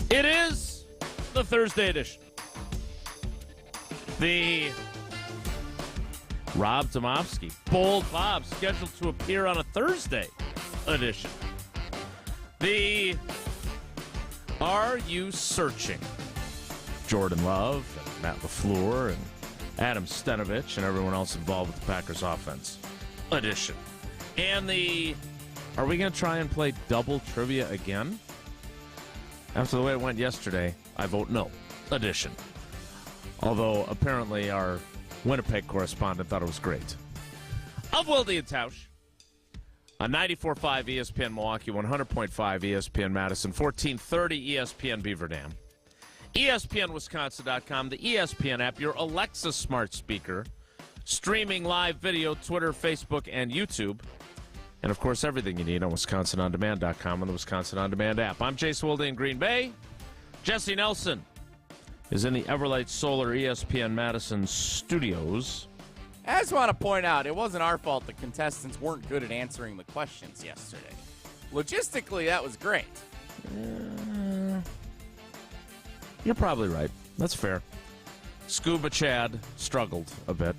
It is the Thursday edition. The Rob Tomofsky, Bold Bob, scheduled to appear on a Thursday edition. The Are You Searching? Jordan Love, and Matt LaFleur, and Adam Stenovich, and everyone else involved with the Packers offense edition. And the Are we going to try and play double trivia again? After the way it went yesterday, I vote no edition. Although, apparently, our Winnipeg correspondent thought it was great. Of Wilde and Tausch on 94.5 ESPN Milwaukee, 100.5 ESPN Madison, 1430 ESPN Beaver Dam, ESPNWisconsin.com, the ESPN app, your Alexa smart speaker, streaming live video, Twitter, Facebook, and YouTube. And, of course, everything you need on WisconsinOnDemand.com and the Wisconsin On Demand app. I'm Jason Wilde in Green Bay. Jesse Nelson is in the Everlight Solar ESPN Madison studios. I just want to point out, it wasn't our fault the contestants weren't good at answering the questions yesterday. Logistically, that was great. You're probably right. That's fair. Scuba Chad struggled a bit.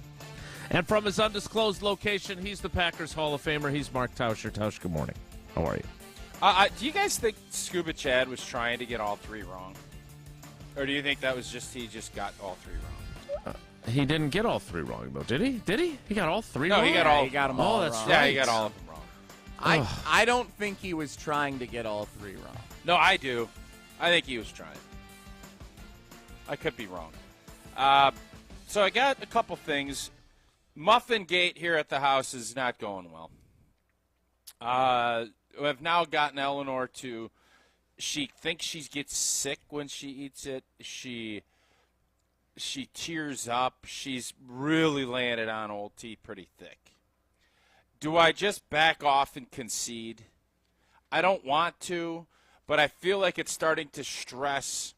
And from his undisclosed location, he's the Packers Hall of Famer. He's Mark Tauscher. Tausch, good morning. How are you? Do you guys think Scuba Chad was trying to get all three wrong? Or do you think that was just he just got all three wrong? He didn't get all three wrong, though, did he? Did he? He got all three wrong? No, he got all. He got them all that's wrong. right. Yeah, he got all of them wrong. I don't think he was trying to get all three wrong. No, I do. I think he was trying. I could be wrong. So I got a couple things. Muffin Gate here at the house is not going well. I've now gotten Eleanor to, she thinks she gets sick when she eats it. She tears up. She's really laying it on Old T pretty thick. Do I just back off and concede? I don't want to, but I feel like it's starting to stress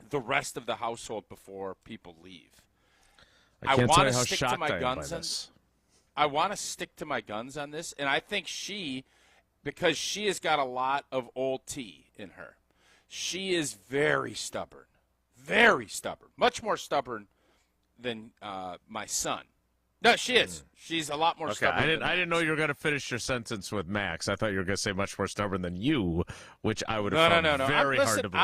the rest of the household before people leave. I can't tell you how stick shocked to my I am by guns on this. I want to stick to my guns on this, and I think because she has got a lot of Old T in her, she is very stubborn, much more stubborn than my son. No, she is. She's a lot more stubborn. I didn't know you were going to finish your sentence with Max. I thought you were going to say much more stubborn than you, which I would have found very hard to believe.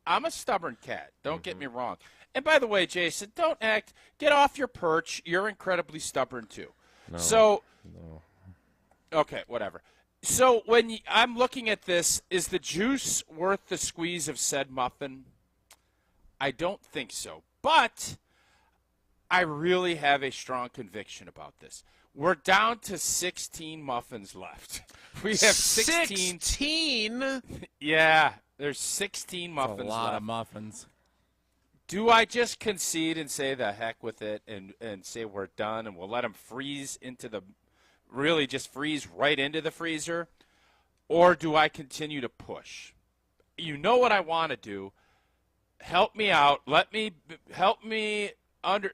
I'm a stubborn cat. Don't get me wrong. And by the way, Jason, get off your perch. You're incredibly stubborn too. No. Okay, whatever. So when I'm looking at this, is the juice worth the squeeze of said muffin? I don't think so. But I really have a strong conviction about this. We're down to 16 muffins left. We have 16. 16? Yeah, there's 16 muffins left. That's a lot of muffins. Do I just concede and say the heck with it and say we're done and we'll let them freeze freeze right into the freezer? Or do I continue to push? You know what I want to do. Help me out.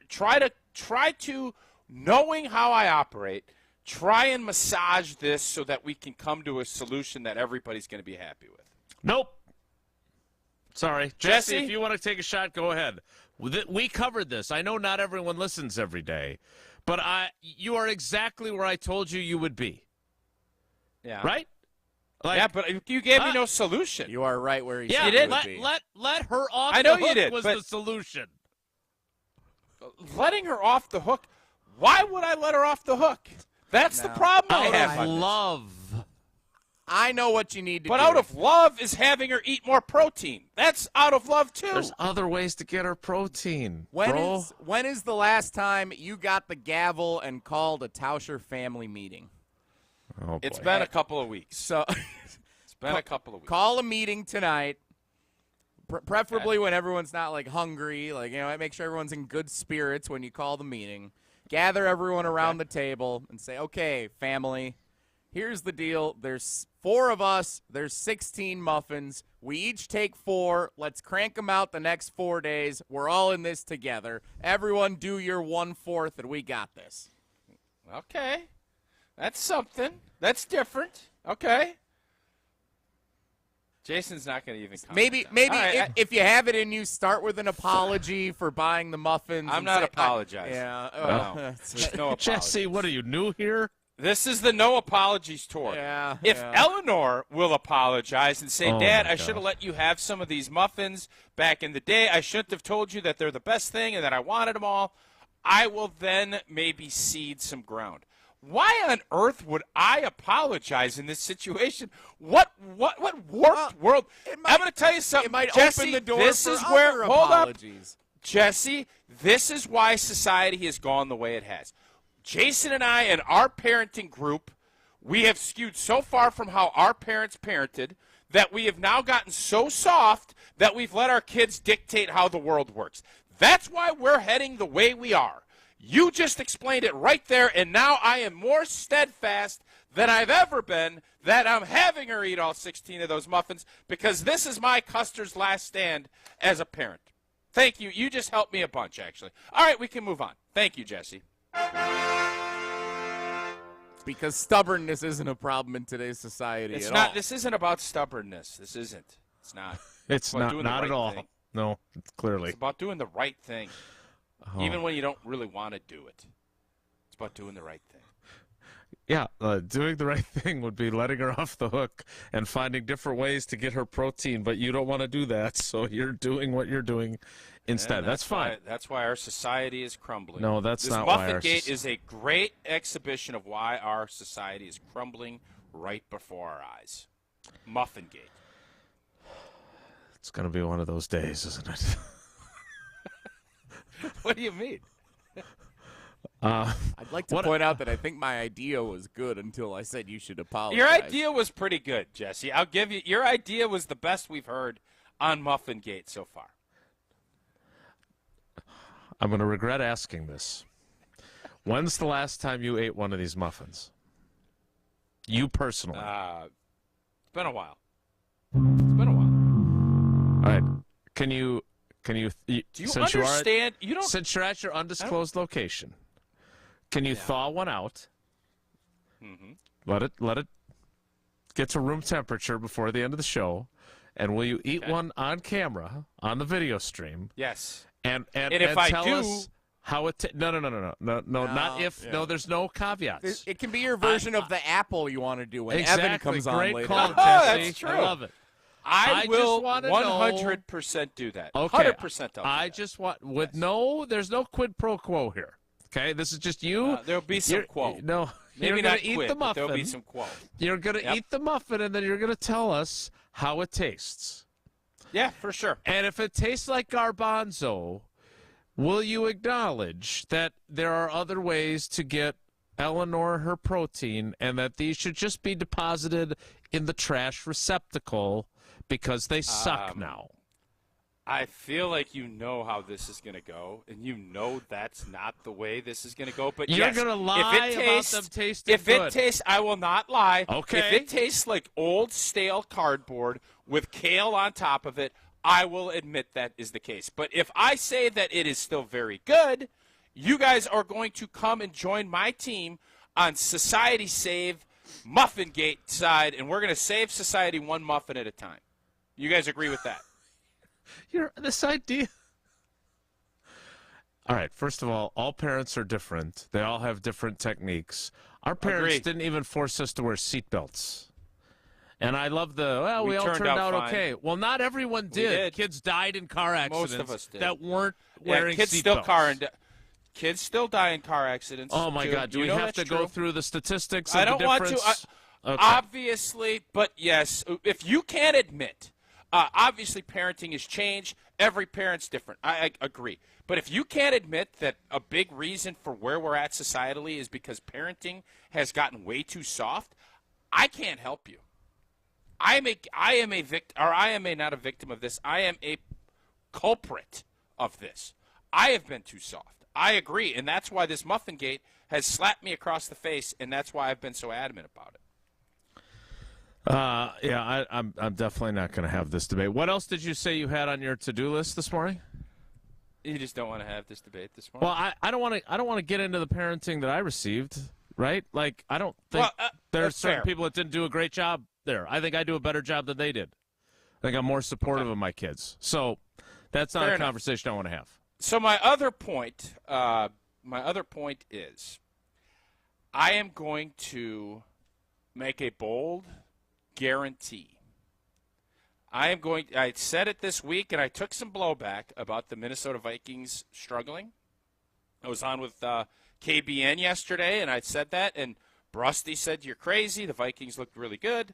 Try to, knowing how I operate, try and massage this so that we can come to a solution that everybody's going to be happy with. Nope. Sorry. Jesse, Jesse, if you want to take a shot, go ahead. We covered this. I know not everyone listens every day, but you are exactly where I told you would be. Yeah. Right? But you gave me no solution. You are right where you said you did. would be. Let her off I know the hook you did, was but the solution. Letting her off the hook? Why would I let her off the hook? That's the problem I have. Out of love. I know what you need to do. But out of love is having her eat more protein. That's out of love, too. There's other ways to get her protein, When is the last time you got the gavel and called a Tauscher family meeting? Oh, it's boy. been a couple of weeks. So It's been a couple of weeks. Call a meeting tonight, preferably when everyone's not, hungry. Make sure everyone's in good spirits when you call the meeting. Gather everyone around the table and say, okay, family, here's the deal. There's 4 of us. There's 16 muffins. We each take 4. Let's crank them out the next 4 days. We're all in this together. Everyone do your 1/4, and we got this. Okay. That's something. That's different. Okay. Jason's not going to even comment. Maybe Right, if you have it in you, start with an apology for buying the muffins. I'm and not say, apologizing. Yeah. No. There's no apology. Jesse, what are you, new here? This is the no apologies tour. Yeah. If yeah. Eleanor will apologize and say, Oh, Dad, my I should have gosh. let you have some of these muffins back in the day. I shouldn't have told you that they're the best thing and that I wanted them all. I will then maybe cede some ground. Why on earth would I apologize in this situation? What warped world? I'm going to tell you something. It might Jesse, open the door this for is other where, hold up. apologies. Jesse, this is why society has gone the way it has. Jason and I and our parenting group, we have skewed so far from how our parents parented that we have now gotten so soft that we've let our kids dictate how the world works. That's why we're heading the way we are. You just explained it right there, and now I am more steadfast than I've ever been that I'm having her eat all 16 of those muffins because this is my Custer's last stand as a parent. Thank you. You just helped me a bunch, actually. All right, we can move on. Thank you, Jesse. Because stubbornness isn't a problem in today's society It's at not. all. This isn't about stubbornness. This isn't. It's not. It's about not, doing the not right at all. thing. No, clearly. It's about doing the right thing, Oh. even when you don't really want to do it. It's about doing the right thing. Yeah, doing the right thing would be letting her off the hook and finding different ways to get her protein, but you don't want to do that, so you're doing what you're doing instead. And That's fine. That's why our society is crumbling. No, that's this not why Muffin our Gate is a great exhibition of why our society is crumbling right before our eyes. Muffin Gate. It's going to be one of those days, isn't it? What do you mean? I'd like to point out that I think my idea was good until I said you should apologize. Your idea was pretty good, Jesse. I'll give you. Your idea was the best we've heard on Muffin Gate so far. I'm going to regret asking this. When's the last time you ate one of these muffins? You personally. It's been a while. It's been a while. All right. Can you Do you since understand? You don't. Since you're at your undisclosed location, can you thaw one out? Mm-hmm. Let it get to room temperature before the end of the show, and will you eat one on camera on the video stream? Yes. And if I tell do, us how it. No, not if. Yeah. No, there's no caveats. It can be your version of the apple you want to do when Exactly. Evan comes on Great later. call, Oh, Jesse. that's true. I love it. I just will wanna 100% do that. Okay. 100% I'll do I that. just want there's no quid pro quo here. Okay, this is just you. There'll be some You're- quote. No, Maybe you're gonna not eat quit, the but muffin. there'll be some quote. You're gonna Yep. eat the muffin, and then you're gonna tell us how it tastes. Yeah, for sure. And if it tastes like garbanzo, will you acknowledge that there are other ways to get Eleanor her protein, and that these should just be deposited in the trash receptacle because they suck now? I feel like you know how this is going to go, and you know that's not the way this is going to go. But You're yes, gonna lie if it tastes, about them tasting If good. it tastes, I will not lie. Okay. If it tastes like old stale cardboard with kale on top of it, I will admit that is the case. But if I say that it is still very good, you guys are going to come and join my team on Society Save Muffin Gate side, and we're going to save society one muffin at a time. You guys agree with that? This idea. All right, first of all parents are different. They all have different techniques. Our parents Agreed. didn't even force us to wear seatbelts. And I love we We all turned turned out out fine. okay. Well, not everyone did. did. Kids died in car accidents Most of us did. that weren't wearing kids seatbelts. Kids still die in car accidents. Oh, my too. God. Do You we know have to that's go true. through the statistics I of don't the want to. difference? Okay. Obviously, but yes, if you can't admit, obviously parenting has changed. Every parent's different. I agree. But if you can't admit that a big reason for where we're at societally is because parenting has gotten way too soft, I can't help you. I am a victim, or I am not a victim of this. I am a culprit of this. I have been too soft. I agree, and that's why this Muffin Gate has slapped me across the face, and that's why I've been so adamant about it. Yeah, I'm definitely not going to have this debate. What else did you say you had on your to-do list this morning? You just don't want to have this debate this morning? Well, I don't want to get into the parenting that I received, right? Like, I don't think there are that's certain fair. people that didn't do a great job there. I think I do a better job than they did. I think I'm more supportive of my kids. So that's not Fair a enough. conversation I want to have. So my other point is, I am going to make a bold guarantee. I said it this week, and I took some blowback about the Minnesota Vikings struggling. I was on with KBN yesterday, and I said that, and Brusty said, you're crazy. The Vikings looked really good.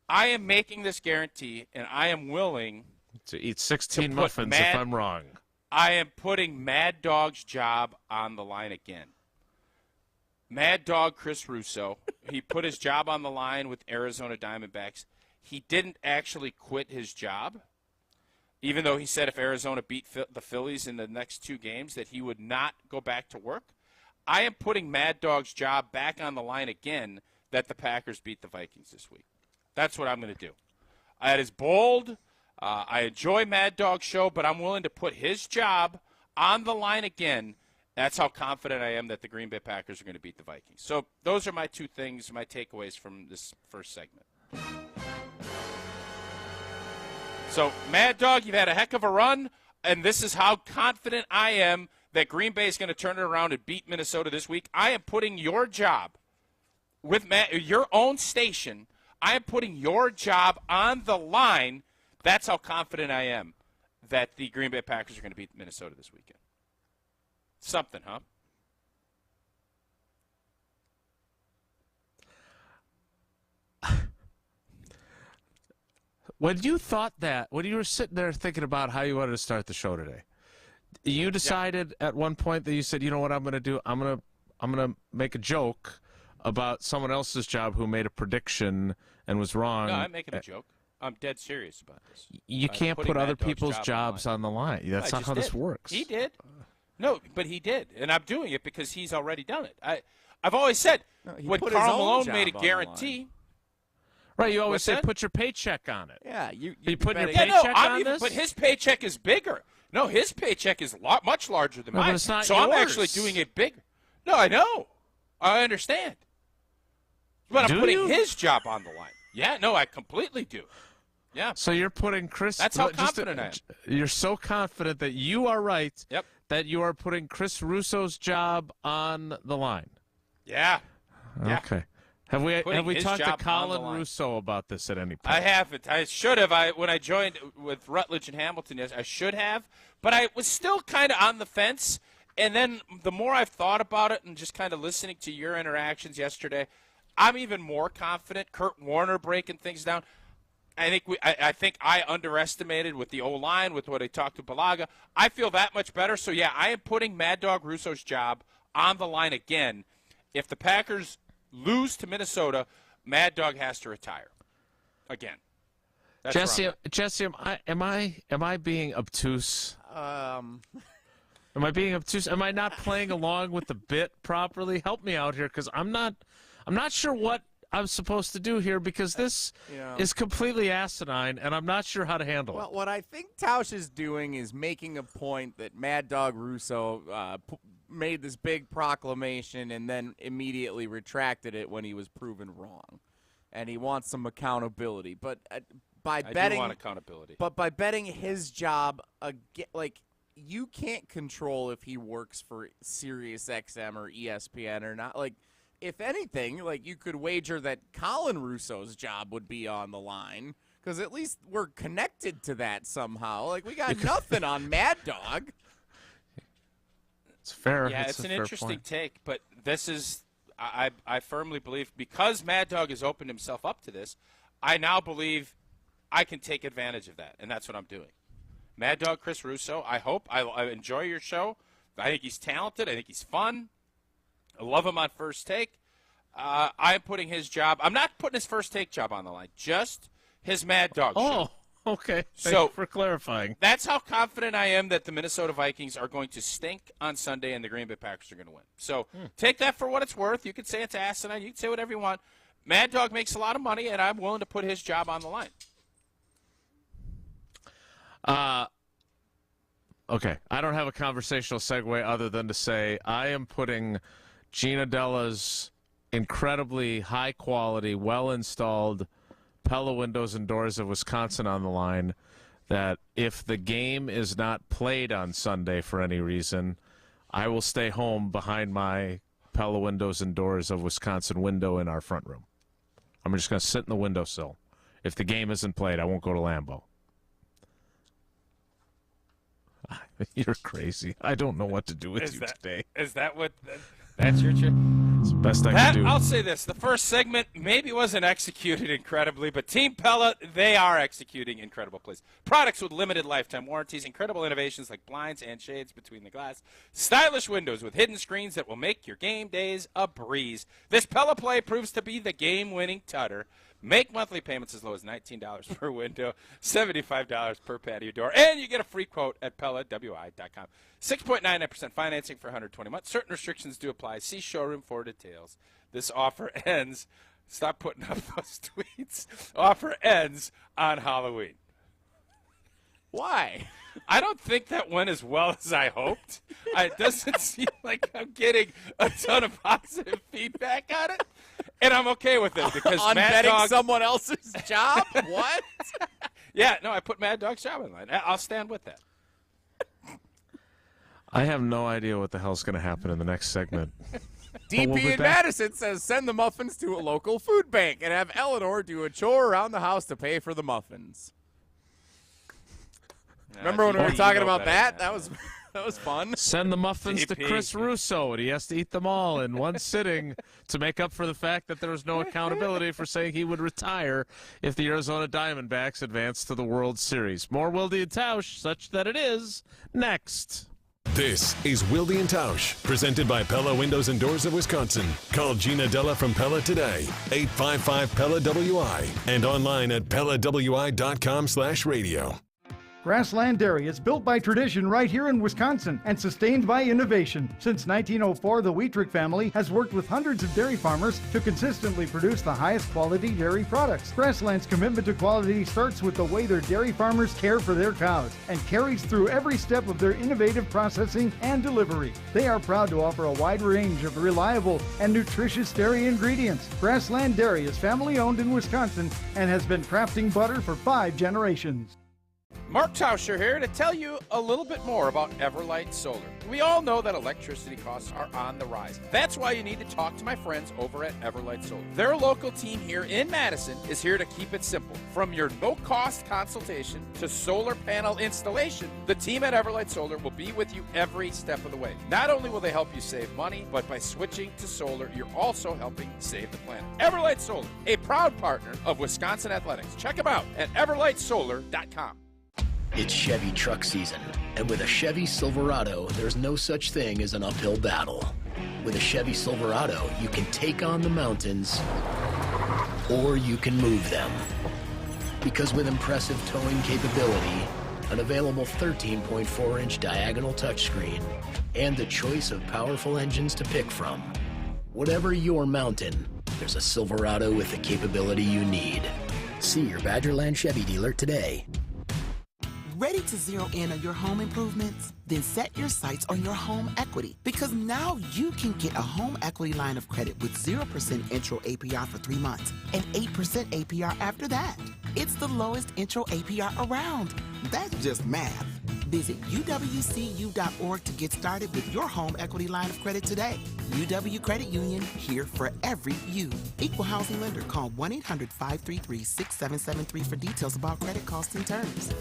I am making this guarantee, and I am willing to eat 16 put muffins if I'm wrong. I am putting Mad Dog's job on the line again. Mad Dog Chris Russo, he put his job on the line with Arizona Diamondbacks. He didn't actually quit his job, even though he said if Arizona beat the Phillies in the next 2 games that he would not go back to work. I am putting Mad Dog's job back on the line again that the Packers beat the Vikings this week. That's what I'm going to do. That is bold. I enjoy Mad Dog's show, but I'm willing to put his job on the line again. That's how confident I am that the Green Bay Packers are going to beat the Vikings. So those are my 2 things, my takeaways from this first segment. So, Mad Dog, you've had a heck of a run, and this is how confident I am that Green Bay is going to turn it around and beat Minnesota this week. I am putting your job with your own station. I am putting your job on the line. That's how confident I am that the Green Bay Packers are going to beat Minnesota this weekend. Something, huh? When you thought that, when you were sitting there thinking about how you wanted to start the show today, you decided at one point that you said, you know what I'm going to do? I'm going to make a joke about someone else's job who made a prediction and was wrong. No, I'm making a joke. I'm dead serious about this. You can't put other people's jobs on the line. That's not how this works. He did. No, but he did, and I'm doing it because he's already done it. I've always said when Karl Malone made a guarantee. Right, you always say that? Put your paycheck on it. Yeah, you putting your Yeah, paycheck no, on this? but his paycheck is bigger. No, his paycheck is much larger than No, but mine. it's not so I'm yours. actually doing it bigger. No, I know. I understand. But I'm Do putting you? his job on the line. Yeah, no, I completely do. Yeah. So you're putting Chris. That's how confident I am. You're so confident that you are right. Yep. That you are putting Chris Russo's job on the line. Yeah. Yeah. Okay. Have we Putting talked his to job on the Colin line. Russo about this at any point? I haven't. I should have. When I joined with Rutledge and Hamilton, yes, I should have. But I was still kind of on the fence. And then the more I've thought about it and just kind of listening to your interactions yesterday, I'm even more confident. Kurt Warner breaking things down. I think I underestimated with the O-line, with what I talked to Balaga. I feel that much better. So, yeah, I am putting Mad Dog Russo's job on the line again. If the Packers lose to Minnesota, Mad Dog has to retire again. That's Jesse, am I being obtuse? Am I being obtuse? Am I not playing along with the bit properly? Help me out here, because I'm not sure what I'm supposed to do here, because this is completely asinine, and I'm not sure how to handle it. Well, what I think Tausch is doing is making a point that Mad Dog Russo made this big proclamation and then immediately retracted it when he was proven wrong, and he wants some accountability. But by I betting, do want accountability. But by betting his job, you can't control if he works for Sirius XM or ESPN or not. Like, if anything, you could wager that Colin Russo's job would be on the line, because at least we're connected to that somehow. We got nothing on Mad Dog. It's fair. Yeah, it's an a fair interesting point. take, but this is I firmly believe, because Mad Dog has opened himself up to this, I now believe I can take advantage of that, and that's what I'm doing. Mad Dog Chris Russo, I hope. I enjoy your show. I think he's talented. I think he's fun. I love him on First Take. I'm putting his job. I'm not putting his First Take job on the line, just his Mad Dog show. Oh, okay. Thank So- you for clarifying. That's how confident I am that the Minnesota Vikings are going to stink on Sunday and the Green Bay Packers are going to win. So take that for what it's worth. You can say it's asinine. You can say whatever you want. Mad Dog makes a lot of money, and I'm willing to put his job on the line. Okay. I don't have a conversational segue other than to say I am putting Gina Della's incredibly high-quality, well-installed Pella Windows and Doors of Wisconsin on the line that if the game is not played on Sunday for any reason, I will stay home behind my Pella Windows and Doors of Wisconsin window in our front room. I'm just going to sit in the windowsill. If the game isn't played, I won't go to Lambeau. You're crazy. I don't know what to do with you today. Is that what? That's your trick? It's the best I can do. I'll say this. The first segment maybe wasn't executed incredibly, but Team Pella, they are executing incredible plays. Products with limited lifetime warranties, incredible innovations like blinds and shades between the glass, stylish windows with hidden screens that will make your game days a breeze. This Pella play proves to be the game-winning tutter. Make monthly payments as low as $19 per window, $75 per patio door, and you get a free quote at PellaWI.com. 6.99% financing for 120 months. Certain restrictions do apply. See showroom for details. This offer ends. Stop putting up those tweets. Offer ends on Halloween. Why? I don't think that went as well as I hoped. It doesn't seem like I'm getting a ton of positive feedback on it. And I'm okay with it because on Mad betting Dog, someone else's job? What? Yeah, no, I put Mad Dog's job in line. I'll stand with that. I have no idea what the hell's going to happen in the next segment. DP in Madison says send the muffins to a local food bank and have Eleanor do a chore around the house to pay for the muffins. Remember when we were talking about that? That was fun. Send the muffins to DP. Chris Russo, and he has to eat them all in one sitting to make up for the fact that there was no accountability for saying he would retire if the Arizona Diamondbacks advanced to the World Series. More Wilde and Tausch, such that it is, next. This is Wilde and Tausch, presented by Pella Windows and Doors of Wisconsin. Call Gina Della from Pella today, 855-PELLA-WI, and online at PellaWI.com/radio. Grassland Dairy is built by tradition right here in Wisconsin and sustained by innovation. Since 1904, the Wheatrick family has worked with hundreds of dairy farmers to consistently produce the highest quality dairy products. Grassland's commitment to quality starts with the way their dairy farmers care for their cows and carries through every step of their innovative processing and delivery. They are proud to offer a wide range of reliable and nutritious dairy ingredients. Grassland Dairy is family owned in Wisconsin and has been crafting butter for 5 generations. Mark Tauscher here to tell you a little bit more about Everlight Solar. We all know that electricity costs are on the rise. That's why you need to talk to my friends over at Everlight Solar. Their local team here in Madison is here to keep it simple. From your no-cost consultation to solar panel installation, the team at Everlight Solar will be with you every step of the way. Not only will they help you save money, but by switching to solar, you're also helping save the planet. Everlight Solar, a proud partner of Wisconsin Athletics. Check them out at everlightsolar.com. It's Chevy truck season, and with a Chevy Silverado, there's no such thing as an uphill battle. With a Chevy Silverado, you can take on the mountains, or you can move them. Because with impressive towing capability, an available 13.4-inch diagonal touchscreen, and the choice of powerful engines to pick from, whatever your mountain, there's a Silverado with the capability you need. See your Badgerland Chevy dealer today. Ready to zero in on your home improvements? Then set your sights on your home equity, because now you can get a home equity line of credit with 0% intro APR for 3 months and 8% APR after that. It's the lowest intro APR around. That's just math. Visit uwcu.org to get started with your home equity line of credit today. UW Credit Union, here for every you. Equal housing lender. Call 1-800-533-6773 for details about credit costs and terms.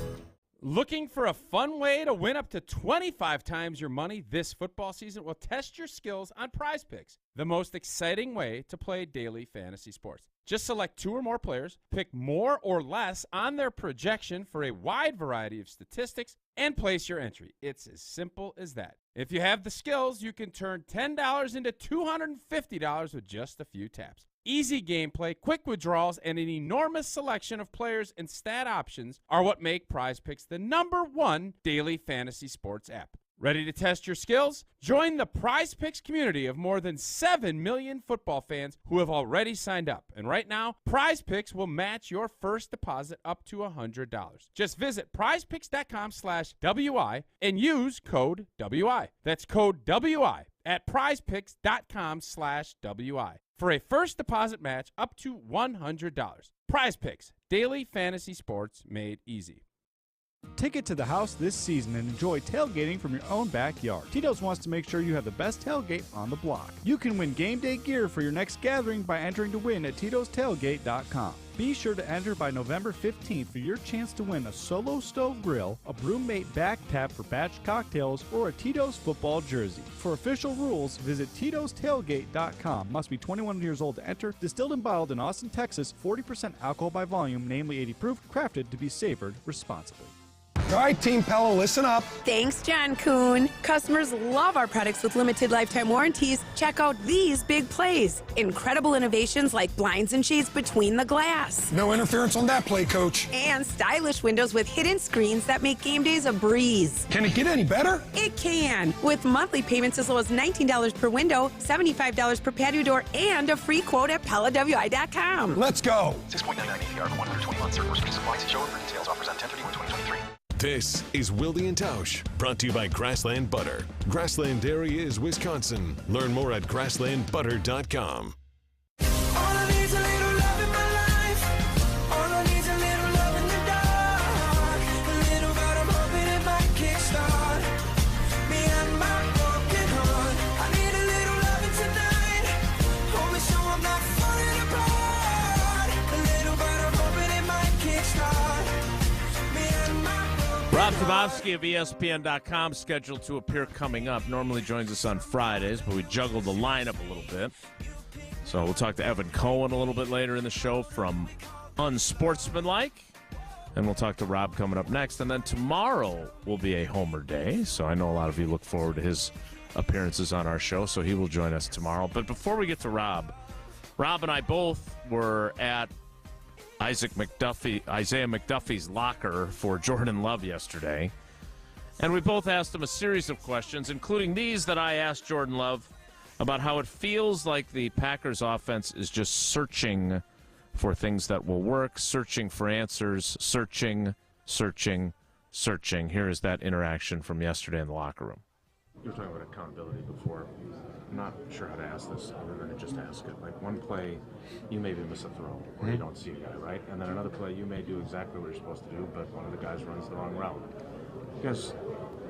Looking for a fun way to win up to 25 times your money this football season? Well, test your skills on Prize Picks, the most exciting way to play daily fantasy sports. Just select 2 or more players, pick more or less on their projection for a wide variety of statistics, and place your entry. It's as simple as that. If you have the skills, you can turn $10 into $250 with just a few taps. Easy gameplay, quick withdrawals, and an enormous selection of players and stat options are what make Prize Picks the #1 daily fantasy sports app. Ready to test your skills? Join the Prize Picks community of more than 7 million football fans who have already signed up. And right now, Prize Picks will match your first deposit up to $100. Just visit prizepicks.com/WI and use code WI. That's code WI at prizepicks.com/WI for a first deposit match up to $100. Prize Picks, daily fantasy sports made easy. Take it to the house this season and enjoy tailgating from your own backyard. Tito's wants to make sure you have the best tailgate on the block. You can win game day gear for your next gathering by entering to win at Tito'sTailgate.com. Be sure to enter by November 15th for your chance to win a Solo Stove Grill, a Brewmate Back Tap for batch cocktails, or a Tito's football jersey. For official rules, visit Tito'sTailgate.com. Must be 21 years old to enter. Distilled and bottled in Austin, Texas. 40% alcohol by volume, namely 80 proof. Crafted to be savored responsibly. All right, Team Pella, listen up. Thanks, John Kuhn. Customers love our products with limited lifetime warranties. Check out these big plays. Incredible innovations like blinds and shades between the glass. No interference on that play, Coach. And stylish windows with hidden screens that make game days a breeze. Can it get any better? It can. With monthly payments as low as $19 per window, $75 per patio door, and a free quote at PellaWI.com. Let's go. 6.99 APR for 1 through 20 months. Request supplies and show for details. Offers on 10/31/2023. This is Wilde and Tausch, brought to you by Grassland Butter. Grassland Dairy is Wisconsin. Learn more at grasslandbutter.com. All I need is a little love in my life. All I need is a little love in the dark. A little but I'm hoping it might kickstart me and my broken heart. I need a little loving tonight. Hold me so I'm not falling apart. A little but I'm hoping it might kickstart me and my Rob Tabowski of ESPN.com scheduled to appear coming up. Normally joins us on Fridays, but we juggled the lineup a little bit. So we'll talk to Evan Cohen a little bit later in the show from Unsportsmanlike. And we'll talk to Rob coming up next. And then tomorrow will be a Homer Day. So I know a lot of you look forward to his appearances on our show. So he will join us tomorrow. But before we get to Rob and I both were at Isaiah McDuffie's locker for Jordan Love yesterday. And we both asked him a series of questions, including these that I asked Jordan Love about how it feels like the Packers offense is just searching for things that will work, searching for answers, searching. Here is that interaction from yesterday in the locker room. You were talking about accountability before. I'm not sure how to ask this other than to just ask it. Like one play, you maybe miss a throw or you don't see a guy, right? And then another play, you may do exactly what you're supposed to do, but one of the guys runs the wrong route. Because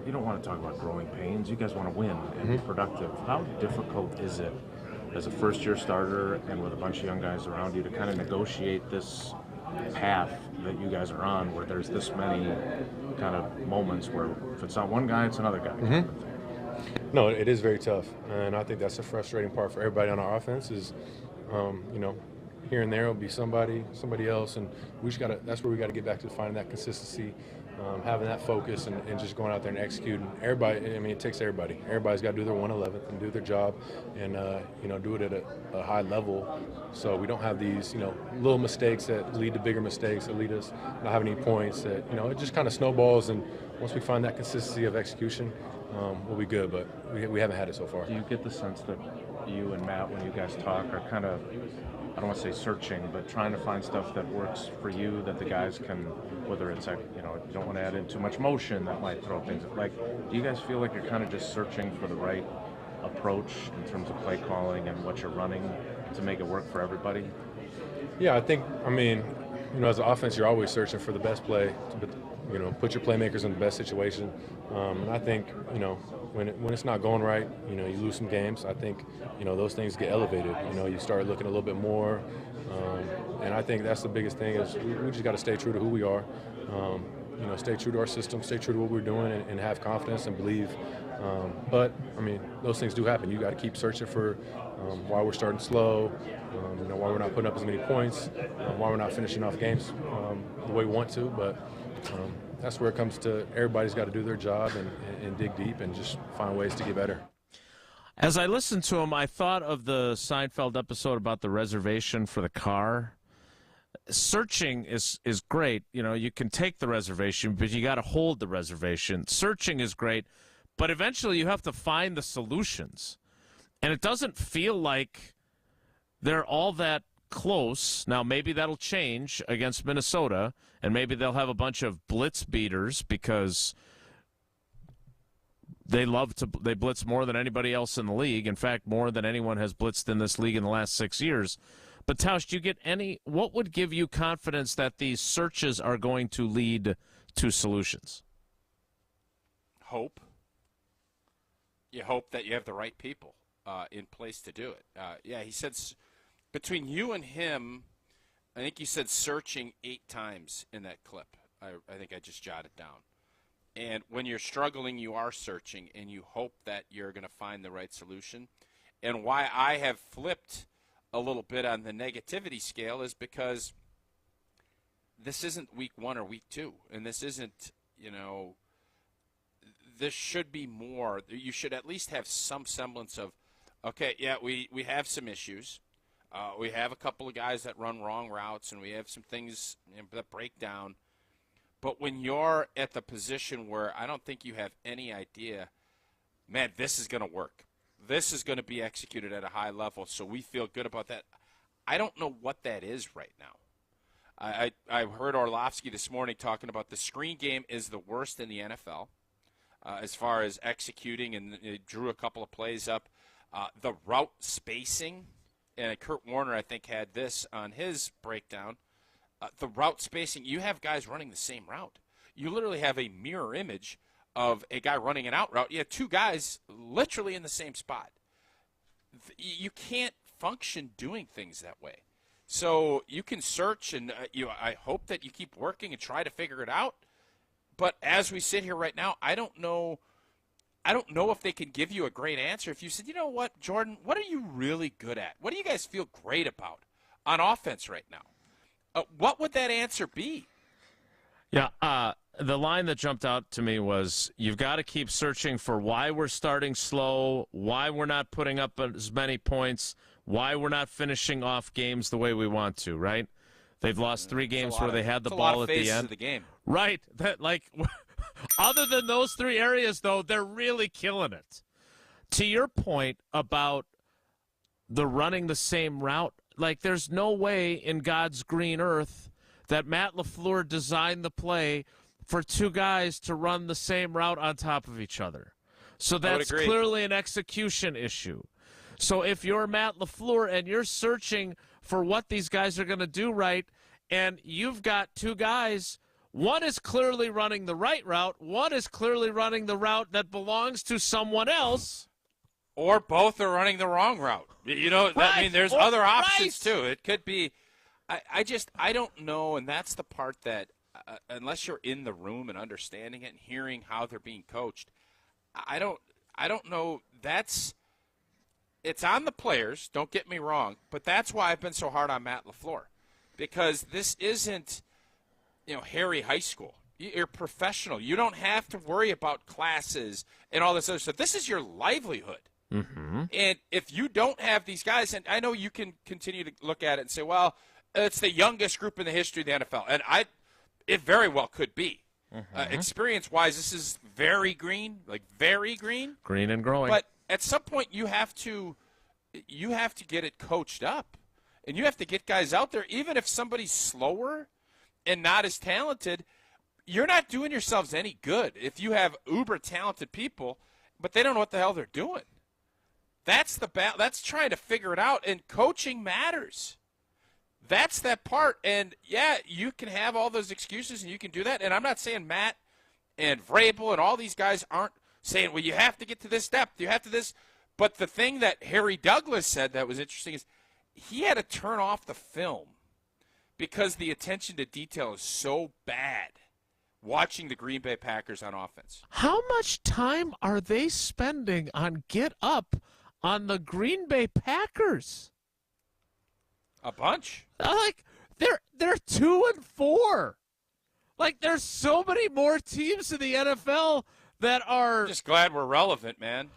you don't want to talk about growing pains. You guys want to win and be productive. How difficult is it as a first-year starter and with a bunch of young guys around you to kind of negotiate this path that you guys are on where there's this many kind of moments where if it's not one guy, it's another guy? No, it is very tough, and I think that's the frustrating part for everybody on our offense is, here and there will be somebody else, and we just that's where we got to get back to finding that consistency, having that focus, and just going out there and executing. Everybody, it takes everybody. Everybody's got to do their 111th and do their job, and do it at a high level, so we don't have these little mistakes that lead to bigger mistakes that lead us not having any points. That it just kind of snowballs, and once we find that consistency of execution, we'll be good, but we haven't had it so far. Do you get the sense that you and Matt, when you guys talk, are kind of, I don't want to say searching, but trying to find stuff that works for you that the guys can, whether it's like, you don't want to add in too much motion that might throw things, like, do you guys feel like you're kind of just searching for the right approach in terms of play calling and what you're running to make it work for everybody? Yeah, I think, as an offense, you're always searching for the best play, put your playmakers in the best situation. And I think, when it's not going right, you lose some games. I think, those things get elevated. You start looking a little bit more. And I think that's the biggest thing is we just got to stay true to who we are. Stay true to our system, stay true to what we're doing, and have confidence and believe. But those things do happen. You got to keep searching for why we're starting slow, why we're not putting up as many points, why we're not finishing off games the way we want to. But that's where it comes to everybody's got to do their job and dig deep and just find ways to get better. As I listened to him, I thought of the Seinfeld episode about the reservation for the car. Searching is great. You can take the reservation, but you got to hold the reservation. Searching is great, but eventually you have to find the solutions. And it doesn't feel like they're all that close. Now, maybe that'll change against Minnesota, and maybe they'll have a bunch of blitz beaters because they blitz more than anybody else in the league. In fact, more than anyone has blitzed in this league in the last 6 years. But Tausch, do you get what would give you confidence that these searches are going to lead to solutions? Hope. You hope that you have the right people in place to do it. Yeah, he said between you and him, I think you said searching 8 times in that clip. I think I just jotted down. And when you're struggling, you are searching, and you hope that you're going to find the right solution. And why I have flipped a little bit on the negativity scale is because this isn't week 1 or week 2, and this isn't, this should be more. You should at least have some semblance of, okay, yeah, we have some issues. We have a couple of guys that run wrong routes, and we have some things that break down. But when you're at the position where I don't think you have any idea, man, this is going to work. This is going to be executed at a high level, so we feel good about that. I don't know what that is right now. I heard Orlovsky this morning talking about the screen game is the worst in the NFL as far as executing, and he drew a couple of plays up. The route spacing, and Kurt Warner, I think, had this on his breakdown. The route spacing, you have guys running the same route. You literally have a mirror image of a guy running an out route. You have 2 guys literally in the same spot. You can't function doing things that way. So you can search, and I hope that you keep working and try to figure it out. But as we sit here right now, I don't know if they can give you a great answer. If you said, you know what, Jordan, what are you really good at? What do you guys feel great about on offense right now? What would that answer be? Yeah, the line that jumped out to me was you've got to keep searching for why we're starting slow, why we're not putting up as many points, why we're not finishing off games the way we want to, right? They've lost 3 games where they had the ball at the end. Of the game. Right. Other than those 3 areas, though, they're really killing it. To your point about the running the same route, there's no way in God's green earth that Matt LaFleur designed the play for 2 guys to run the same route on top of each other. So that's clearly an execution issue. So if you're Matt LaFleur and you're searching for what these guys are going to do right, and you've got 2 guys, one is clearly running the right route, one is clearly running the route that belongs to someone else. Or both are running the wrong route. Right. I mean, there's other options, too. It could be – I don't know, and that's the part that unless you're in the room and understanding it and hearing how they're being coached, I don't know. It's on the players, don't get me wrong, but that's why I've been so hard on Matt LaFleur, because this isn't, Harry High School. You're professional. You don't have to worry about classes and all this other stuff. This is your livelihood. Mm-hmm. And if you don't have these guys, and I know you can continue to look at it and say, well, it's the youngest group in the history of the NFL, and it very well could be. Mm-hmm. Experience-wise, this is very green, very green. Green and growing. But at some point, you have to get it coached up, and you have to get guys out there. Even if somebody's slower and not as talented, you're not doing yourselves any good if you have uber-talented people, but they don't know what the hell they're doing. That's that's trying to figure it out, and coaching matters. That's that part. And, yeah, you can have all those excuses, and you can do that. And I'm not saying Matt and Vrabel and all these guys aren't saying, well, you have to get to this depth, you have to this. But the thing that Harry Douglas said that was interesting is he had to turn off the film because the attention to detail is so bad watching the Green Bay Packers on offense. How much time are they spending on Get Up on the Green Bay Packers? A bunch. They're 2-4. There's so many more teams in the NFL that are. I'm just glad we're relevant, man.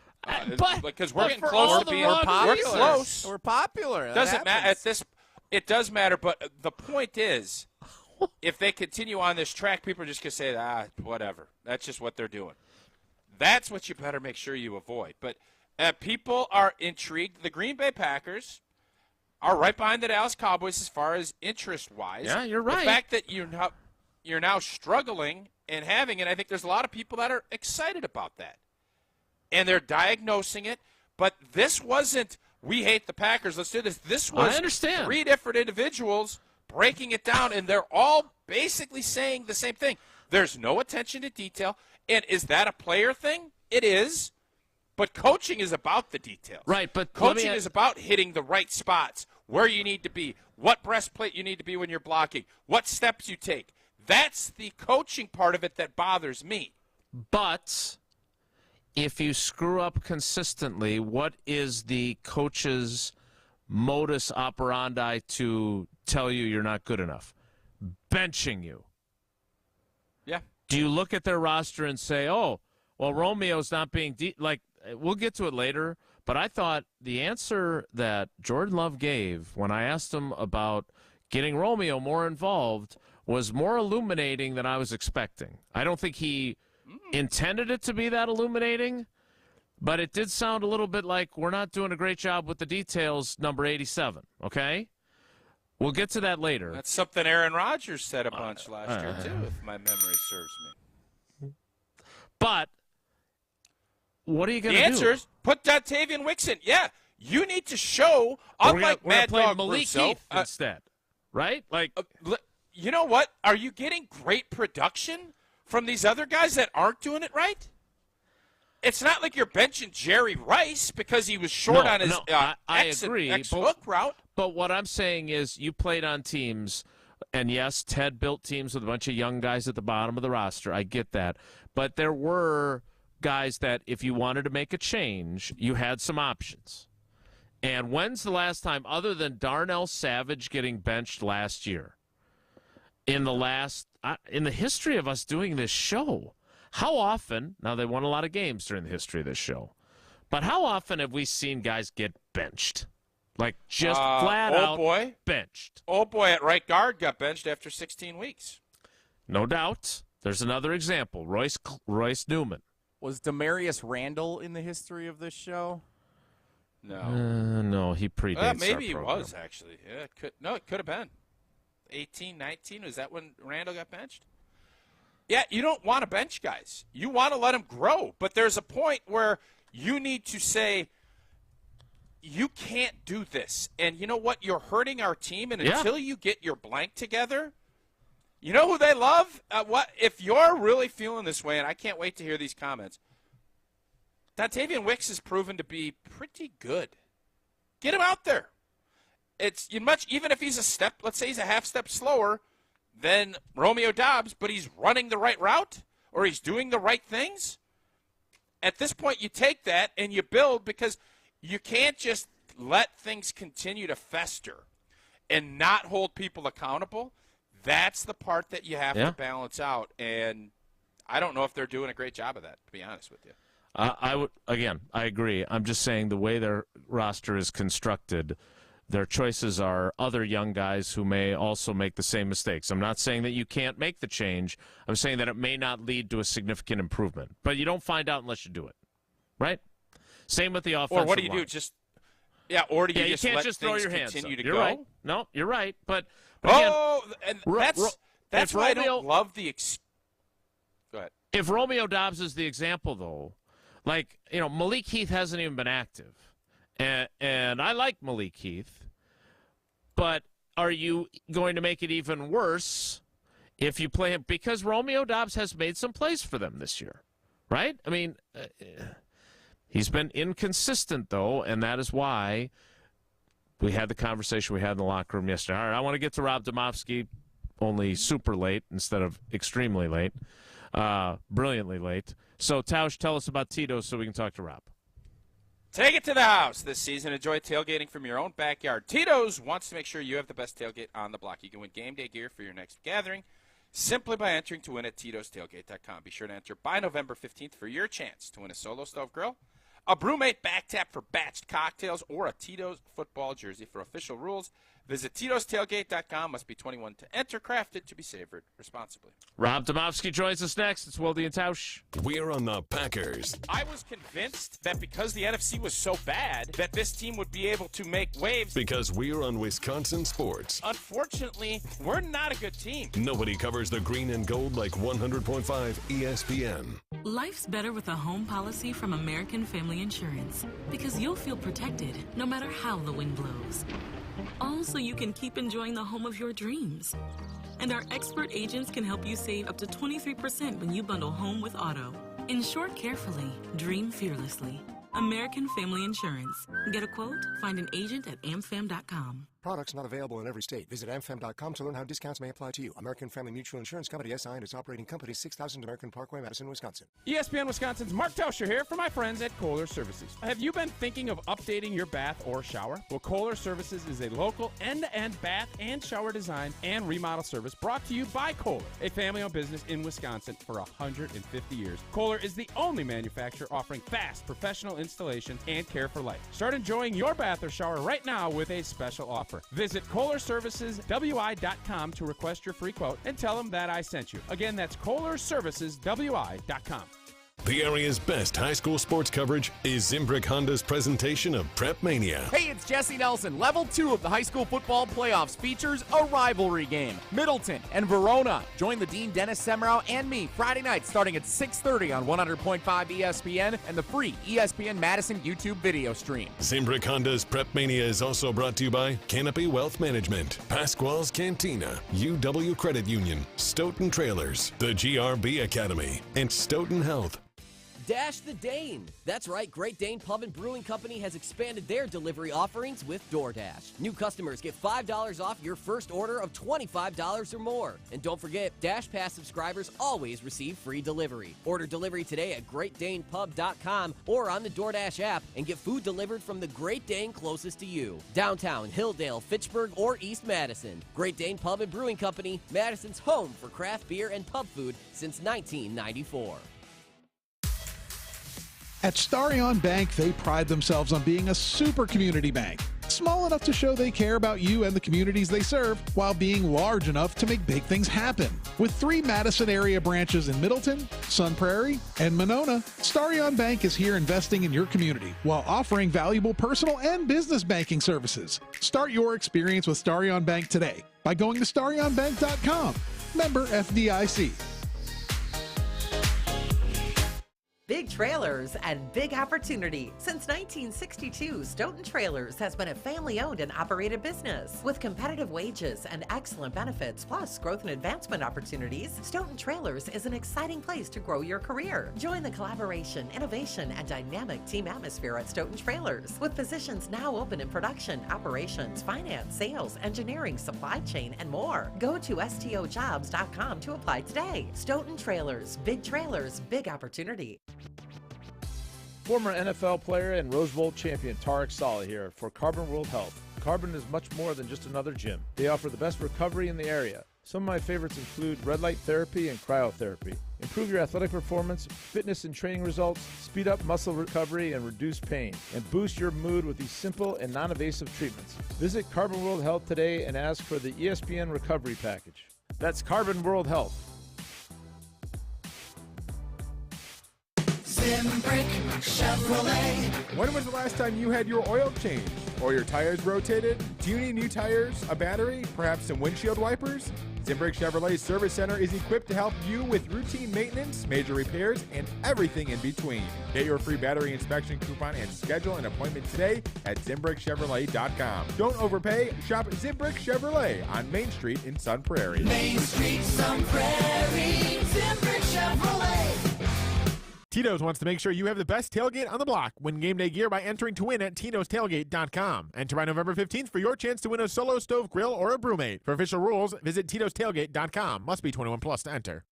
Because we're getting for close all to the being wrong we're reasons. close. We're popular. That Doesn't matter happens. at this. It does matter, but the point is, if they continue on this track, people are just gonna say, whatever. That's just what they're doing. That's what you better make sure you avoid. But people are intrigued. The Green Bay Packers are right behind the Dallas Cowboys as far as interest-wise. Yeah, you're right. The fact that you're now struggling and having it, I think there's a lot of people that are excited about that. And they're diagnosing it. But this wasn't we hate the Packers, let's do this. This was I understand. 3 different individuals breaking it down, and they're all basically saying the same thing. There's no attention to detail. And is that a player thing? It is. But coaching is about the details. Right, but coaching is about hitting the right spots, where you need to be, what breastplate you need to be when you're blocking, what steps you take. That's the coaching part of it that bothers me. But if you screw up consistently, what is the coach's modus operandi to tell you you're not good enough? Benching you. Yeah. Do you look at their roster and say, oh, well, Romeo's not being we'll get to it later, but I thought the answer that Jordan Love gave when I asked him about getting Romeo more involved was more illuminating than I was expecting. I don't think he intended it to be that illuminating, but it did sound a little bit like we're not doing a great job with the details, number 87, okay? We'll get to that later. That's something Aaron Rodgers said a bunch last year, too, if my memory serves me. But what are you going to do? The answer is put Dontavian Wicks in. Yeah, you need to show, unlike we're gonna Mad play Dog Malik Russo, Heath instead, right? You know what? Are you getting great production from these other guys that aren't doing it right? It's not like you're benching Jerry Rice because he was short on his I agree, hook route. But what I'm saying is you played on teams, and yes, Ted built teams with a bunch of young guys at the bottom of the roster. I get that. But there were guys that if you wanted to make a change, you had some options. And when's the last time, other than Darnell Savage getting benched last year, in the history of us doing this show, how often, now they won a lot of games during the history of this show, but how often have we seen guys get benched? Like just flat out benched. Old boy at right guard got benched after 16 weeks. No doubt. There's another example, Royce Newman. Was Demarius Randall in the history of this show? No. No, he predates maybe our he program. was, actually. Yeah, it could have been. 18, 19, was that when Randall got benched? Yeah, you don't want to bench guys. You want to let them grow. But there's a point where you need to say, you can't do this. And you know what? You're hurting our team. And until you get your blank together, you know who they love? If you're really feeling this way, and I can't wait to hear these comments, Dontavian Wicks has proven to be pretty good. Get him out there. Even if he's let's say he's a half step slower than Romeo Doubs, but he's running the right route or he's doing the right things. At this point, you take that and you build, because you can't just let things continue to fester and not hold people accountable. That's the part that you have to balance out, and I don't know if they're doing a great job of that, to be honest with you. I agree. I'm just saying the way their roster is constructed, their choices are other young guys who may also make the same mistakes. I'm not saying that you can't make the change. I'm saying that it may not lead to a significant improvement. But you don't find out unless you do it, right? Same with the offensive line. Or what do you do? Or do you you just can't let just throw things your hands continue up. to You're go? right. No, you're right. But again, that's why I don't love the Go ahead. If Romeo Doubs is the example, though, Malik Heath hasn't even been active. And I like Malik Heath. But are you going to make it even worse if you play him? Because Romeo Doubs has made some plays for them this year, right? I mean, he's been inconsistent, though, and that is why we had the conversation we had in the locker room yesterday. All right, I want to get to Rob Domofsky, only super late instead of extremely late, brilliantly late. So, Tausch, tell us about Tito's so we can talk to Rob. Take it to the house this season. Enjoy tailgating from your own backyard. Tito's wants to make sure you have the best tailgate on the block. You can win game day gear for your next gathering simply by entering to win at Tito'sTailgate.com. Be sure to enter by November 15th for your chance to win a Solo Stove Grill, a Brewmate back tap for batched cocktails, or a Tito's football jersey. For official rules, Visit Tito'sTailgate.com. Must be 21 to enter. Crafted to be savored responsibly. Rob Domofsky joins us next. It's Wilde and Tausch. We're on the Packers. I was convinced that because the NFC was so bad that this team would be able to make waves. Because we're on Wisconsin sports. Unfortunately, we're not a good team. Nobody covers the green and gold like 100.5 ESPN. Life's better with a home policy from American Family Insurance because you'll feel protected no matter how the wind blows. All so you can keep enjoying the home of your dreams. And our expert agents can help you save up to 23% when you bundle home with auto. Insure carefully, dream fearlessly. American Family Insurance. Get a quote? Find an agent at amfam.com. Products not available in every state. Visit amfam.com to learn how discounts may apply to you. American Family Mutual Insurance Company, SI, and its operating company, 6000 American Parkway, Madison, Wisconsin. ESPN Wisconsin's Mark Tauscher here for my friends at Kohler Services. Have you been thinking of updating your bath or shower? Well, Kohler Services is a local end-to-end bath and shower design and remodel service brought to you by Kohler, a family-owned business in Wisconsin for 150 years. Kohler is the only manufacturer offering fast, professional installation and care for life. Start enjoying your bath or shower right now with a special offer. Visit KohlerServicesWI.com to request your free quote and tell them that I sent you. Again, that's KohlerServicesWI.com. The area's best high school sports coverage is Zimbrick Honda's presentation of Prep Mania. Hey, it's Jesse Nelson. Level 2 of the high school football playoffs features a rivalry game. Middleton and Verona. Join the Dean Dennis Semrau and me Friday night starting at 6:30 on 100.5 ESPN and the free ESPN Madison YouTube video stream. Zimbrick Honda's Prep Mania is also brought to you by Canopy Wealth Management, Pasquale's Cantina, UW Credit Union, Stoughton Trailers, the GRB Academy, and Stoughton Health. Dash the Dane. That's right, Great Dane Pub and Brewing Company has expanded their delivery offerings with DoorDash. New customers get $5 off your first order of $25 or more. And don't forget, Dash Pass subscribers always receive free delivery. Order delivery today at GreatDanePub.com or on the DoorDash app and get food delivered from the Great Dane closest to you. Downtown, Hilldale, Fitchburg, or East Madison. Great Dane Pub and Brewing Company, Madison's home for craft beer and pub food since 1994. At Starion Bank, they pride themselves on being a super community bank. Small enough to show they care about you and the communities they serve, while being large enough to make big things happen. With 3 Madison area branches in Middleton, Sun Prairie, and Monona, Starion Bank is here investing in your community while offering valuable personal and business banking services. Start your experience with Starion Bank today by going to starionbank.com. Member FDIC. Big trailers and big opportunity. Since 1962, Stoughton Trailers has been a family-owned and operated business. With competitive wages and excellent benefits, plus growth and advancement opportunities, Stoughton Trailers is an exciting place to grow your career. Join the collaboration, innovation, and dynamic team atmosphere at Stoughton Trailers, with positions now open in production, operations, finance, sales, engineering, supply chain, and more. Go to stojobs.com to apply today. Stoughton Trailers, big opportunity. Former NFL player and Rose Bowl champion Tarek Saleh here for Carbon World Health. Carbon is much more than just another gym. They offer the best recovery in the area. Some of my favorites include red light therapy and cryotherapy. Improve your athletic performance, fitness and training results, speed up muscle recovery and reduce pain, and boost your mood with these simple and non-invasive treatments. Visit Carbon World Health today and ask for the ESPN Recovery Package. That's Carbon World Health. Zimbrick Chevrolet. When was the last time you had your oil changed or your tires rotated? Do you need new tires, a battery, perhaps some windshield wipers? Zimbrick Chevrolet Service Center is equipped to help you with routine maintenance, major repairs, and everything in between. Get your free battery inspection coupon and schedule an appointment today at ZimbrickChevrolet.com. Don't overpay. Shop Zimbrick Chevrolet on Main Street in Sun Prairie. Main Street, Sun Prairie, Zimbrick Chevrolet. Tito's wants to make sure you have the best tailgate on the block. Win game day gear by entering to win at Tito'sTailgate.com. Enter by November 15th for your chance to win a Solo Stove Grill or a Brewmate. For official rules, visit Tito'sTailgate.com. Must be 21 plus to enter.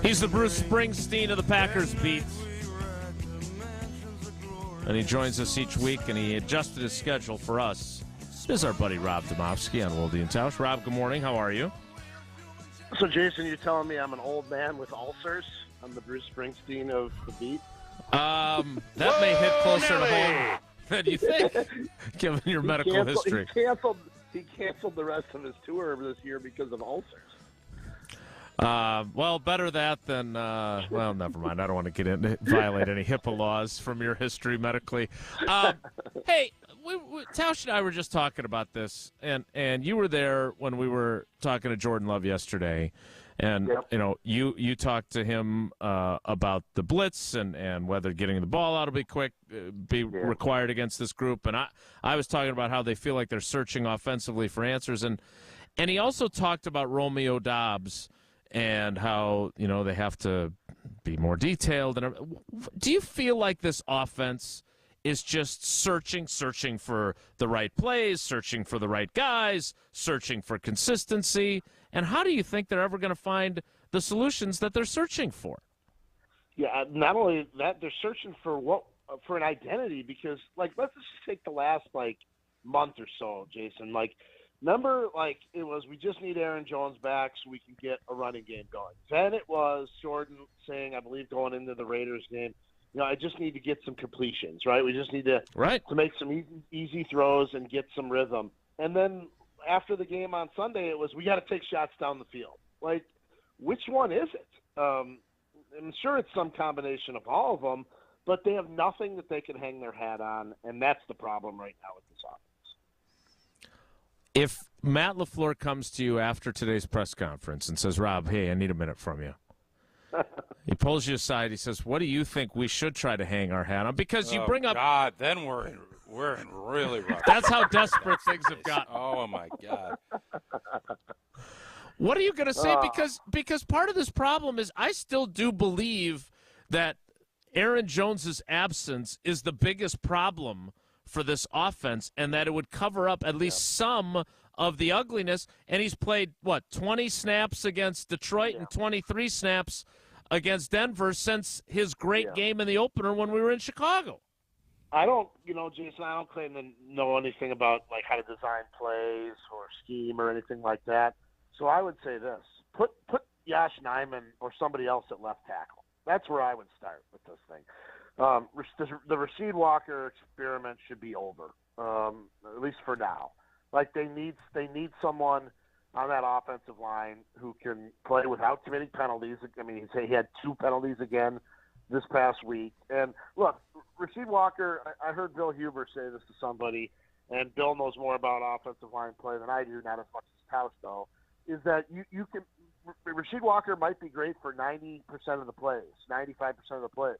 He's the Bruce Springsteen of the Packers beats. and he joins us each week, and he adjusted his schedule for us. This is our buddy Rob Domofsky on Wilde and Tausch. Rob, good morning. How are you? So, Jason, you're telling me I'm an old man with ulcers? I'm the Bruce Springsteen of the beat? That may hit closer to home than you think, given your medical history. He canceled the rest of his tour this year because of ulcers. Well, better that than, well, never mind. I don't want to violate any HIPAA laws from your history medically. Hey, Tausch and I were just talking about this, and you were there when we were talking to Jordan Love yesterday. And, you talked to him about the blitz and whether getting the ball out will be required against this group. And I was talking about how they feel like they're searching offensively for answers. And he also talked about Romeo Doubs and how, they have to be more detailed. Do you feel like this offense is just searching for the right plays, searching for the right guys, searching for consistency? And how do you think they're ever going to find the solutions that they're searching for? Yeah, not only that, they're searching for an identity because, let's just take the last, month or so, Jason. Remember, it was we just need Aaron Jones back so we can get a running game going. Then it was Jordan saying, I believe, going into the Raiders game, I just need to get some completions, right? We just need to make some easy throws and get some rhythm. And then after the game on Sunday, it was we got to take shots down the field. Which one is it? I'm sure it's some combination of all of them, but they have nothing that they can hang their hat on, and that's the problem right now with this offense. If Matt LaFleur comes to you after today's press conference and says, Rob, hey, I need a minute from you. He pulls you aside. He says, what do you think we should try to hang our hat on? Because you bring up – God, then we're in really rough. That's how desperate things have gotten. Oh, my God. What are you going to say? Because part of this problem is I still do believe that Aaron Jones's absence is the biggest problem for this offense and that it would cover up at least some of the ugliness. And he's played, 20 snaps against Detroit and 23 snaps against Denver since his great game in the opener when we were in Chicago. I don't, Jason, I don't claim to know anything about, how to design plays or scheme or anything like that. So I would say this. Put Josh Nijman or somebody else at left tackle. That's where I would start with this thing. The Rasheed Walker experiment should be over, at least for now. They need someone on that offensive line who can play without committing penalties. I mean, he had 2 penalties again this past week. And look, Rasheed Walker, I heard Bill Huber say this to somebody, and Bill knows more about offensive line play than I do, not as much as Tausch, though, is that you can – Rasheed Walker might be great for 90% of the plays, 95% of the plays.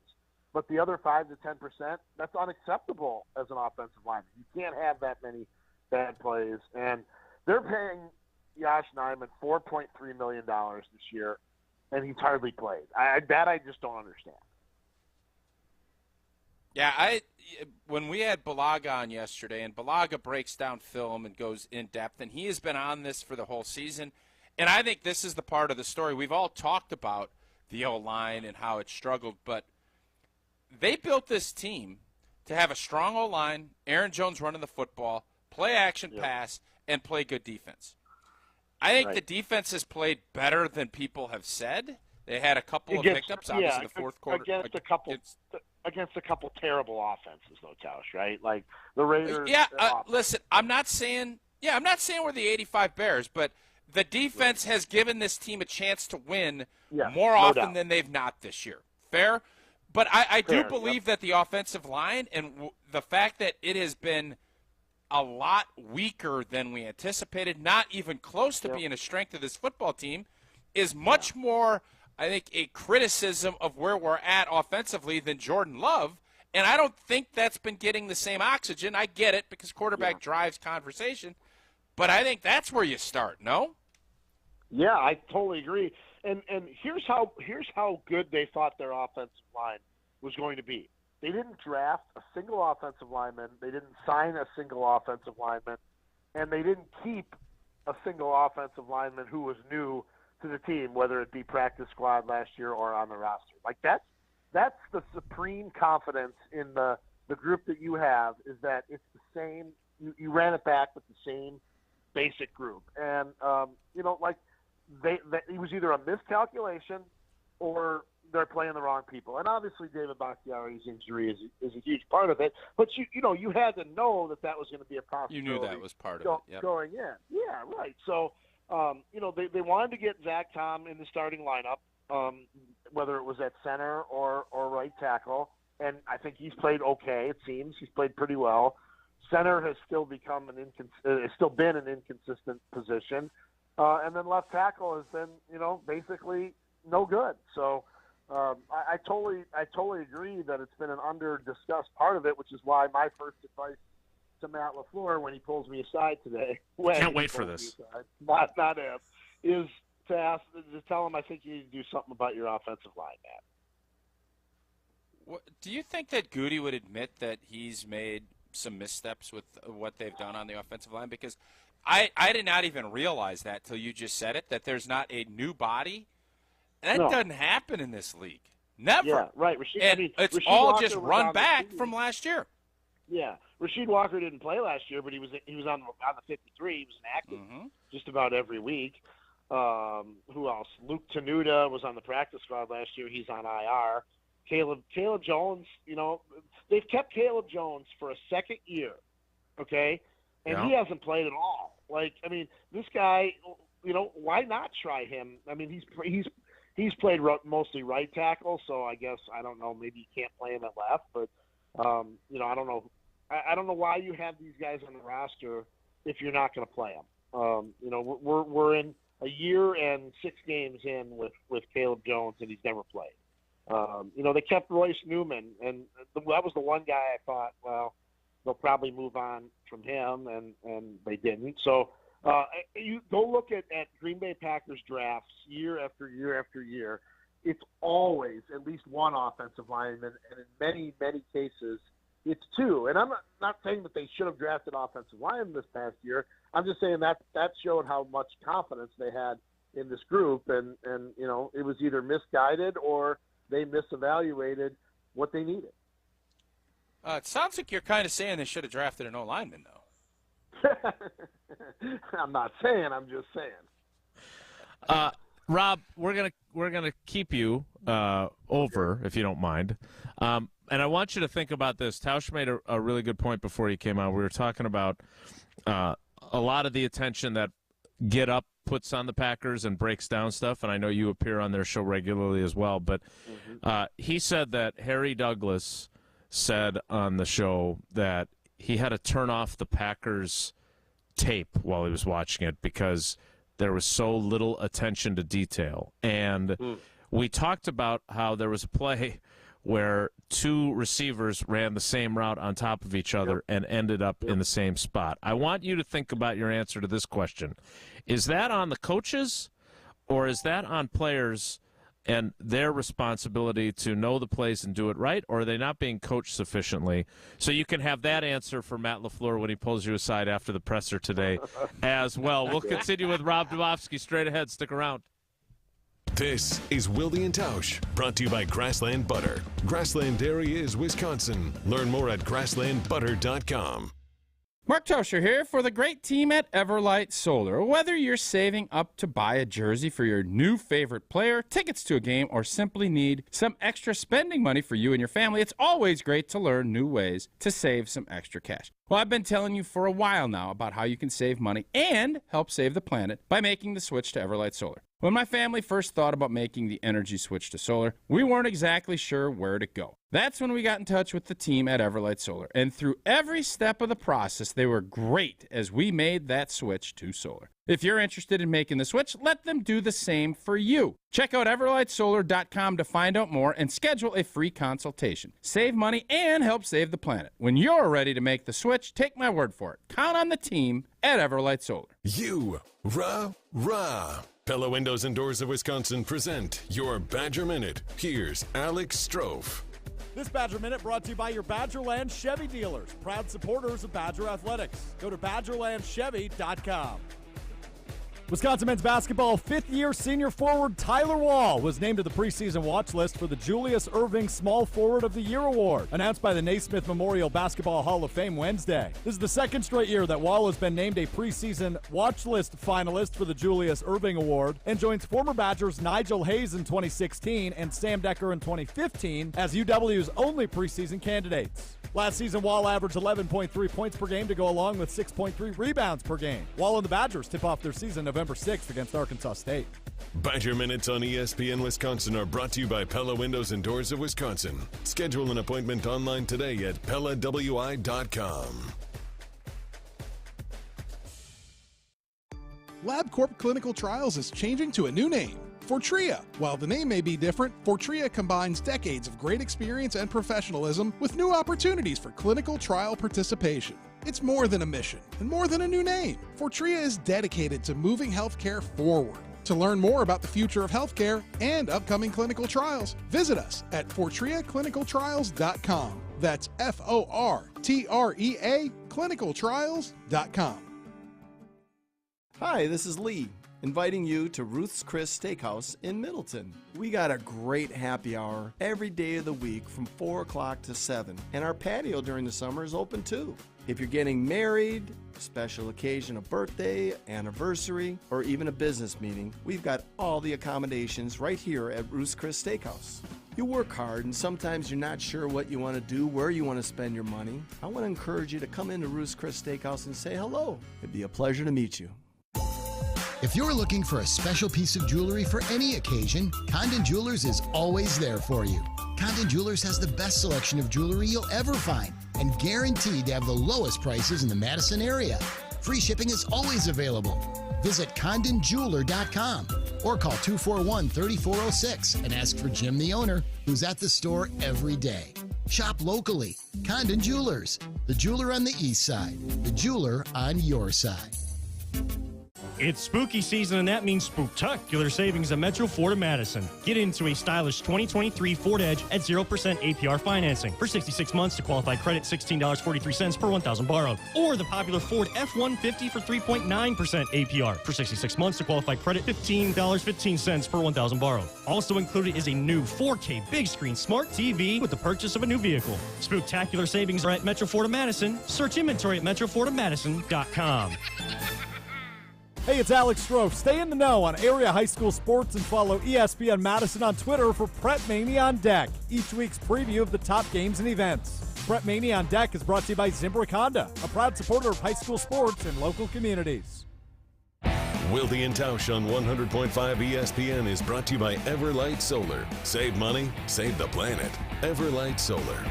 But the other 5 to 10%, that's unacceptable as an offensive lineman. You can't have that many bad plays. And they're paying Josh Nijman $4.3 million this year, and he's hardly played. I just don't understand. Yeah, when we had Balaga on yesterday, and Balaga breaks down film and goes in depth, and he has been on this for the whole season, and I think this is the part of the story. We've all talked about the O-line and how it struggled, but they built this team to have a strong O-line, Aaron Jones running the football, play action pass, and play good defense. I think the defense has played better than people have said. They had a couple of hiccups, obviously, in the fourth quarter. Against a couple terrible offenses, though, Tausch, right? The Raiders. Yeah, listen, I'm not saying we're the 85 Bears, but the defense has given this team a chance to win more often than they've not this year. Fair? But I do believe that the offensive line and the fact that it has been a lot weaker than we anticipated, not even close to being a strength of this football team, is much more, I think, a criticism of where we're at offensively than Jordan Love. And I don't think that's been getting the same oxygen. I get it because quarterback drives conversation. But I think that's where you start, no? Yeah, I totally agree. And here's how good they thought their offensive line was going to be. They didn't draft a single offensive lineman. They didn't sign a single offensive lineman. And they didn't keep a single offensive lineman who was new to the team, whether it be practice squad last year or on the roster. That's the supreme confidence in the the group that you have is that it's the same. You ran it back with the same basic group, and like it was either a miscalculation or they're playing the wrong people. And obviously David Bakhtiari's injury is a huge part of it. But you had to know that was going to be a possibility. You knew that was part of it. Yep. Going in. Yeah, right. So they wanted to get Zach Tom in the starting lineup, whether it was at center or right tackle. And I think he's played okay. It seems he's played pretty well. Center has still become it's still been an inconsistent position, and then left tackle has been basically no good. So I totally agree that it's been an under-discussed part of it, which is why my first advice to Matt LaFleur when he pulls me aside today, can't wait for this, not if, is to tell him I think you need to do something about your offensive line, Matt. Do you think that Goody would admit that he's made some missteps with what they've done on the offensive line? Because I did not even realize that till you just said it, that there's not a new body. That doesn't happen in this league. Never. Yeah, right. It's all just run back from last year. Yeah. Rasheed Walker didn't play last year, but he was on the 53. He was inactive just about every week. Who else? Luke Tenuta was on the practice squad last year. He's on IR. Caleb Jones, they've kept Caleb Jones for a second year, okay? And he hasn't played at all. This guy, why not try him? I mean, he's played mostly right tackle, so I guess, I don't know, maybe you can't play him at left, but, I don't know. I don't know why you have these guys on the roster if you're not going to play them. We're in a year and 6 games in with Caleb Jones, and he's never played. They kept Royce Newman, and that was the one guy I thought, well, they'll probably move on from him, and they didn't. So you go look at Green Bay Packers drafts year after year after year. It's always at least one offensive lineman, and in many, many cases, it's 2. And I'm not saying that they should have drafted offensive linemen this past year. I'm just saying that showed how much confidence they had in this group, and it was either misguided or they misevaluated what they needed. It sounds like you're kind of saying they should have drafted an O-lineman, though. I'm not saying. I'm just saying. Rob, we're gonna keep you over if you don't mind, and I want you to think about this. Tausch made a really good point before he came out. We were talking about a lot of the attention that Get Up puts on the Packers and breaks down stuff, and I know you appear on their show regularly as well, but he said that Harry Douglas said on the show that he had to turn off the Packers tape while he was watching it because there was so little attention to detail. And we talked about how there was a play where 2 receivers ran the same route on top of each other and ended up in the same spot. I want you to think about your answer to this question. Is that on the coaches, or is that on players and their responsibility to know the plays and do it right, or are they not being coached sufficiently? So you can have that answer for Matt LaFleur when he pulls you aside after the presser today as well. We'll continue with Rob Dubofsky straight ahead. Stick around. This is Wilde and Tausch, brought to you by Grassland Butter. Grassland Dairy is Wisconsin. Learn more at grasslandbutter.com. Mark Tauscher here for the great team at Everlight Solar. Whether you're saving up to buy a jersey for your new favorite player, tickets to a game, or simply need some extra spending money for you and your family, it's always great to learn new ways to save some extra cash. Well, I've been telling you for a while now about how you can save money and help save the planet by making the switch to Everlight Solar. When my family first thought about making the energy switch to solar, we weren't exactly sure where to go. That's when we got in touch with the team at Everlight Solar, and through every step of the process, they were great as we made that switch to solar. If you're interested in making the switch, let them do the same for you. Check out everlightsolar.com to find out more and schedule a free consultation. Save money and help save the planet. When you're ready to make the switch, take my word for it. Count on the team at Everlight Solar. Rah. Pella Windows and Doors of Wisconsin present your Badger Minute. Here's Alex Strofe. This Badger Minute brought to you by your Badgerland Chevy dealers, proud supporters of Badger Athletics. Go to BadgerlandChevy.com. Wisconsin men's basketball fifth-year senior forward Tyler Wall was named to the preseason watch list for the Julius Erving Small Forward of the Year award, announced by the Naismith Memorial Basketball Hall of Fame Wednesday. This is the second straight year that Wall has been named a preseason watch list finalist for the Julius Erving Award, and joins former Badgers Nigel Hayes in 2016 and Sam Decker in 2015 as UW's only preseason candidates. Last season, Wall averaged 11.3 points per game to go along with 6.3 rebounds per game. Wall and the Badgers tip off their season November 6th against Arkansas State. Badger Minutes on ESPN Wisconsin are brought to you by Pella Windows and Doors of Wisconsin. Schedule an appointment online today at PellaWI.com. LabCorp Clinical Trials is changing to a new name, Fortrea. While the name may be different, Fortrea combines decades of great experience and professionalism with new opportunities for clinical trial participation. It's more than a mission and more than a new name. Fortrea is dedicated to moving healthcare forward. To learn more about the future of healthcare and upcoming clinical trials, visit us at FortreaClinicalTrials.com. That's FORTREA clinicaltrials.com. Hi, this is Lee, inviting you to Ruth's Chris Steakhouse in Middleton. We got a great happy hour every day of the week from 4 o'clock to 7, and our patio during the summer is open too. If you're getting married, a special occasion, a birthday, anniversary, or even a business meeting, we've got all the accommodations right here at Ruth's Chris Steakhouse. You work hard and sometimes you're not sure what you want to do, where you want to spend your money. I want to encourage you to come into Ruth's Chris Steakhouse and say hello. It'd be a pleasure to meet you. If you're looking for a special piece of jewelry for any occasion, Condon Jewelers is always there for you. Condon Jewelers has the best selection of jewelry you'll ever find and guaranteed to have the lowest prices in the Madison area. Free shipping is always available. Visit CondonJeweler.com or call 241-3406 and ask for Jim, the owner, who's at the store every day. Shop locally. Condon Jewelers, the jeweler on the east side, the jeweler on your side. It's spooky season, and that means spooktacular savings at Metro Ford of Madison. Get into a stylish 2023 Ford Edge at 0% APR financing. For 66 months to qualified credit, $16.43 per 1,000 borrowed. Or the popular Ford F-150 for 3.9% APR. For 66 months to qualified credit, $15.15 per 1,000 borrowed. Also included is a new 4K big screen smart TV with the purchase of a new vehicle. Spooktacular savings are at Metro Ford of Madison. Search inventory at MetroFordofMadison.com. Hey, it's Alex Strofe. Stay in the know on area high school sports and follow ESPN Madison on Twitter for Prep Mania on Deck, each week's preview of the top games and events. Prep Mania on Deck is brought to you by Zimbrick Honda, a proud supporter of high school sports and local communities. Wilde and Tausch on 100.5 ESPN is brought to you by Everlight Solar. Save money, save the planet. Everlight Solar.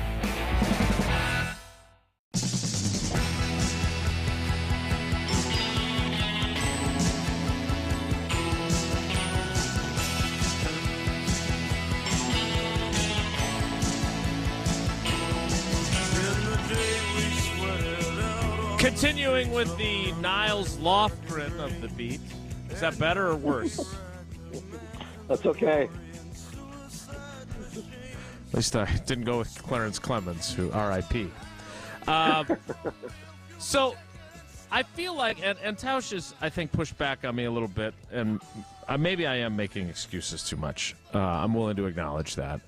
Continuing with the Niles Lofgren of the beat. Is that better or worse? That's okay. At least I didn't go with Clarence Clemens, who R.I.P. So I feel like, and Tausch has, I think, pushed back on me a little bit, and maybe I am making excuses too much. I'm willing to acknowledge that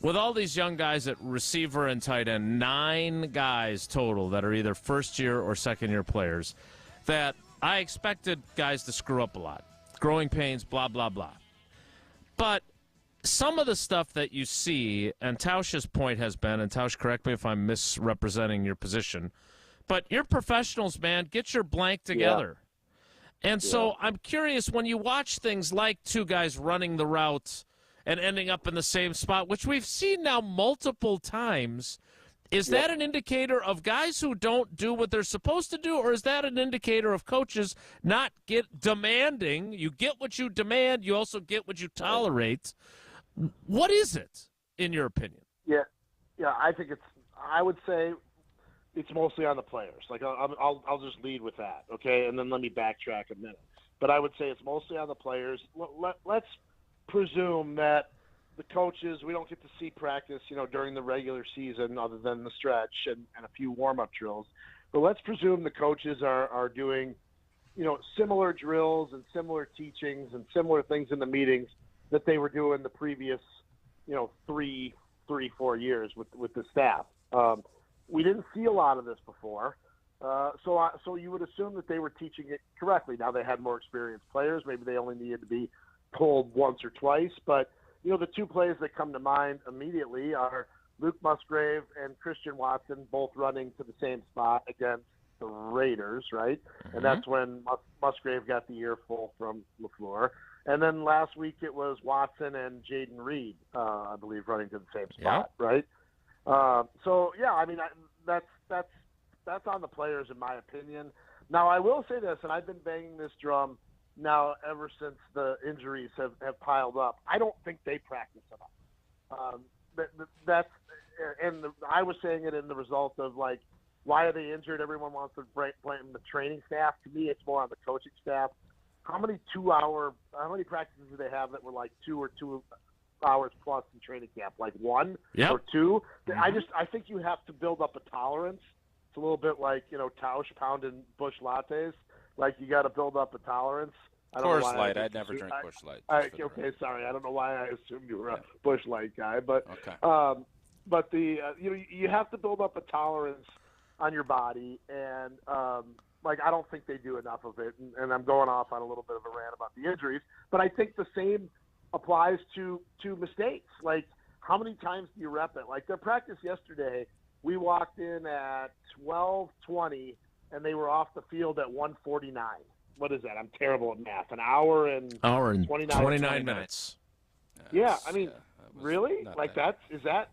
with all these young guys at receiver and tight end, 9 guys total that are either first-year or second-year players, that I expected guys to screw up a lot. Growing pains, blah, blah, blah. But some of the stuff that you see, and Tausch's point has been, and Tausch, correct me if I'm misrepresenting your position, but you're professionals, man. Get your blank together. Yeah. And so I'm curious, when you watch things like 2 guys running the route and ending up in the same spot, which we've seen now multiple times, is that an indicator of guys who don't do what they're supposed to do, or is that an indicator of coaches not demanding? You get what you demand, you also get what you tolerate. What is it, in your opinion? Yeah, I think I would say it's mostly on the players. Like, I'll just lead with that, okay? And then let me backtrack a minute. But I would say it's mostly on the players. Let's presume that the coaches, we don't get to see practice, during the regular season other than the stretch and a few warm-up drills. But let's presume the coaches are doing, similar drills and similar teachings and similar things in the meetings that they were doing the previous, 4 years with the staff. We didn't see a lot of this before. So you would assume that they were teaching it correctly. Now they had more experienced players. Maybe they only needed to be told once or twice. But, the two plays that come to mind immediately are Luke Musgrave and Christian Watson both running to the same spot against the Raiders, right? Mm-hmm. And that's when Musgrave got the earful from LaFleur. And then last week it was Watson and Jaden Reed, I believe, running to the same spot, right? That's on the players, in my opinion. Now, I will say this, and I've been banging this drum now ever since the injuries have piled up. I don't think they practice enough. I was saying it in the result of, like, why are they injured? Everyone wants to blame the training staff. To me, it's more on the coaching staff. How many practices do they have that were like 2 or 2 hours plus in training camp? Like 1 or 2? Mm-hmm. I think you have to build up a tolerance. It's a little bit like, Tausch pounding Busch lattes. Like, you got to build up a tolerance. Coors Light. I'd never drink Busch Light. Okay, sorry. I don't know why I assumed you were a Busch Light guy, but you have to build up a tolerance on your body, and I don't think they do enough of it. And I'm going off on a little bit of a rant about the injuries, but I think the same applies to mistakes. Like, how many times do you rep it? Like, their practice yesterday, we walked in at 12:20, and they were off the field at 1:49. What is that? I'm terrible at math. An hour and 29 minutes. Yeah, I mean, really? Like, is that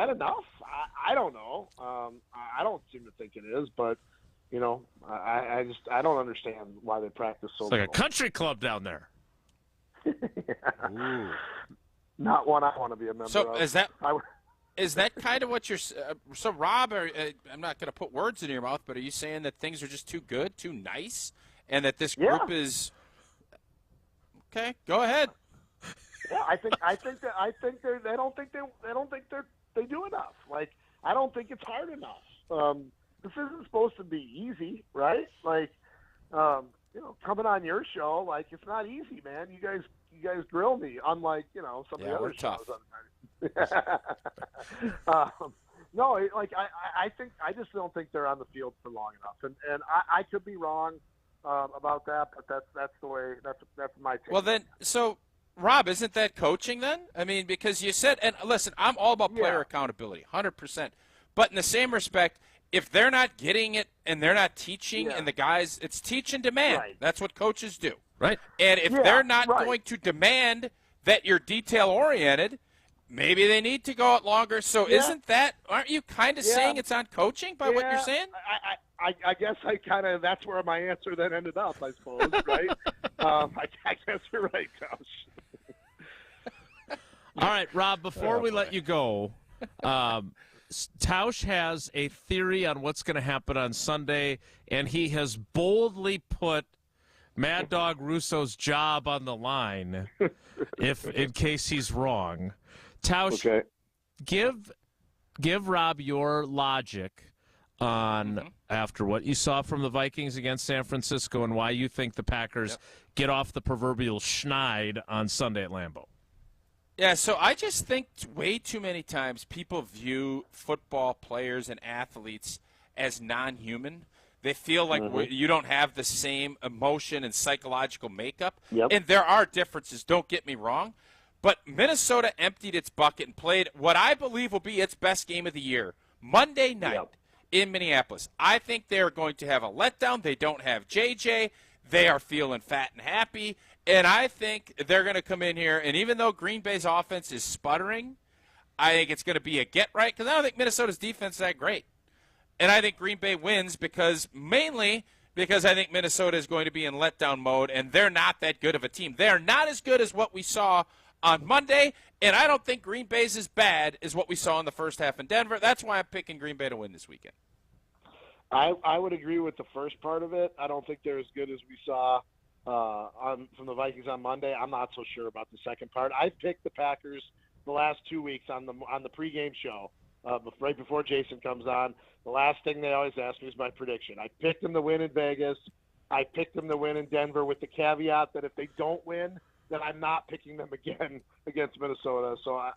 enough? I don't know. I don't seem to think it is, but I don't understand why they practice so. It's like a country club down there. Yeah. Not one I want to be a member of. So is that kind of what you're? So Rob, I'm not going to put words in your mouth, but are you saying that things are just too good, too nice, and that this group is? Okay, go ahead. Yeah, I think they don't think they do enough. Like, I don't think it's hard enough. This isn't supposed to be easy, right? Like, coming on your show, like, it's not easy, man. You guys grill me, unlike some of the other shows. No, I just don't think they're on the field for long enough, and I could be wrong about that, but that's the way. That's my take. Well, then, so Rob, isn't that coaching then? I mean, because you said, and listen, I'm all about player accountability, 100%. But in the same respect, if they're not getting it and they're not teaching, and the guys, it's teach and demand. Right. That's what coaches do. Right. And if they're not going to demand that you're detail-oriented, maybe they need to go out longer. So aren't you kind of saying it's on coaching by what you're saying? I guess that's where my answer then ended up, I suppose, right? I guess you're right, Tausch. All right, Rob, before we let you go, Tausch has a theory on what's going to happen on Sunday, and he has boldly put Mad Dog Russo's job on the line in case he's wrong. Tausch, give Rob your logic on after what you saw from the Vikings against San Francisco and why you think the Packers get off the proverbial schneid on Sunday at Lambeau. Yeah, so I just think way too many times people view football players and athletes as non-human. They feel like you don't have the same emotion and psychological makeup. Yep. And there are differences, don't get me wrong. But Minnesota emptied its bucket and played what I believe will be its best game of the year, Monday night in Minneapolis. I think they're going to have a letdown. They don't have JJ. They are feeling fat and happy. And I think they're going to come in here, and even though Green Bay's offense is sputtering, I think it's going to be a get-right because I don't think Minnesota's defense is that great. And I think Green Bay wins mainly because I think Minnesota is going to be in letdown mode, and they're not that good of a team. They're not as good as what we saw on Monday, and I don't think Green Bay's as bad as what we saw in the first half in Denver. That's why I'm picking Green Bay to win this weekend. I would agree with the first part of it. I don't think they're as good as we saw from the Vikings on Monday. I'm not so sure about the second part. I've picked the Packers the last 2 weeks on the pregame show right before Jason comes on. The last thing they always ask me is my prediction. I picked them to win in Vegas. I picked them to win in Denver with the caveat that if they don't win, then I'm not picking them again against Minnesota. So I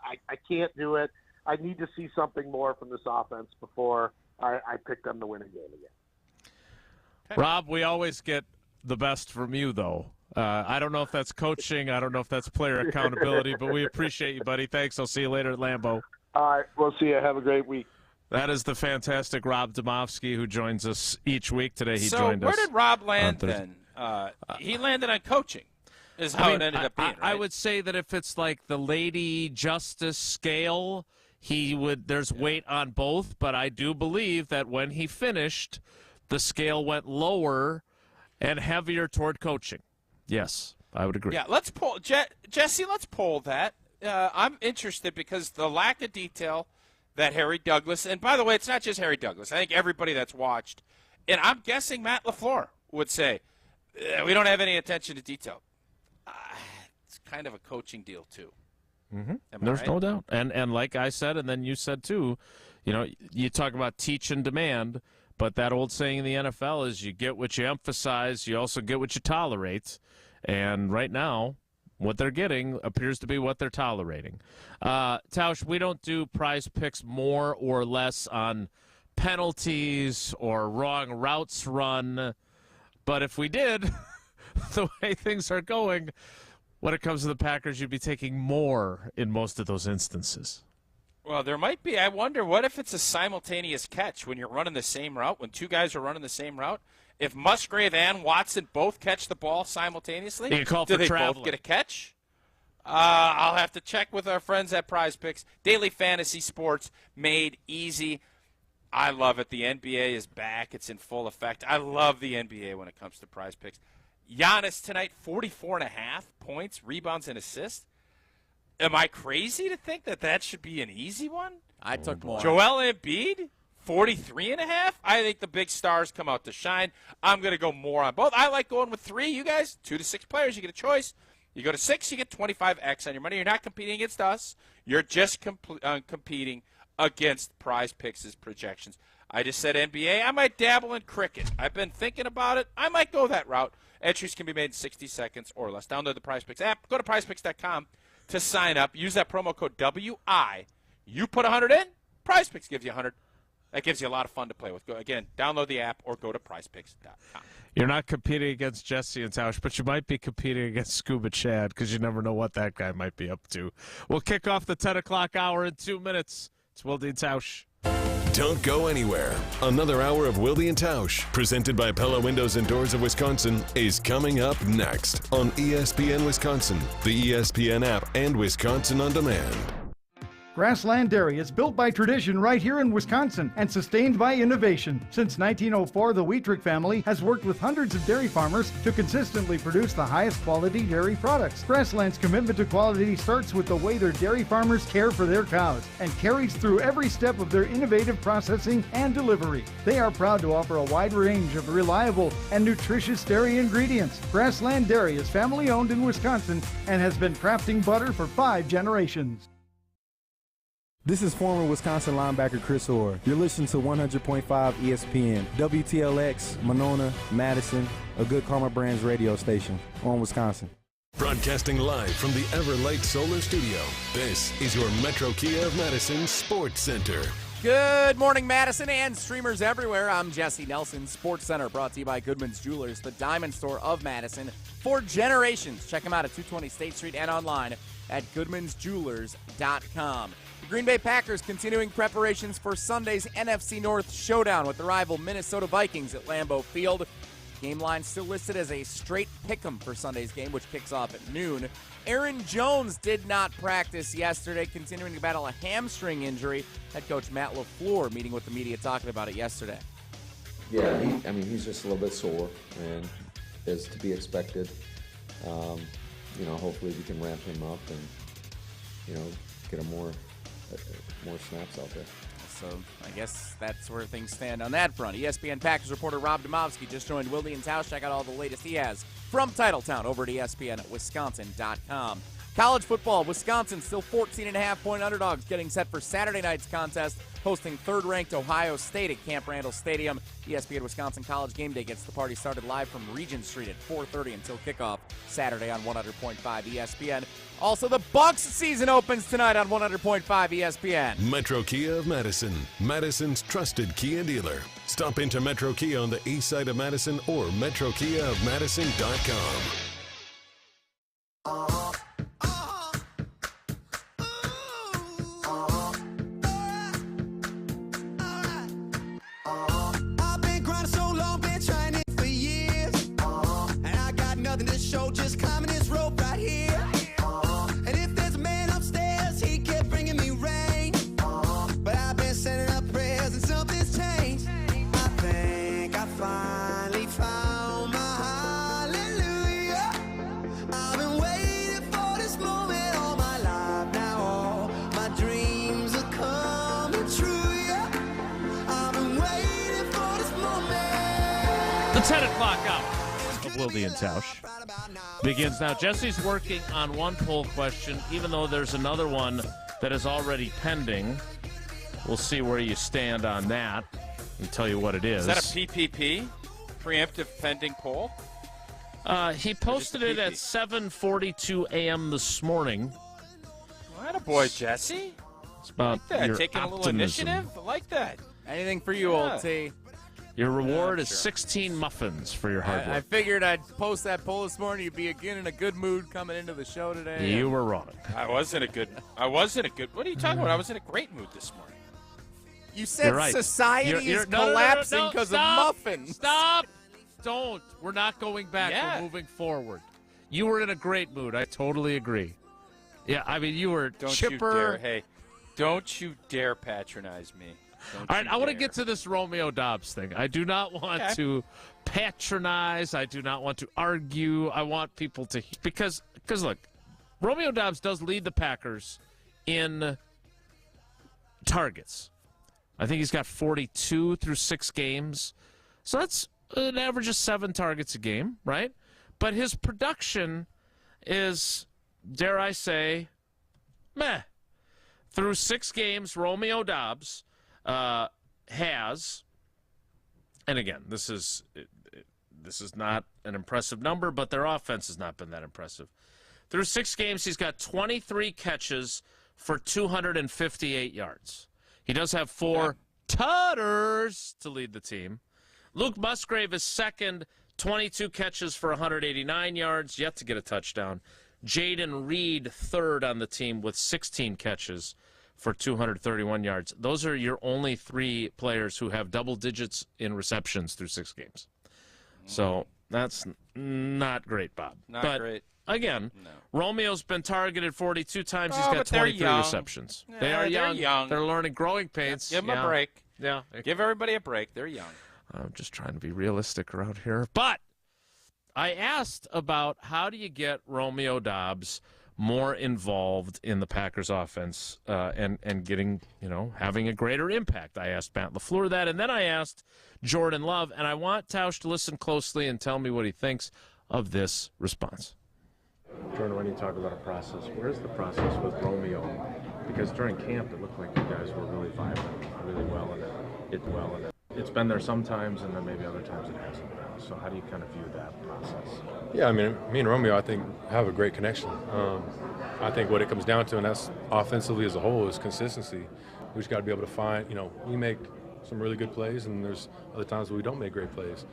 can't do it. I need to see something more from this offense before I pick them to win a game again. Rob, we always get the best from you, though. I don't know if that's coaching. I don't know if that's player accountability, but we appreciate you, buddy. Thanks. I'll see you later at Lambeau. All right. We'll see you. Have a great week. That is the fantastic Rob Domofsky, who joins us each week. Today he joined us. So where did Rob land then? He landed on coaching is how it ended up being, right? I would say that if it's like the Lady Justice scale, there's weight on both, but I do believe that when he finished, the scale went lower and heavier toward coaching. Yes, I would agree. Yeah, let's poll Jesse. Let's poll that. I'm interested because the lack of detail that Harry Douglas, and by the way, it's not just Harry Douglas. I think everybody that's watched, and I'm guessing Matt LaFleur would say, we don't have any attention to detail. It's kind of a coaching deal too. Mm-hmm. There's no doubt. And like I said, and then you said too, you talk about teach and demand, but that old saying in the NFL is you get what you emphasize, you also get what you tolerate. And right now, what they're getting appears to be what they're tolerating. Tausch, we don't do prize picks more or less on penalties or wrong routes run. But if we did, the way things are going, when it comes to the Packers, you'd be taking more in most of those instances. Well, there might be. I wonder, what if it's a simultaneous catch when you're running the same route, when two guys are running the same route? If Musgrave and Watson both catch the ball simultaneously, you call do for they traveling. both get a catch? I'll have to check with our friends at Prize Picks. Daily Fantasy Sports made easy. I love it. The NBA is back. It's in full effect. I love the NBA when it comes to Prize Picks. Giannis tonight, 44.5 points, rebounds, and assists. Am I crazy to think that should be an easy one? I took more. Joel Embiid, 43.5. I think the big stars come out to shine. I'm going to go more on both. I like going with 3. You guys, 2 to 6 players, you get a choice. You go to 6, you get 25x on your money. You're not competing against us. You're just competing against Prize Picks' projections. I just said NBA. I might dabble in cricket. I've been thinking about it. I might go that route. Entries can be made in 60 seconds or less. Download the Prize Picks app. Go to prizepicks.com to sign up. Use that promo code WI. You put 100 in, Prize Picks gives you 100. That gives you a lot of fun to play with. Again, download the app or go to prizepicks.com. You're not competing against Jesse and Tausch, but you might be competing against Scuba Chad because you never know what that guy might be up to. We'll kick off the 10 o'clock hour in 2 minutes. It's Wilde and Tausch. Don't go anywhere. Another hour of Wilde and Tausch, presented by Pella Windows and Doors of Wisconsin, is coming up next on ESPN Wisconsin, the ESPN app, and Wisconsin On Demand. Grassland Dairy is built by tradition right here in Wisconsin and sustained by innovation. Since 1904, the Wheatrick family has worked with hundreds of dairy farmers to consistently produce the highest quality dairy products. Grassland's commitment to quality starts with the way their dairy farmers care for their cows and carries through every step of their innovative processing and delivery. They are proud to offer a wide range of reliable and nutritious dairy ingredients. Grassland Dairy is family owned in Wisconsin and has been crafting butter for 5 generations. This is former Wisconsin linebacker Chris Orr. You're listening to 100.5 ESPN, WTLX, Monona, Madison, a Good Karma Brands radio station on Wisconsin. Broadcasting live from the Everlight Solar Studio, this is your Metro Kia of Madison Sports Center. Good morning, Madison and streamers everywhere. I'm Jesse Nelson, Sports Center, brought to you by Goodman's Jewelers, the diamond store of Madison for generations. Check them out at 220 State Street and online at goodmansjewelers.com. The Green Bay Packers continuing preparations for Sunday's NFC North showdown with the rival Minnesota Vikings at Lambeau Field. Game line still listed as a straight pick'em for Sunday's game, which kicks off at noon. Aaron Jones did not practice yesterday, continuing to battle a hamstring injury. Head coach Matt LaFleur meeting with the media talking about it yesterday. Yeah, he's just a little bit sore, and is to be expected. Hopefully we can ramp him up and, get him more snaps out there. So I guess that's where things stand on that front. ESPN Packers reporter Rob Domofsky just joined Wilde and Tausch. Check out all the latest he has from Titletown over at ESPNWisconsin.com. College football, Wisconsin still 14.5-point underdogs, getting set for Saturday night's contest, hosting third-ranked Ohio State at Camp Randall Stadium. ESPN Wisconsin College Game Day gets the party started live from Regent Street at 4:30 until kickoff Saturday on 100.5 ESPN. Also, the Bucs season opens tonight on 100.5 ESPN. Metro Kia of Madison, Madison's trusted Kia dealer. Stop into Metro Kia on the east side of Madison or metrokiaofmadison.com. I've been grinding so long, been trying it for years. And I got nothing to show, just climbing this rope right here. And if there's a man upstairs, he kept bringing me rain. But I've been sending up prayers and something's changed. I think I finally found my hallelujah. I've been waiting for this moment all my life. Now all my dreams are coming true, yeah. I've been waiting for this moment. The 10 o'clock hour of Wilde and Tausch begins now. Jesse's working on one poll question, even though there's another one that is already pending. We'll see where you stand on that and tell you what it is. Is that a PPP? Preemptive pending poll? He posted it at 7:42 a.m. this morning. Attaboy, Jesse. It's about I like that. your Taking optimism. a little initiative. I like that. Anything for you, old T. Your reward is sure. 16 muffins for your hard I work. figured I'd post that poll this morning. You'd be again in a good mood coming into the show today. You were wrong. I wasn't a good. What are you talking about? I was in a great mood this morning. You said You're right. society is no, collapsing because of stop. muffins. Stop! Don't. We're not going back. Yeah. We're moving forward. You were in a great mood. I totally agree. Yeah, I mean, you were Don't chipper. you dare! Hey, don't you dare patronize me. Don't All right, you I want to dare. get to this Romeo Dobbs thing. I do not want to patronize. I do not want to argue. I want people to because look, Romeo Dobbs does lead the Packers in targets. I think he's got 42 through 6 games. So that's an average of 7 targets a game, right? But his production is, dare I say, meh. Through 6 games, Romeo Dobbs has, and again, this is not an impressive number, but their offense has not been that impressive. Through 6 games, he's got 23 catches for 258 yards. He does have 4 tutters to lead the team. Luke Musgrave is second, 22 catches for 189 yards, yet to get a touchdown. Jaden Reed third on the team with 16 catches for 231 yards. Those are your only 3 players who have double digits in receptions through 6 games. So that's not great, Bob. Not great. Again, No. Romeo's been targeted 42 times. He's Oh, got but they're 23 young. receptions. Yeah, they are they're young. They're learning growing pains. Give them a break. Yeah. Give everybody a break. They're young. I'm just trying to be realistic around here. But I asked about how do you get Romeo Dobbs more involved in the Packers offense and getting, having a greater impact. I asked Matt LaFleur that, and then I asked Jordan Love, and I want Tausch to listen closely and tell me what he thinks of this response. Jordan, when you talk about a process, where's the process with Romeo? Because during camp, it looked like you guys were really vibrant, really well in it. It's been there sometimes, and then maybe other times it hasn't been. So how do you kind of view that process? Yeah, I mean, me and Romeo, I think, have a great connection. I think what it comes down to, and that's offensively as a whole, is consistency. We just got to be able to find, we make some really good plays, and there's other times where we don't make great plays.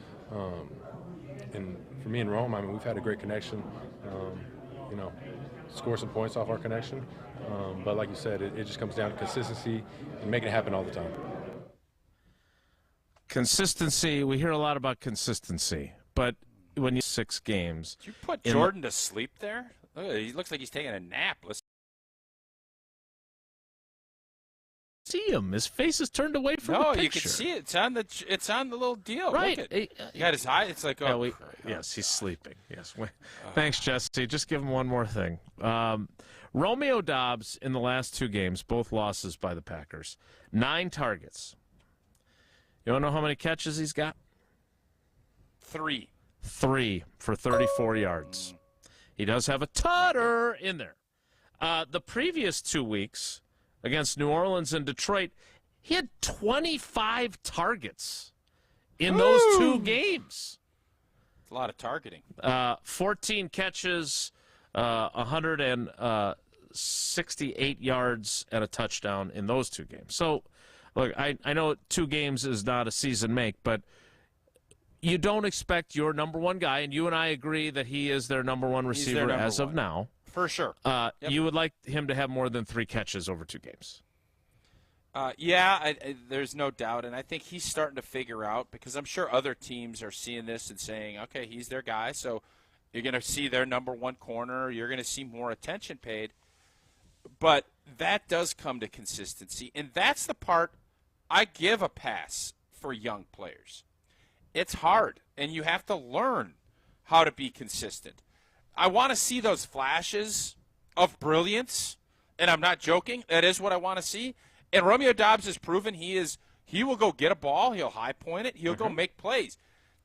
And for me and Rome, I mean, we've had a great connection. Score some points off our connection. But like you said, it just comes down to consistency and making it happen all the time. Consistency, we hear a lot about consistency, but when you 6 games. Did you put Jordan to sleep there? He looks like he's taking a nap. Let's see him. His face is turned away from the picture. No, you can see it. It's on the little deal. Right. Look at, you got his eye. It's like, yes, he's sleeping. Yes. Thanks, Jesse. Just give him one more thing. Romeo Dobbs in the last 2 games, both losses by the Packers, 9 targets. You want to know how many catches he's got? 3 for 34 yards. He does have a tutter in there. The previous 2 weeks against New Orleans and Detroit, he had 25 targets in those 2 games. It's a lot of targeting. 14 catches, 168 yards, and a touchdown in those 2 games. So, look, I know 2 games is not a season make, but you don't expect your number one guy, and you and I agree that he is their number one receiver as of now. For sure. You would like him to have more than 3 catches over 2 games. There's no doubt, and I think he's starting to figure out, because I'm sure other teams are seeing this and saying, okay, he's their guy, so you're going to see their number one corner, you're going to see more attention paid. But that does come to consistency, and that's the part I give a pass for young players. It's hard, and you have to learn how to be consistent. I want to see those flashes of brilliance, and I'm not joking. That is what I want to see. And Romeo Doubs has proven he will go get a ball, he'll high point it, he'll go make plays,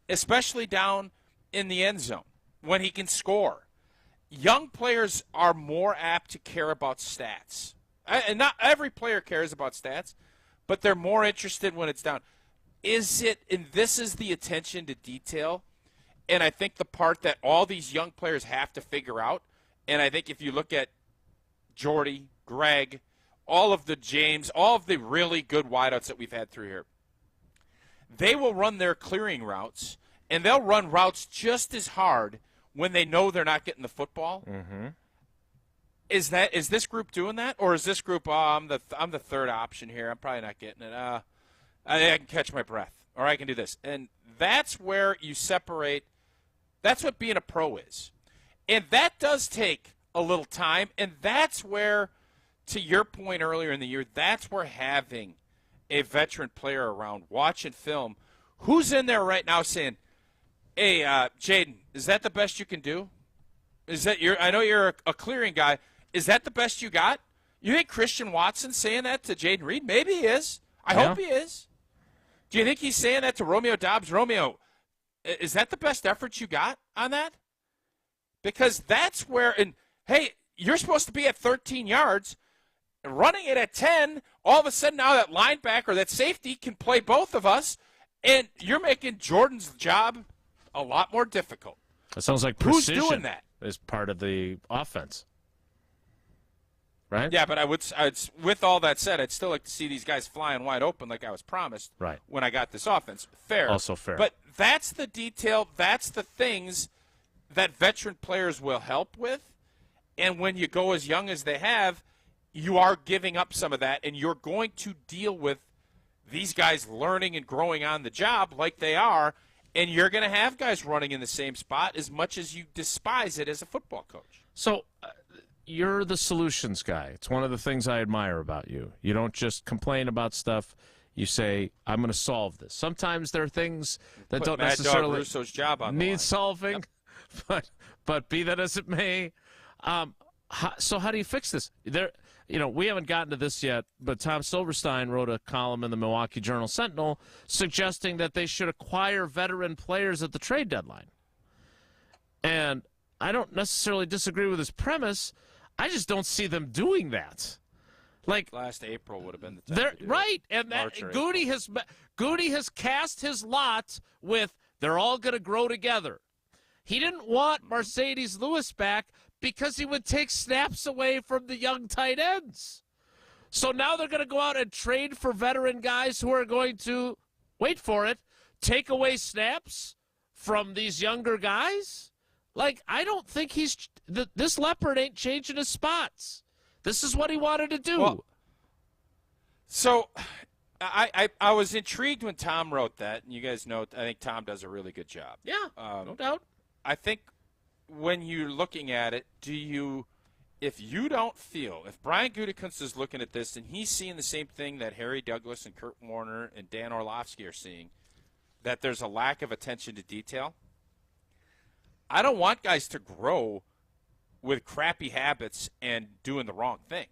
especially down in the end zone when he can score. Young players are more apt to care about stats. And not every player cares about stats, but they're more interested when it's down. And this is the attention to detail, and I think the part that all these young players have to figure out, and I think if you look at Jordy, Greg, all of the James, all of the really good wideouts that we've had through here, they will run their clearing routes, and they'll run routes just as hard when they know they're not getting the football. Mm-hmm. Is this group doing that, or is this group? I'm the third option here. I'm probably not getting it. I can catch my breath, or I can do this, and that's where you separate. That's what being a pro is, and that does take a little time, and that's where, to your point earlier in the year, that's where having a veteran player around, watching film, who's in there right now saying, hey, Jaden, is that the best you can do? Is that I know you're a clearing guy. Is that the best you got? You think Christian Watson's saying that to Jaden Reed? Maybe he is. I hope he is. Do you think he's saying that to Romeo Doubs? Romeo, is that the best effort you got on that? Because that's where, and hey, you're supposed to be at 13 yards, running it at 10, all of a sudden now that linebacker, that safety can play both of us, and you're making Jordan's job a lot more difficult. It sounds like Who's precision doing that? is part of the offense. Right? Yeah, but with all that said, I'd still like to see these guys flying wide open like I was promised when I got this offense. Fair. Also fair. But that's the detail, that's the things that veteran players will help with. And when you go as young as they have, you are giving up some of that, and you're going to deal with these guys learning and growing on the job like they are, and you're going to have guys running in the same spot as much as you despise it as a football coach. So you're the solutions guy. It's one of the things I admire about you. You don't just complain about stuff. You say, I'm going to solve this. Sometimes there are things that don't Mad necessarily Dog Russo's job on the line. need solving, but be that as it may. So how do you fix this? We haven't gotten to this yet, but Tom Silverstein wrote a column in the Milwaukee Journal-Sentinel suggesting that they should acquire veteran players at the trade deadline. And I don't necessarily disagree with his premise. I just don't see them doing that. Like last April would have been the time to do right, it. and that March or Goody has cast his lot with they're all going to grow together. He didn't want Mercedes Lewis back because he would take snaps away from the young tight ends. So now they're going to go out and trade for veteran guys who are going to, wait for it, take away snaps from these younger guys? Like, I don't think this leopard ain't changing his spots. This is what he wanted to do. Well, so I was intrigued when Tom wrote that, and you guys know I think Tom does a really good job. Yeah, no doubt. I think when you're looking at it, if Brian Gutekunst is looking at this and he's seeing the same thing that Harry Douglas and Kurt Warner and Dan Orlovsky are seeing, that there's a lack of attention to detail, I don't want guys to grow with crappy habits and doing the wrong thing.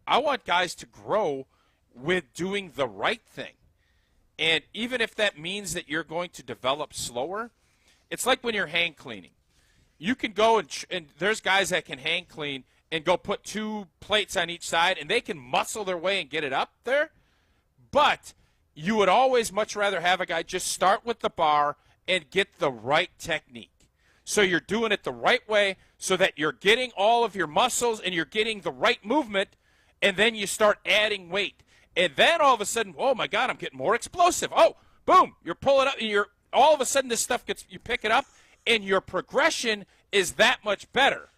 I want guys to grow with doing the right thing. And even if that means that you're going to develop slower, it's like when you're hang cleaning. You can go and there's guys that can hang clean and go put 2 plates on each side, and they can muscle their way and get it up there. But you would always much rather have a guy just start with the bar and get the right technique. So you're doing it the right way so that you're getting all of your muscles and you're getting the right movement, and then you start adding weight. And then all of a sudden, oh, my God, I'm getting more explosive. Oh, boom, you're pulling up, and all of a sudden this stuff you pick it up, and your progression is that much better.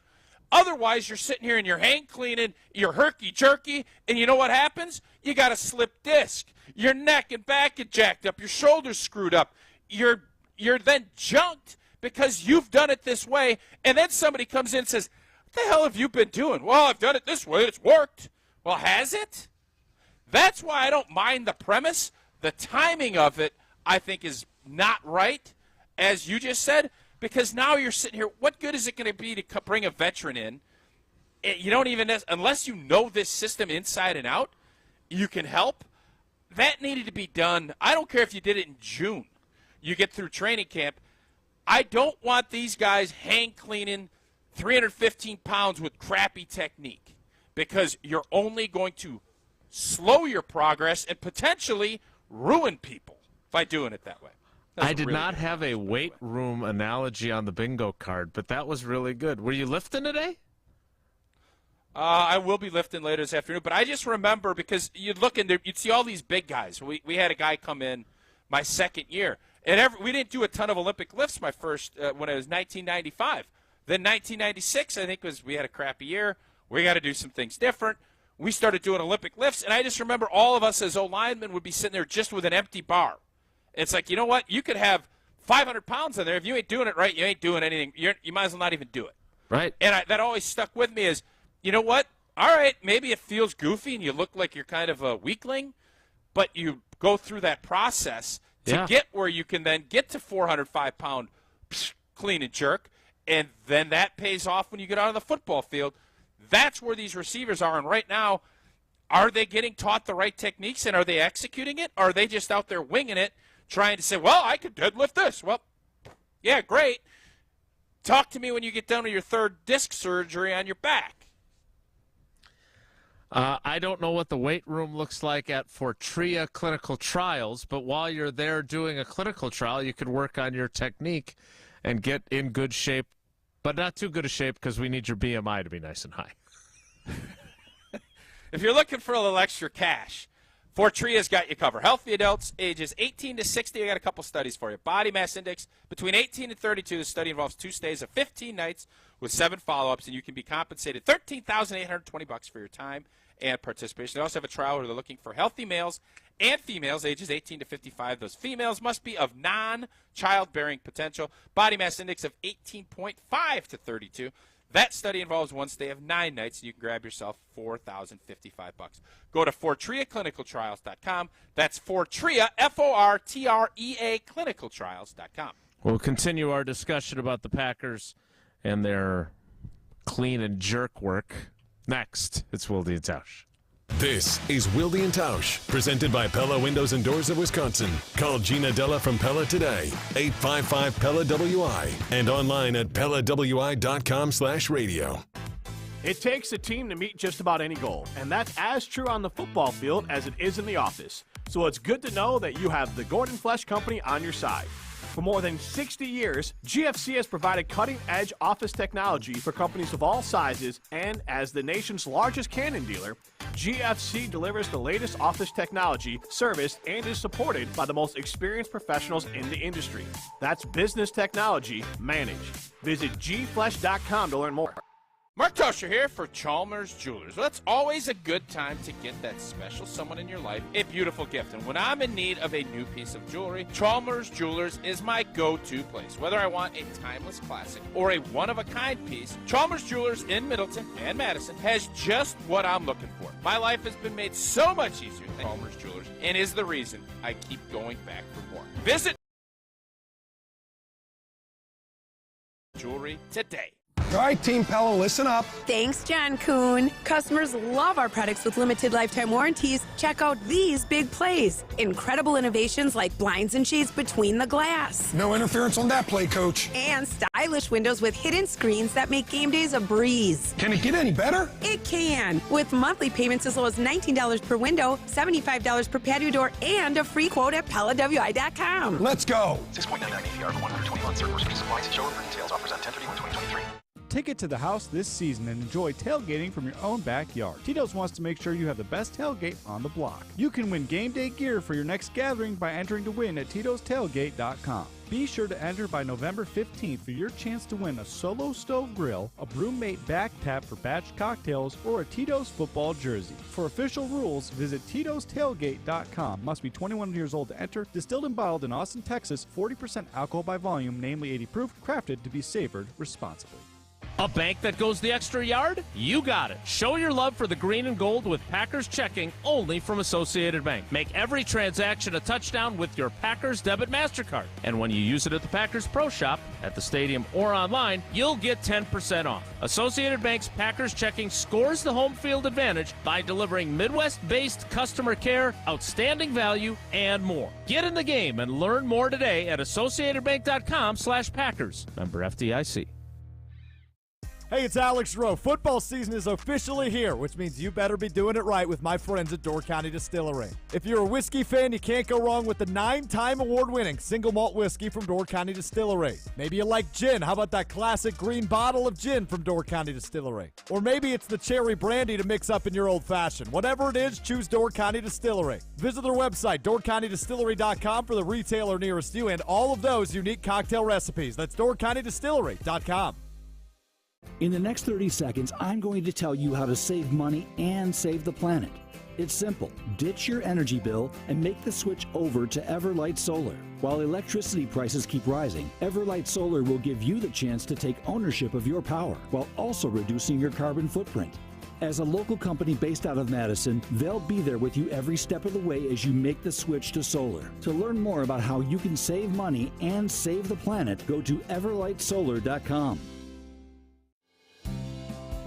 Otherwise, you're sitting here and you're hang cleaning, you're herky-jerky, and you know what happens? You got a slip disc. Your neck and back get jacked up. Your shoulders screwed up. You're then junked because you've done it this way, and then somebody comes in and says, what the hell have you been doing? Well, I've done it this way. It's worked. Well, has it? That's why I don't mind the premise. The timing of it, I think, is not right, as you just said, because now you're sitting here, what good is it going to be to bring a veteran in? You don't even, unless you know this system inside and out, you can help. That needed to be done. I don't care if you did it in June. You get through training camp. I don't want these guys hang cleaning 315 pounds with crappy technique, because you're only going to slow your progress and potentially ruin people by doing it that way. I did not have a weight room analogy on the bingo card, but that was really good. Were you lifting today? I will be lifting later this afternoon, but I just remember because you'd look in there, you'd see all these big guys. We had a guy come in my second year, and we didn't do a ton of Olympic lifts my first when it was 1995. Then 1996, I think we had a crappy year. We got to do some things different. We started doing Olympic lifts, and I just remember all of us as O-linemen would be sitting there just with an empty bar. It's like, you know what? You could have 500 pounds in there. If you ain't doing it right, you ain't doing anything. You might as well not even do it. Right. And that always stuck with me is, you know what? All right, maybe it feels goofy and you look like you're kind of a weakling, but you go through that process to get where you can then get to 405-pound clean and jerk, and then that pays off when you get out of the football field. That's where these receivers are, and right now, are they getting taught the right techniques, and are they executing it, or are they just out there winging it, trying to say, well, I could deadlift this. Well, yeah, great. Talk to me when you get done with your 3rd disc surgery on your back. I don't know what the weight room looks like at Fortrea Clinical Trials, but while you're there doing a clinical trial, you could work on your technique and get in good shape, but not too good a shape because we need your BMI to be nice and high. If you're looking for a little extra cash, Fortrea's got you covered. Healthy adults ages 18 to 60, I got a couple studies for you. Body mass index between 18 and 32. The study involves 2 stays of 15 nights with 7 follow-ups, and you can be compensated $13,820 for your time and participation. They also have a trial where they're looking for healthy males and females ages 18 to 55. Those females must be of non-childbearing potential. Body mass index of 18.5 to 32. That study involves 1 stay of 9 nights, and you can grab yourself $4,055. Go to FortreaClinicalTrials.com. That's Fortrea, Fortrea, clinicaltrials.com. We'll continue our discussion about the Packers and their clean and jerk work. Next, it's Wilde and Tausch. This is Wilde and Tausch, presented by Pella Windows and Doors of Wisconsin. Call Gina Della from Pella today, 855-PELLA-WI, and online at PellaWI.com/radio. It takes a team to meet just about any goal, and that's as true on the football field as it is in the office. So it's good to know that you have the Gordon Flesh Company on your side. For more than 60 years, GFC has provided cutting-edge office technology for companies of all sizes, and as the nation's largest Canon dealer, GFC delivers the latest office technology, serviced, and is supported by the most experienced professionals in the industry. That's business technology managed. Visit gflesh.com to learn more. Mark Tosher here for Chalmers Jewelers. Well, it's always a good time to get that special someone in your life a beautiful gift. And when I'm in need of a new piece of jewelry, Chalmers Jewelers is my go-to place. Whether I want a timeless classic or a one-of-a-kind piece, Chalmers Jewelers in Middleton and Madison has just what I'm looking for. My life has been made so much easier than Chalmers Jewelers and is the reason I keep going back for more. Visit jewelry today. All right, Team Pella, listen up. Thanks, John Kuhn. Customers love our products with limited lifetime warranties. Check out these big plays. Incredible innovations like blinds and shades between the glass. No interference on that play, Coach. And stylish windows with hidden screens that make game days a breeze. Can it get any better? It can. With monthly payments as low as $19 per window, $75 per patio door, and a free quote at PellaWI.com. Let's go. 6.99 APR for 120 months. Certain restrictions apply. See showroom for details. Offers at 10/31/2023. Take it to the house this season and enjoy tailgating from your own backyard. Tito's wants to make sure you have the best tailgate on the block. You can win game day gear for your next gathering by entering to win at Tito'sTailgate.com. Be sure to enter by November 15th for your chance to win a Solo Stove Grill, a Brewmate back tap for batch cocktails, or a Tito's football jersey. For official rules, visit Tito'sTailgate.com. Must be 21 years old to enter. Distilled and bottled in Austin, Texas. 40% alcohol by volume, namely 80 proof. Crafted to be savored responsibly. A bank that goes the extra yard? You got it. Show your love for the green and gold with Packers checking only from Associated Bank. Make every transaction a touchdown with your Packers debit MasterCard. And when you use it at the Packers Pro Shop, at the stadium, or online, you'll get 10% off. Associated Bank's Packers checking scores the home field advantage by delivering Midwest-based customer care, outstanding value, and more. Get in the game and learn more today at AssociatedBank.com/Packers. Member FDIC. Hey, it's Alex Rowe. Football season is officially here, which means you better be doing it right with my friends at Door County Distillery. If you're a whiskey fan, you can't go wrong with the 9-time award-winning single malt whiskey from Door County Distillery. Maybe you like gin. How about that classic green bottle of gin from Door County Distillery? Or maybe it's the cherry brandy to mix up in your old-fashioned. Whatever it is, choose Door County Distillery. Visit their website, doorcountydistillery.com, for the retailer nearest you and all of those unique cocktail recipes. That's doorcountydistillery.com. In the next 30 seconds, I'm going to tell you how to save money and save the planet. It's simple. Ditch your energy bill and make the switch over to Everlight Solar. While electricity prices keep rising, Everlight Solar will give you the chance to take ownership of your power while also reducing your carbon footprint. As a local company based out of Madison, they'll be there with you every step of the way as you make the switch to solar. To learn more about how you can save money and save the planet, go to everlightsolar.com.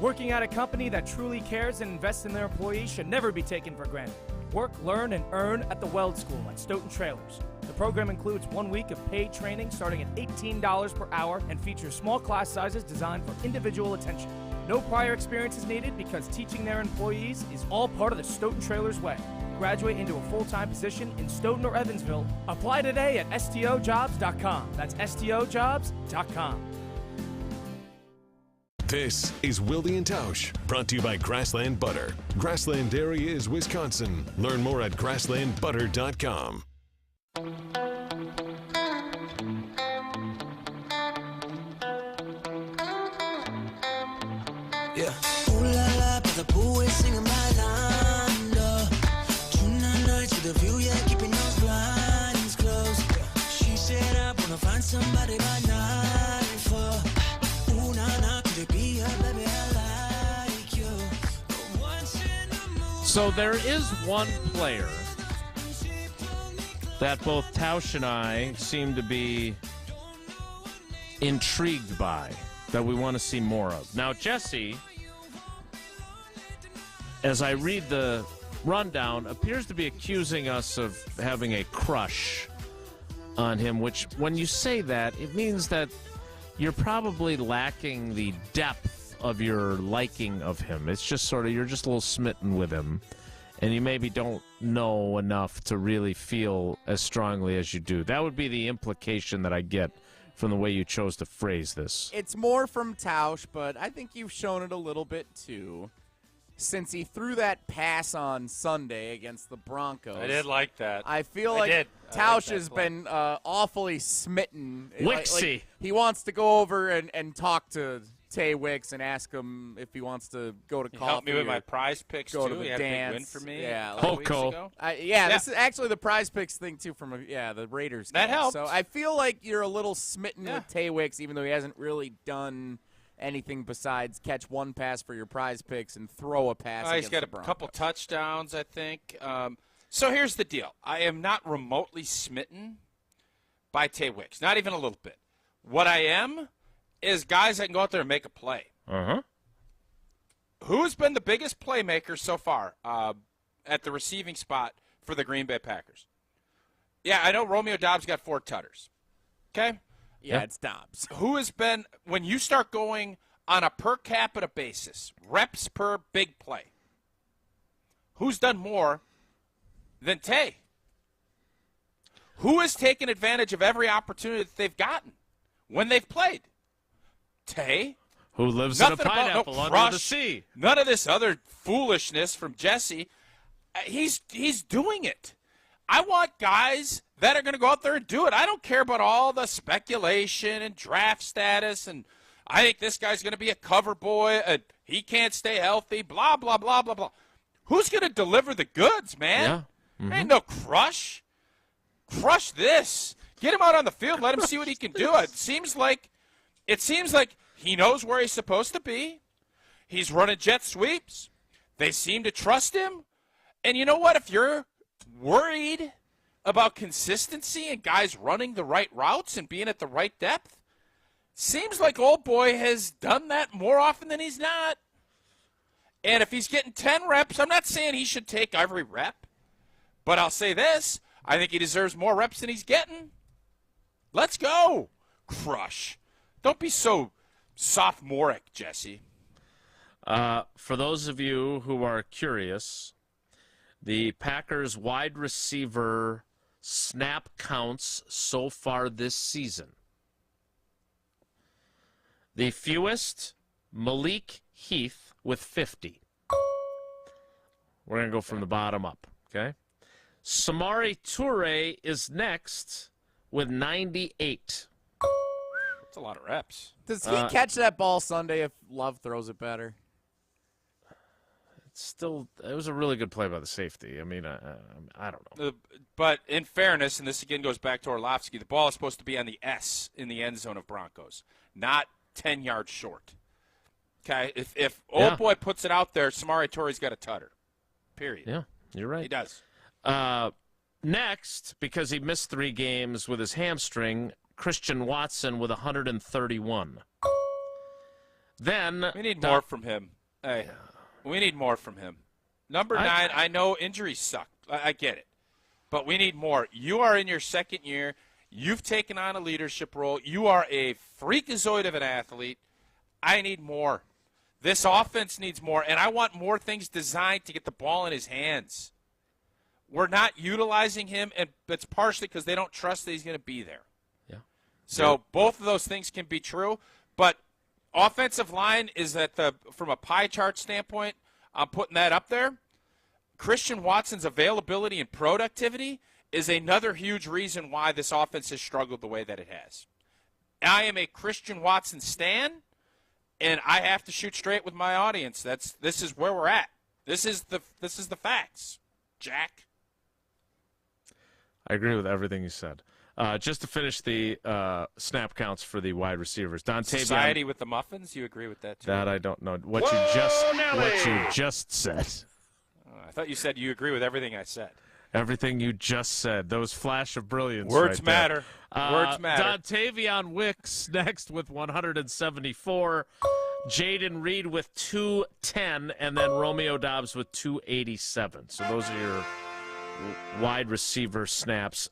Working at a company that truly cares and invests in their employees should never be taken for granted. Work, learn, and earn at the Weld School at Stoughton Trailers. The program includes 1 week of paid training starting at $18 per hour and features small class sizes designed for individual attention. No prior experience is needed because teaching their employees is all part of the Stoughton Trailers way. Graduate into a full-time position in Stoughton or Evansville. Apply today at STOjobs.com. That's STOjobs.com. This is Wilde and Tausch, brought to you by Grassland Butter. Grassland Dairy is Wisconsin. Learn more at grasslandbutter.com. Yeah. Ooh la la, but the pool is singing my line. Tonight to the view, yeah, keeping those blinds closed. She said I wanna find somebody by 9-4. Ooh nah nah, could it be her, baby? I like you. So there is one player that both Tausch and I seem to be intrigued by, that we want to see more of. Now, Jesse, as I read the rundown, appears to be accusing us of having a crush on him, which, when you say that, it means that you're probably lacking the depth of your liking of him. It's just sort of, you're just a little smitten with him, and you maybe don't know enough to really feel as strongly as you do. That would be the implication that I get from the way you chose to phrase this. It's more from Tausch, but I think you've shown it a little bit too, since he threw that pass on Sunday against the Broncos. I did like that. I feel like Tausch has been awfully smitten. Wixie. He wants to go over and talk to Tay Wicks and ask him if he wants to go to coffee. Help me with my prize picks, go too. To the He had dance. a big win for me. Yeah, a couple weeks ago. This is actually the prize picks thing, too, from the Raiders game. That helped. So I feel like you're a little smitten with Tay Wicks, even though he hasn't really done anything besides catch one pass for your prize picks and throw a pass against He's got the a couple touchdowns, I think. So here's the deal. I am not remotely smitten by Tay Wicks, not even a little bit. What I am is guys that can go out there and make a play. Uh-huh. Who's been the biggest playmaker so far at the receiving spot for the Green Bay Packers? Yeah, I know Romeo Doubs got 4 tutters. Okay? Yeah, it's Dobbs. Who has been, when you start going on a per capita basis, reps per big play, who's done more than Tay? Who has taken advantage of every opportunity that they've gotten when they've played? Tay. Who lives Nothing in a pineapple about, under the sea. None of this other foolishness from Jesse. He's doing it. I want guys that are going to go out there and do it. I don't care about all the speculation and draft status, and I think this guy's going to be a cover boy, and he can't stay healthy, blah, blah, blah, blah, blah. Who's going to deliver the goods, man? Yeah. Mm-hmm. Ain't no crush. Crush this. Get him out on the field. Let him see what he can do. It seems like he knows where he's supposed to be. He's running jet sweeps. They seem to trust him. And you know what? If you're worried about consistency and guys running the right routes and being at the right depth, seems like old boy has done that more often than he's not. And if he's getting 10 reps, I'm not saying he should take every rep. But I'll say this. I think he deserves more reps than he's getting. Let's go. Crush. Don't be so sophomoric, Jesse. For those of you who are curious, the Packers wide receiver snap counts so far this season. The fewest, Malik Heath with 50. We're going to go from the bottom up, okay? Samori Toure is next with 98. That's a lot of reps. Does he catch that ball Sunday if Love throws it better? It was a really good play by the safety. I mean, I don't know. But in fairness, and this again goes back to Orlovsky, the ball is supposed to be on the S in the end zone of Broncos, not 10 yards short. Okay? If old boy puts it out there, Samori Toure's got a tutter. Period. Yeah, you're right. He does. Next, because he missed 3 games with his hamstring, Christian Watson with 131. Then we need more from him. Hey, we need more from him. Number 9, I know injuries suck. I get it. But we need more. You are in your second year. You've taken on a leadership role. You are a freakazoid of an athlete. I need more. This offense needs more, and I want more things designed to get the ball in his hands. We're not utilizing him, and it's partially because they don't trust that he's going to be there. Yeah. So both of those things can be true, but offensive line is from a pie chart standpoint, I'm putting that up there. Christian Watson's availability and productivity is another huge reason why this offense has struggled the way that it has. I am a Christian Watson stan, and I have to shoot straight with my audience. This is where we're at. This is the facts, Jack. I agree with everything you said. Just to finish the snap counts for the wide receivers, Dontavion. Society with the muffins. You agree with that too? That I don't know. What you just said. I thought you said you agree with everything I said. Everything you just said. Those flash of brilliance. Words right matter. There. Words matter. Dontavion Wicks next with 174. Jaden Reed with 210, and then Romeo Doubs with 287. So those are your wide receiver snaps.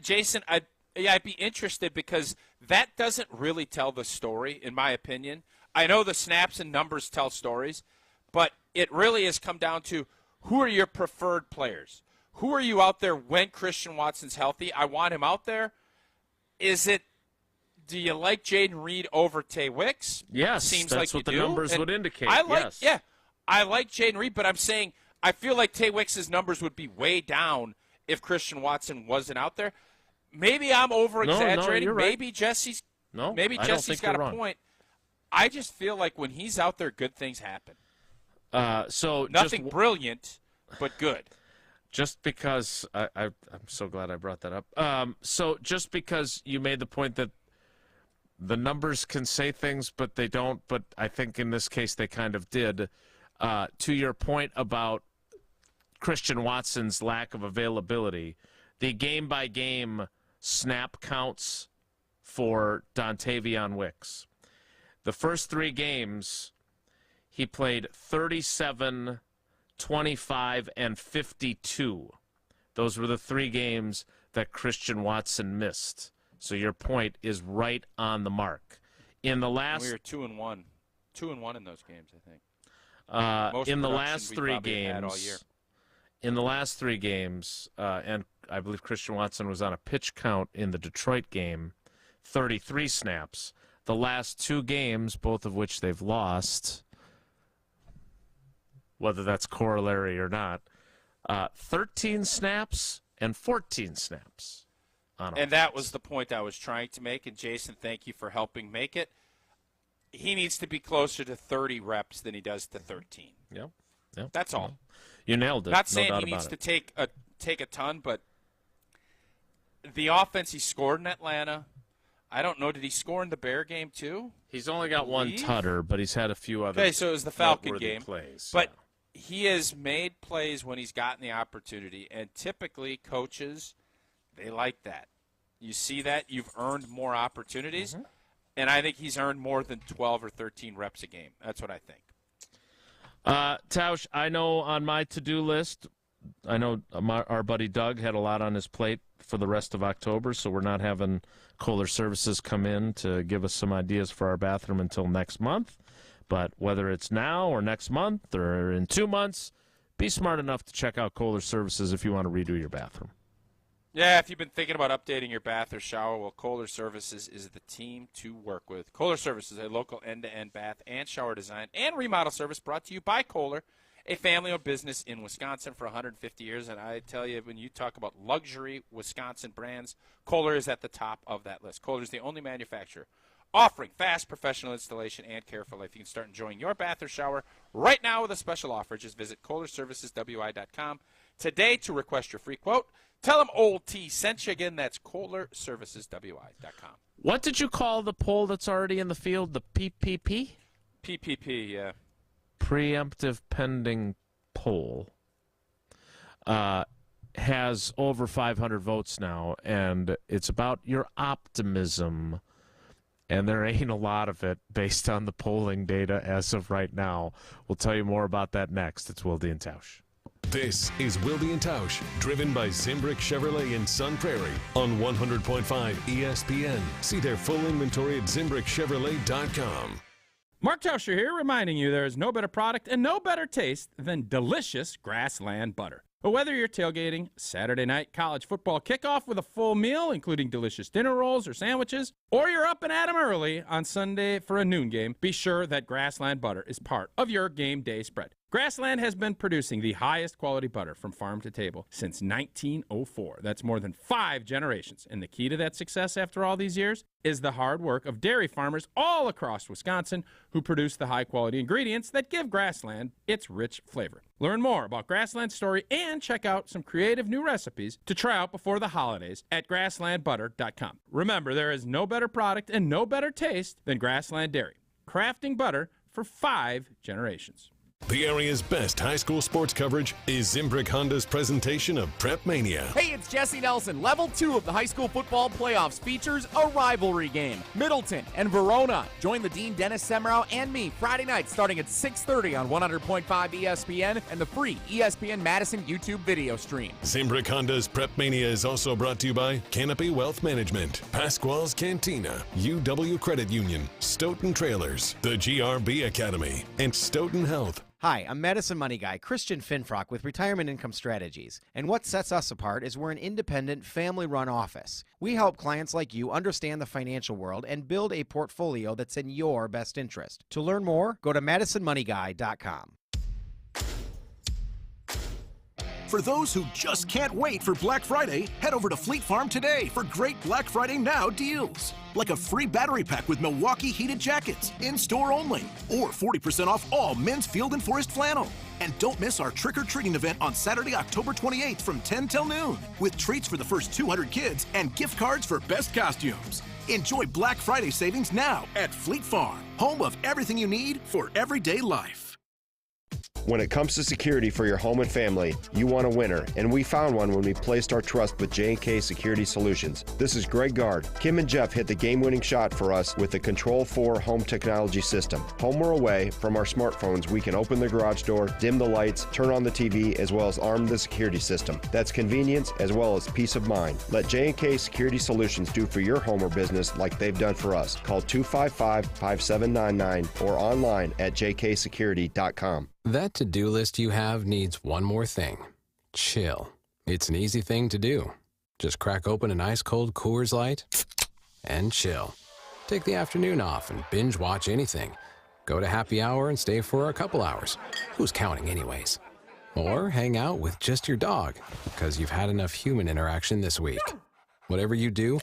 Jason, I'd be interested because that doesn't really tell the story, in my opinion. I know the snaps and numbers tell stories, but it really has come down to who are your preferred players? Who are you out there when Christian Watson's healthy? I want him out there. Do you like Jaden Reed over Tay Wicks? Yes, seems that's like what you the do. numbers And would indicate. I like Jaden Reed, but I'm saying I feel like Tay Wicks' numbers would be way down if Christian Watson wasn't out there. Maybe I'm over-exaggerating. No, you're right. Maybe Jesse's got a point. I just feel like when he's out there, good things happen. So nothing brilliant, but good. Just because I'm so glad I brought that up. So just because you made the point that the numbers can say things, but they don't. But I think in this case they kind of did. To your point about Christian Watson's lack of availability, the game-by-game snap counts for Dontavion Wicks. The first 3 games, he played 37, 25, and 52. Those were the 3 games that Christian Watson missed. So your point is right on the mark. In the last, we were 2-1, 2-1 in those games, I think. In the last 3 games, all year. in the last 3 games, and I believe Christian Watson was on a pitch count in the Detroit game, 33 snaps. The last 2 games, both of which they've lost, whether that's corollary or not, 13 snaps and 14 snaps. And that was the point I was trying to make, and Jason, thank you for helping make it. He needs to be closer to 30 reps than he does to 13. Yep. That's all. You nailed it. Not saying no he doubt needs about to take a ton, but the offense he scored in Atlanta, I don't know, did he score in the Bear game too? He's only got 1 tutter, but he's had a few other Okay, so it was the Falcon noteworthy game. plays. But he has made plays when he's gotten the opportunity, and typically coaches, they like that. You see that, you've earned more opportunities, and I think he's earned more than 12 or 13 reps a game. That's what I think. Tausch, I know on my to-do list, I know our buddy Doug had a lot on his plate for the rest of October, so we're not having Kohler Services come in to give us some ideas for our bathroom until next month. But whether it's now or next month or in 2 months, be smart enough to check out Kohler Services if you want to redo your bathroom. Yeah, if you've been thinking about updating your bath or shower, well, Kohler Services is the team to work with. Kohler Services, a local end-to-end bath and shower design and remodel service brought to you by Kohler, a family-owned business in Wisconsin for 150 years. And I tell you, when you talk about luxury Wisconsin brands, Kohler is at the top of that list. Kohler is the only manufacturer offering fast professional installation and care for life. You can start enjoying your bath or shower right now with a special offer. Just visit KohlerServicesWI.com today to request your free quote. Tell them Old T sent you. Again, that's KohlerServicesWI.com. What did you call the poll that's already in the field? The PPP? PPP, yeah. Preemptive pending poll. Has over 500 votes now, and it's about your optimism. And there ain't a lot of it based on the polling data as of right now. We'll tell you more about that next. It's Wilde and Tausch. This is Wilde and Tausch, driven by Zimbrick Chevrolet in Sun Prairie on 100.5 ESPN. See their full inventory at ZimbrickChevrolet.com. Mark Tauscher here, reminding you there is no better product and no better taste than delicious Grassland butter. But whether you're tailgating, Saturday night college football kickoff with a full meal, including delicious dinner rolls or sandwiches, or you're up and at 'em early on Sunday for a noon game, be sure that Grassland butter is part of your game day spread. Grassland has been producing the highest quality butter from farm to table since 1904. That's more than 5 generations. And the key to that success after all these years is the hard work of dairy farmers all across Wisconsin who produce the high quality ingredients that give Grassland its rich flavor. Learn more about Grassland's story and check out some creative new recipes to try out before the holidays at grasslandbutter.com. Remember, there is no better product and no better taste than Grassland Dairy, crafting butter for 5 generations. The area's best high school sports coverage is Zimbrick Honda's presentation of Prep Mania. Hey, it's Jesse Nelson. Level 2 of the high school football playoffs features a rivalry game. Middleton and Verona. Join the Dean Dennis Semrau and me Friday night starting at 6:30 on 100.5 ESPN and the free ESPN Madison YouTube video stream. Zimbrick Honda's Prep Mania is also brought to you by Canopy Wealth Management, Pasquale's Cantina, UW Credit Union, Stoughton Trailers, the GRB Academy, and Stoughton Health. Hi, I'm Madison Money Guy, Christian Finfrock with Retirement Income Strategies. And what sets us apart is we're an independent, family-run office. We help clients like you understand the financial world and build a portfolio that's in your best interest. To learn more, go to MadisonMoneyGuy.com. For those who just can't wait for Black Friday, head over to Fleet Farm today for great Black Friday Now deals. Like a free battery pack with Milwaukee heated jackets, in-store only. Or 40% off all men's Field and Forest flannel. And don't miss our trick-or-treating event on Saturday, October 28th from 10 till noon. With treats for the first 200 kids and gift cards for best costumes. Enjoy Black Friday savings now at Fleet Farm, home of everything you need for everyday life. When it comes to security for your home and family, you want a winner, and we found one when we placed our trust with J&K Security Solutions. This is Greg Gard. Kim and Jeff hit the game-winning shot for us with the Control 4 home technology system. Home or away, from our smartphones, we can open the garage door, dim the lights, turn on the TV, as well as arm the security system. That's convenience as well as peace of mind. Let J&K Security Solutions do for your home or business like they've done for us. Call 255-5799 or online at jksecurity.com. That to-do list you have needs one more thing. Chill. It's an easy thing to do. Just crack open an ice-cold Coors Light and chill. Take the afternoon off and binge watch anything. Go to happy hour and stay for a couple hours. Who's counting anyways? Or hang out with just your dog, because you've had enough human interaction this week. Whatever you do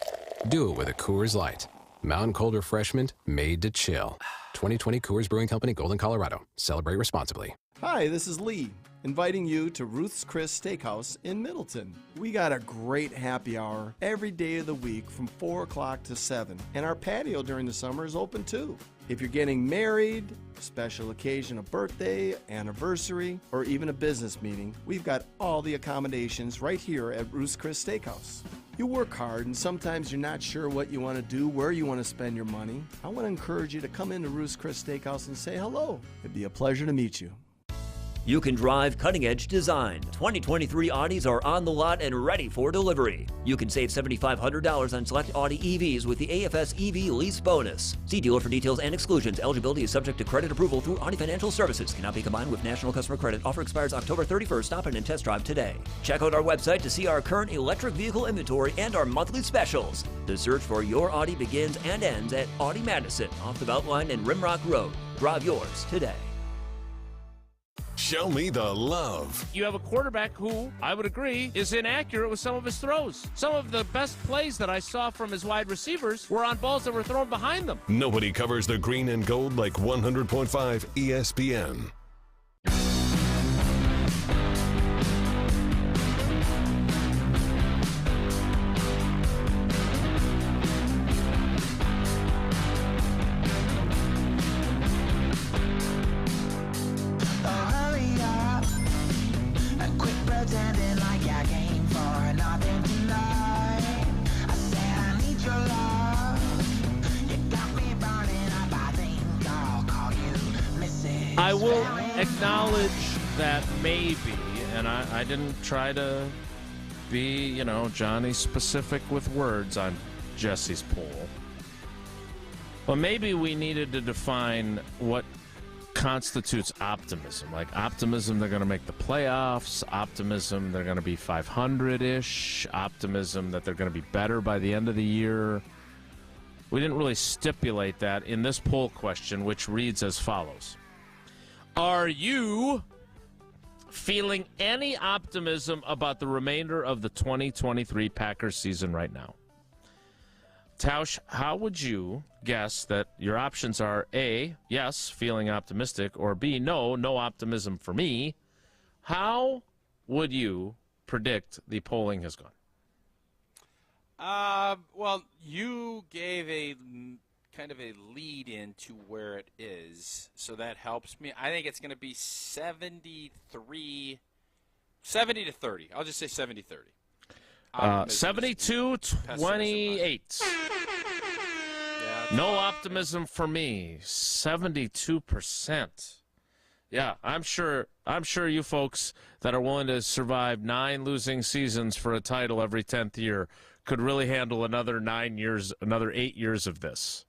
it with a Coors Light. Mountain Cold Refreshment made to chill. 2020 Coors Brewing Company, Golden, Colorado. Celebrate responsibly. Hi, this is Lee, inviting you to Ruth's Chris Steakhouse in Middleton. We got a great happy hour every day of the week from 4 o'clock to 7, and our patio during the summer is open too. If you're getting married, special occasion, a birthday, anniversary, or even a business meeting, we've got all the accommodations right here at Ruth's Chris Steakhouse. You work hard and sometimes you're not sure what you want to do, where you want to spend your money. I want to encourage you to come into Ruth's Chris Steakhouse and say hello. It'd be a pleasure to meet you. You can drive cutting-edge design. 2023 Audis are on the lot and ready for delivery. You can save $7,500 on select Audi EVs with the AFS EV lease bonus. See dealer for details and exclusions. Eligibility is subject to credit approval through Audi Financial Services. Cannot be combined with National Customer Credit. Offer expires October 31st. Stop in and test drive today. Check out our website to see our current electric vehicle inventory and our monthly specials. The search for your Audi begins and ends at Audi Madison off the Beltline and Rimrock Road. Drive yours today. Show me the love. You have a quarterback who, I would agree, is inaccurate with some of his throws. Some of the best plays that I saw from his wide receivers were on balls that were thrown behind them. Nobody covers the green and gold like 100.5 ESPN. I will acknowledge that maybe, and I didn't try to be, Johnny specific with words on Jesse's poll. But maybe we needed to define what constitutes optimism. Like optimism, they're going to make the playoffs. Optimism, they're going to be 500-ish. Optimism that they're going to be better by the end of the year. We didn't really stipulate that in this poll question, which reads as follows. Are you feeling any optimism about the remainder of the 2023 Packers season right now? Tausch, how would you guess that your options are A, yes, feeling optimistic, or B, no optimism for me? How would you predict the polling has gone? Well, you gave a kind of a lead into where it is, so that helps me. I think it's going to be 70 to 30. I'll just say 70-30. 72-28. No optimism for me. 72%. Yeah, I'm sure you folks that are willing to survive 9 losing seasons for a title every 10th year could really handle another 8 years of this.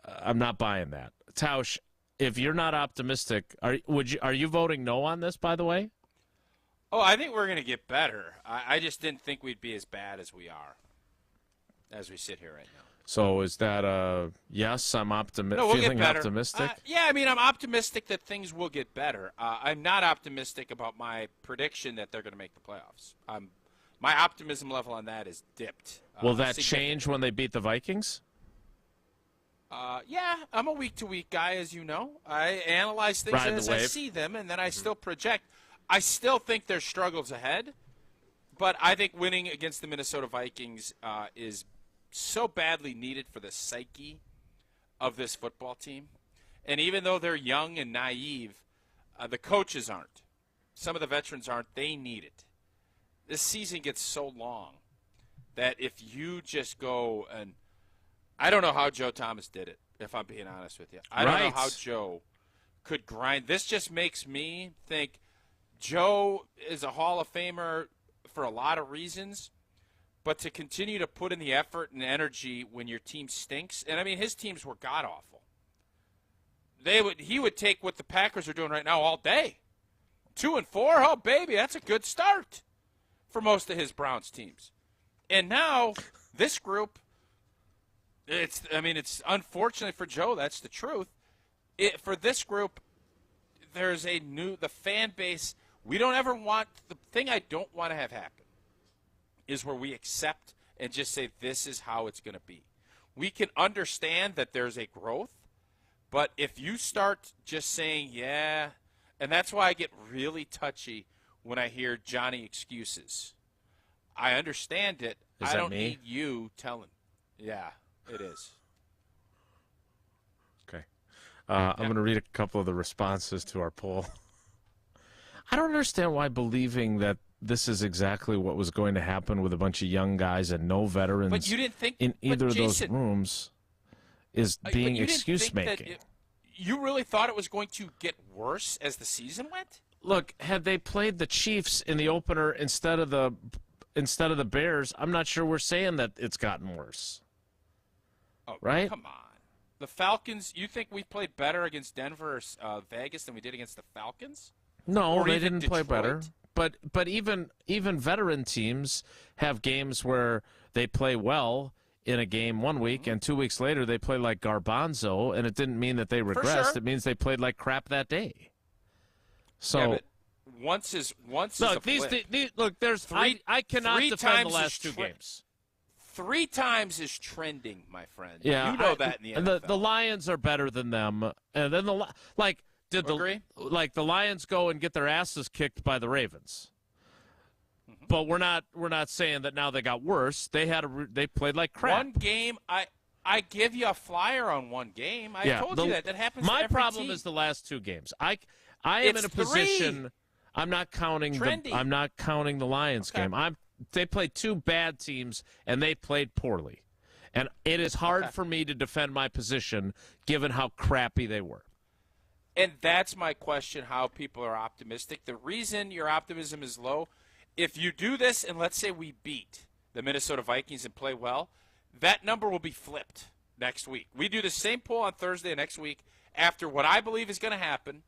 I'm not buying that. Tausch, if you're not optimistic, are you voting no on this, by the way? Oh, I think we're going to get better. I just didn't think we'd be as bad as we are, as we sit here right now. So is that a yes, I'm No, we'll feeling get better. optimistic? Yeah, I mean, I'm optimistic that things will get better. I'm not optimistic about my prediction that they're going to make the playoffs. My optimism level on that is dipped. Will that change when they beat the Vikings? Yeah, I'm a week-to-week guy, as you know. I analyze things as I see them, and then I still project. I still think there's struggles ahead, but I think winning against the Minnesota Vikings is so badly needed for the psyche of this football team. And even though they're young and naive, The coaches aren't. Some of the veterans aren't. They need it. This season gets so long that if you just go and I don't know how Joe Thomas did it, if I'm being honest with you. I don't know how Joe could grind. This just makes me think Joe is a Hall of Famer for a lot of reasons, but to continue to put in the effort and energy when your team stinks, and I mean his teams were god-awful. He would take what the Packers are doing right now all day. 2-4, oh baby, that's a good start for most of his Browns teams. And now this group, it's unfortunately for Joe, that's the truth. For this group, there's the fan base. We don't ever want, the thing I don't want to have happen is where we accept and just say this is how it's going to be. We can understand that there's a growth, but if you start just saying, yeah, and that's why I get really touchy when I hear Johnny excuses. I understand it. Is I that don't me? need you telling. Yeah, it is. Okay. I'm going to read a couple of the responses to our poll. I don't understand why believing that this is exactly what was going to happen with a bunch of young guys and no veterans But you didn't think, in either of those Jason, rooms is being excuse-making. You really thought it was going to get worse as the season went? Look, had they played the Chiefs in the opener instead of the Bears, I'm not sure we're saying that it's gotten worse. Oh, right? Come on. The Falcons, you think we played better against Denver or Vegas than we did against the Falcons? No, Or they even didn't play better. Detroit? But even veteran teams have games where they play well in a game one week, and 2 weeks later they play like garbanzo, and it didn't mean that they regressed. sure. It means they played like crap that day. So Yeah, but once is a flip. Look, there's I cannot three defend the times last is two games. 3 times is trending, my friend. Yeah, you know that in the NFL. The Lions are better than them, and then the Lions go and get their asses kicked by the Ravens. Mm-hmm. But we're not saying that now they got worse. They played like crap. One game, I give you a flyer on one game. I told you that happens. My to every problem team. is the last two games. I am in a position. I'm not counting the Lions game. They played two bad teams and they played poorly, and it is hard for me to defend my position given how crappy they were. And that's my question, how people are optimistic. The reason your optimism is low, if you do this and let's say we beat the Minnesota Vikings and play well, that number will be flipped next week. We do the same poll on Thursday next week. After what I believe is going to happen,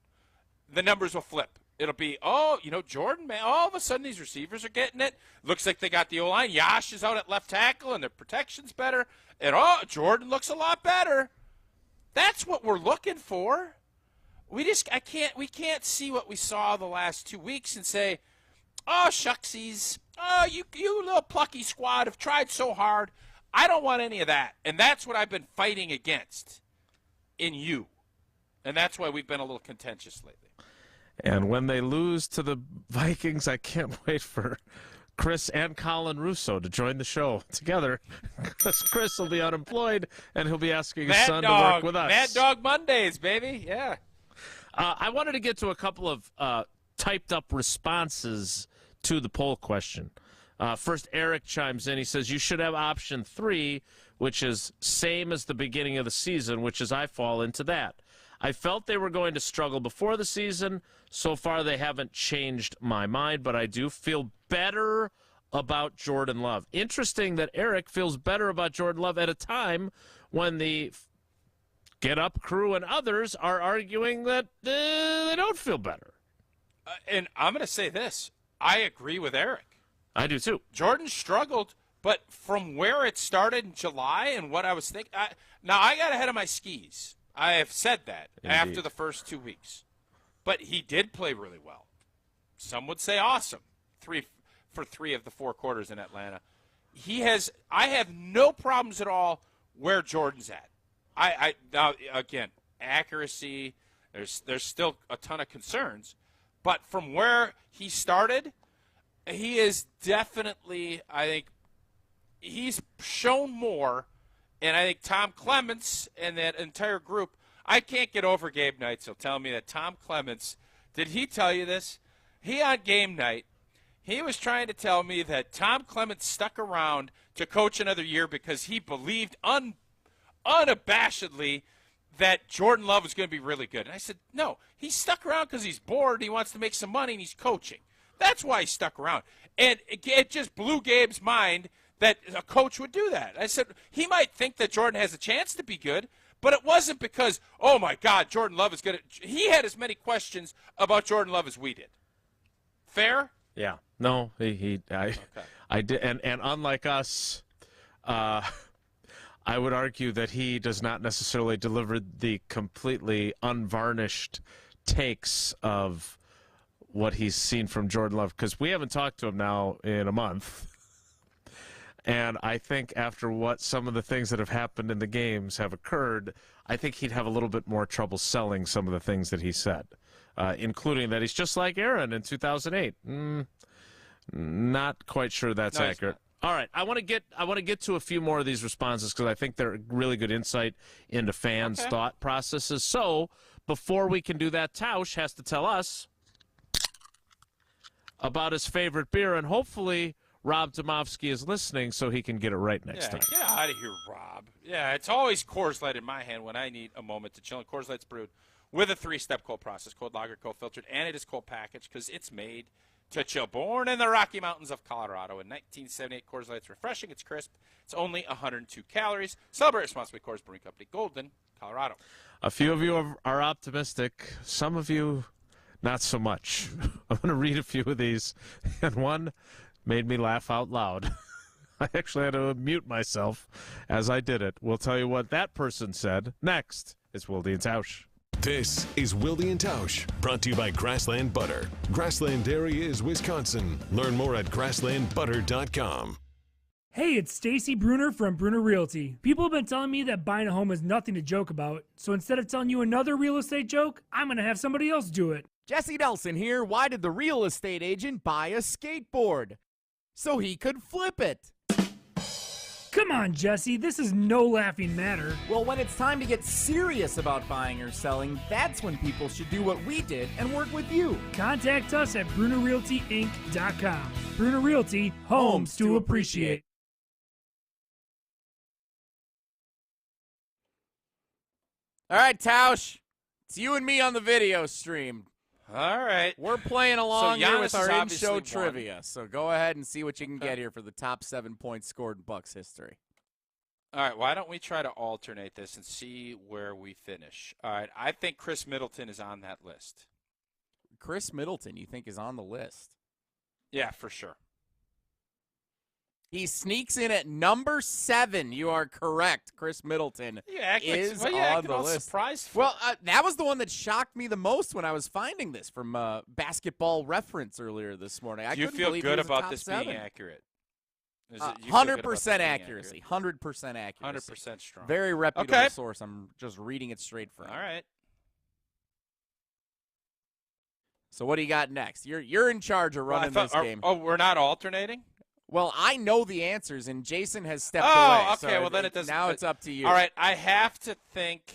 the numbers will flip. It'll be, Jordan, man, all of a sudden these receivers are getting it. Looks like they got the O-line. Yash is out at left tackle and their protection's better. And, Jordan looks a lot better. That's what we're looking for. We can't see what we saw the last 2 weeks and say, oh, shucksies, you little plucky squad have tried so hard. I don't want any of that. And that's what I've been fighting against in you. And that's why we've been a little contentious lately. And when they lose to the Vikings, I can't wait for Chris and Colin Russo to join the show together, because Chris will be unemployed and he'll be asking his son to work with us. Mad Dog Mondays, baby. Yeah. I wanted to get to a couple of typed up responses to the poll question. First, Eric chimes in. He says, you should have option 3, which is same as the beginning of the season, which is I fall into that. I felt they were going to struggle before the season. So far, they haven't changed my mind, but I do feel better about Jordan Love. Interesting that Eric feels better about Jordan Love at a time when the Get Up crew and others are arguing that they don't feel better. And I'm going to say this. I agree with Eric. I do too. Jordan struggled, but from where it started in July and what I was thinking, I got ahead of my skis. I have said that after the first 2 weeks. But he did play really well. Some would say awesome. 3 of the 4 quarters in Atlanta. I have no problems at all where Jordan's at. Now, again, accuracy, there's still a ton of concerns. But from where he started, he is definitely, I think, he's shown more. And I think Tom Clements and that entire group, I can't get over Gabe Neitzel telling me that Tom Clements Did he tell you this? He on game night, he was trying to tell me that Tom Clements stuck around to coach another year because he believed unabashedly that Jordan Love was going to be really good. And I said, no, he stuck around because he's bored, he wants to make some money, and he's coaching. That's why he stuck around. And it just blew Gabe's mind that a coach would do that. I said, he might think that Jordan has a chance to be good, but it wasn't because, oh, my God, Jordan Love is going to – he had as many questions about Jordan Love as we did. Fair? Yeah. No, I did. And unlike us, I would argue that he does not necessarily deliver the completely unvarnished takes of what he's seen from Jordan Love, because we haven't talked to him now in a month. And I think after what some of the things that have happened in the games have occurred, I think he'd have a little bit more trouble selling some of the things that he said, including that he's just like Aaron in 2008. Not quite sure that's accurate. All right, I want to get to a few more of these responses because I think they're really good insight into fans' thought processes. So before we can do that, Tausch has to tell us about his favorite beer, and hopefully Rob Domofsky is listening so he can get it right next time. Get out of here, Rob. Yeah, it's always Coors Light in my hand when I need a moment to chill. And Coors Light's brewed with a 3-step cold process, cold lager, cold filtered, and it is cold packaged because it's made to chill. Born in the Rocky Mountains of Colorado in 1978, Coors Light's refreshing. It's crisp. It's only 102 calories. Celebrate responsibly. Coors Brewing Company, Golden, Colorado. A few of you are optimistic. Some of you, not so much. I'm going to read a few of these, and one made me laugh out loud. I actually had to mute myself as I did it. We'll tell you what that person said next. It's Wilde and Tausch. This is Wilde and Tausch, brought to you by Grassland Butter. Grassland Dairy is Wisconsin. Learn more at grasslandbutter.com. Hey, it's Stacy Bruner from Bruner Realty. People have been telling me that buying a home is nothing to joke about, so instead of telling you another real estate joke, I'm going to have somebody else do it. Jesse Nelson here. Why did the real estate agent buy a skateboard? So he could flip it. Come on, Jesse, this is no laughing matter. Well, when it's time to get serious about buying or selling, that's when people should do what we did and work with you. Contact us at BrunerRealtyInc.com. Bruner Realty, homes to appreciate. All right, Tausch, it's you and me on the video stream. All right. We're playing along here with our in-show won. trivia, so go ahead and see what you can get here for the top 7 points scored in Bucks history. All right, why don't we try to alternate this and see where we finish? All right, I think Chris Middleton is on that list. Chris Middleton, you think, is on the list? Yeah, for sure. He sneaks in at number 7. You are correct. Chris Middleton is on the list. Surprised well, that was the one that shocked me the most when I was finding this from Basketball Reference earlier this morning. Do you feel good about this being accurate? 100% accuracy. 100% accuracy. 100% strong. Very reputable source. I'm just reading it straight from. All right. So what do you got next? You're in charge of running this game. Oh, we're not alternating? Well, I know the answers, and Jason has stepped away. Oh, okay. So well, then it doesn't. Now it's up to you. All right. I have to think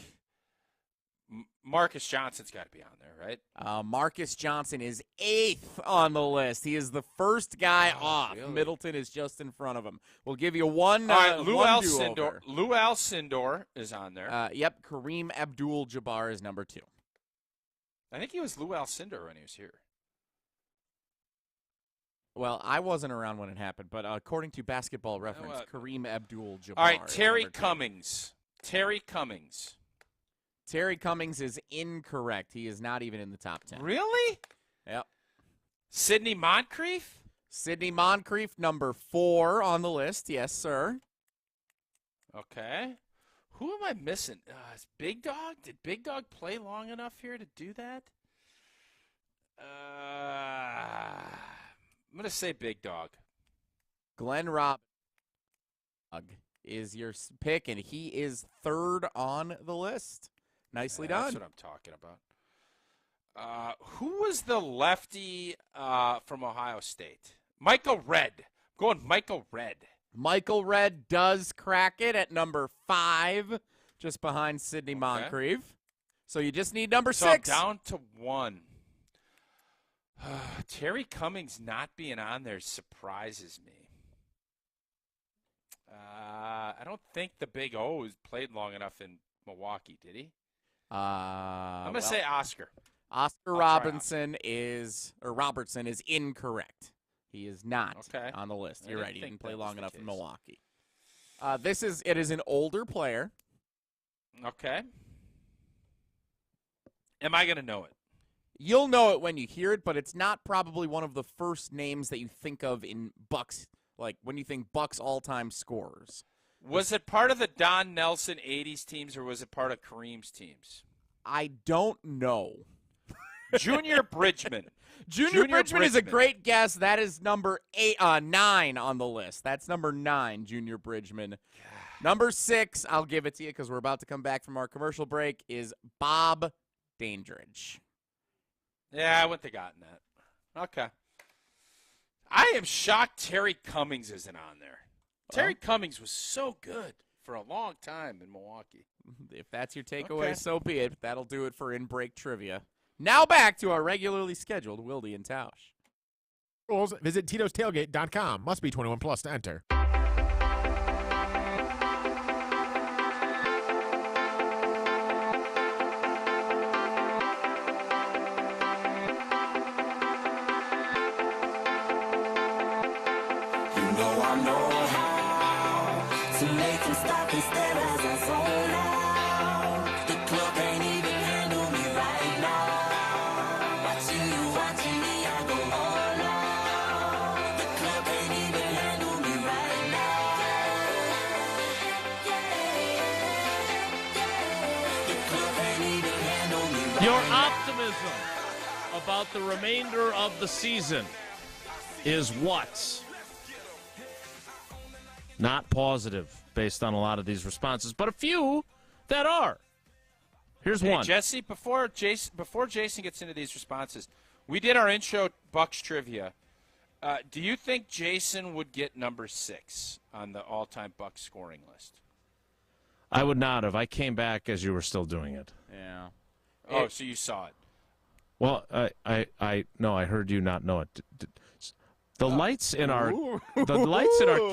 Marcus Johnson's got to be on there, right? Marcus Johnson is 8th on the list. He is the first guy off. Really? Middleton is just in front of him. We'll give you one. All right. Lou do-over. Alcindor is on there. Yep. Kareem Abdul-Jabbar is number 2. I think he was Lou Alcindor when he was here. Well, I wasn't around when it happened, but according to Basketball Reference, Kareem Abdul-Jabbar. All right, Terry Cummings. Terry Cummings. Terry Cummings is incorrect. He is not even in the top 10. Really? Yep. Sidney Moncrief? Sidney Moncrief, number 4 on the list. Yes, sir. Okay. Who am I missing? Is Big Dog? Did Big Dog play long enough here to do that? I'm going to say Big Dog. Glenn Robinson is your pick, and he is 3rd on the list. Nicely done. That's what I'm talking about. Who was the lefty from Ohio State? Michael Redd. I'm going Michael Redd. Michael Redd does crack it at number 5, just behind Sidney Moncrief. So you just need number 6. So I'm down to 1. Terry Cummings not being on there surprises me. I don't think the Big O has played long enough in Milwaukee, did he? I'm going to say Oscar. Robertson is incorrect. He is not on the list. You're right. He didn't play long enough in Milwaukee. It is an older player. Okay. Am I going to know it? You'll know it when you hear it, but it's not probably one of the first names that you think of in Bucks, like when you think Bucks all-time scorers. Was it part of the Don Nelson 80s teams, or was it part of Kareem's teams? I don't know. Junior Bridgman. Junior Bridgman is a great guess. That is number 9 on the list. That's number 9, Junior Bridgman. Number 6, I'll give it to you because we're about to come back from our commercial break, is Bob Dandridge. Yeah, I wouldn't have gotten that. Okay. I am shocked Terry Cummings isn't on there. Terry Cummings was so good for a long time in Milwaukee. If that's your takeaway, so be it. That'll do it for in-break trivia. Now back to our regularly scheduled Wilde and Tausch. Rules, visit Tito'sTailgate.com. Must be 21 plus to enter. I know how to make them stop and stare as I zone out. The club can't even handle me right now. Watching me, I go all out. The club can't even handle me right now. The club can't even handle me right Your now. optimism about the remainder of the season is what? Not positive based on a lot of these responses, but a few that are. Here's one. Jesse, before Jason gets into these responses, we did our in-show Bucks trivia. Do you think Jason would get number 6 on the all-time Bucks scoring list? I would not have. I came back as you were still doing it. Yeah. Oh, so you saw it. Well, I heard you not know it. The lights in our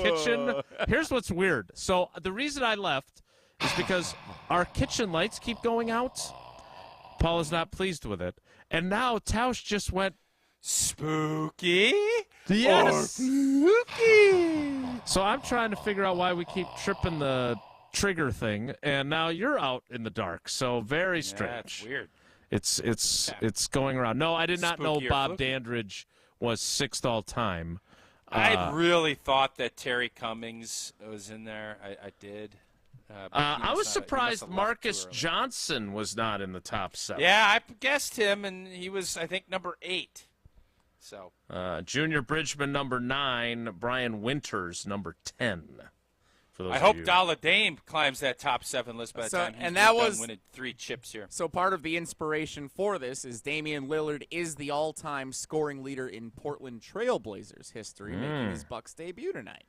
kitchen. Here's what's weird. So the reason I left is because our kitchen lights keep going out. Paul is not pleased with it, and now Tausch just went spooky. Yes, spooky. So I'm trying to figure out why we keep tripping the trigger thing, and now you're out in the dark. So very strange. Yeah, it's weird. It's going around. No, I did not know Bob Dandridge was 6th all time. I really thought that Terry Cummings was in there. I did. I was surprised Marcus Johnson was not in the top 7. Yeah, I guessed him, and he was, I think, number 8. So Junior Bridgman, number 9. Brian Winters, number 10. I hope Dame climbs that top 7 list by the time he's winning 3 chips here. So part of the inspiration for this is Damian Lillard is the all-time scoring leader in Portland Trail Blazers history, making his Bucks debut tonight.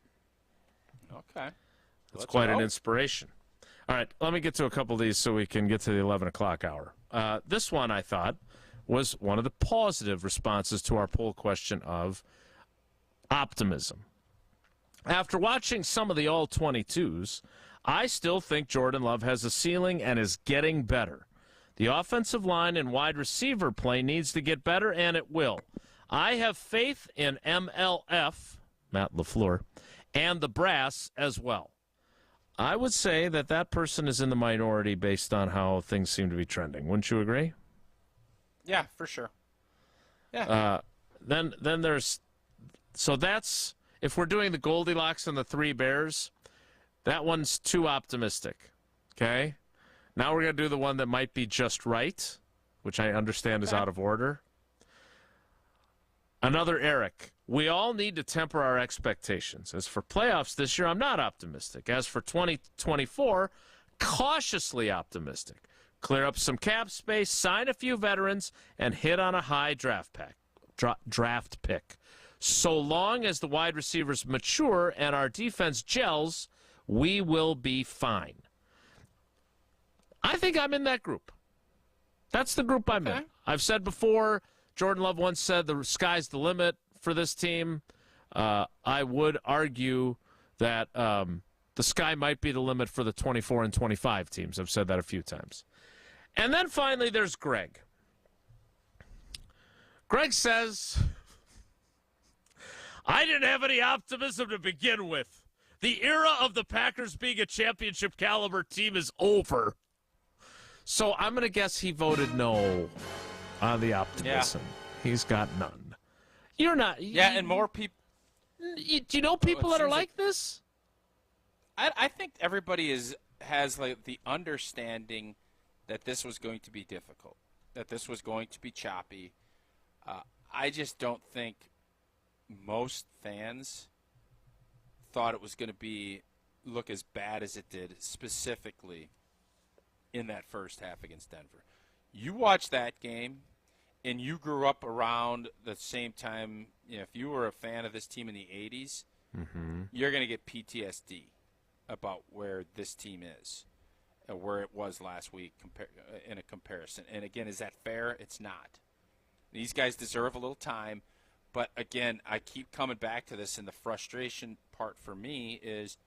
Okay. That's quite an inspiration. All right, let me get to a couple of these so we can get to the 11 o'clock hour. This one, I thought, was one of the positive responses to our poll question of optimism. After watching some of the All-22s, I still think Jordan Love has a ceiling and is getting better. The offensive line and wide receiver play needs to get better, and it will. I have faith in MLF, Matt LaFleur, and the brass as well. I would say that person is in the minority based on how things seem to be trending. Wouldn't you agree? Yeah, for sure. Yeah. Then there's – so that's – if we're doing the Goldilocks and the 3 Bears, that one's too optimistic, okay? Now we're going to do the one that might be just right, which I understand is out of order. Another Eric. We all need to temper our expectations. As for playoffs this year, I'm not optimistic. As for 2024, cautiously optimistic. Clear up some cap space, sign a few veterans, and hit on a high draft pick. So long as the wide receivers mature and our defense gels, we will be fine. I think I'm in that group. That's the group I'm in. I've said before, Jordan Love once said the sky's the limit for this team. I would argue that the sky might be the limit for the 24 and 25 teams. I've said that a few times. And then finally there's Greg. Greg says, I didn't have any optimism to begin with. The era of the Packers being a championship caliber team is over. So I'm going to guess he voted no on the optimism. Yeah. He's got none. You're not. Yeah, and more people. Do you know people that are like this? I think everybody has like the understanding that this was going to be difficult, that this was going to be choppy. I just don't think most fans thought it was going to look as bad as it did, specifically in that first half against Denver. You watch that game, and you grew up around the same time. If you were a fan of this team in the 80s, you're going to get PTSD about where this team is, where it was last week in a comparison. And, again, is that fair? It's not. These guys deserve a little time. But, again, I keep coming back to this, and the frustration part for me is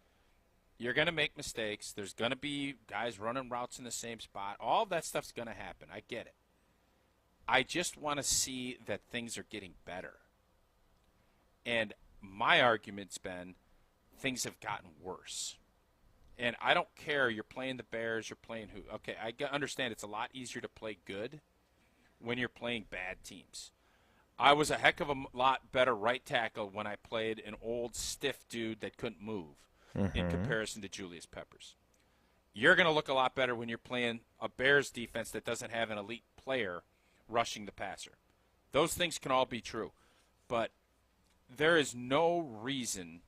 you're going to make mistakes. There's going to be guys running routes in the same spot. All of that stuff's going to happen. I get it. I just want to see that things are getting better. And my argument's been things have gotten worse. And I don't care. You're playing the Bears. You're playing who? Okay, I understand it's a lot easier to play good when you're playing bad teams. I was a heck of a lot better right tackle when I played an old stiff dude that couldn't move in comparison to Julius Peppers. You're going to look a lot better when you're playing a Bears defense that doesn't have an elite player rushing the passer. Those things can all be true. But there is no reason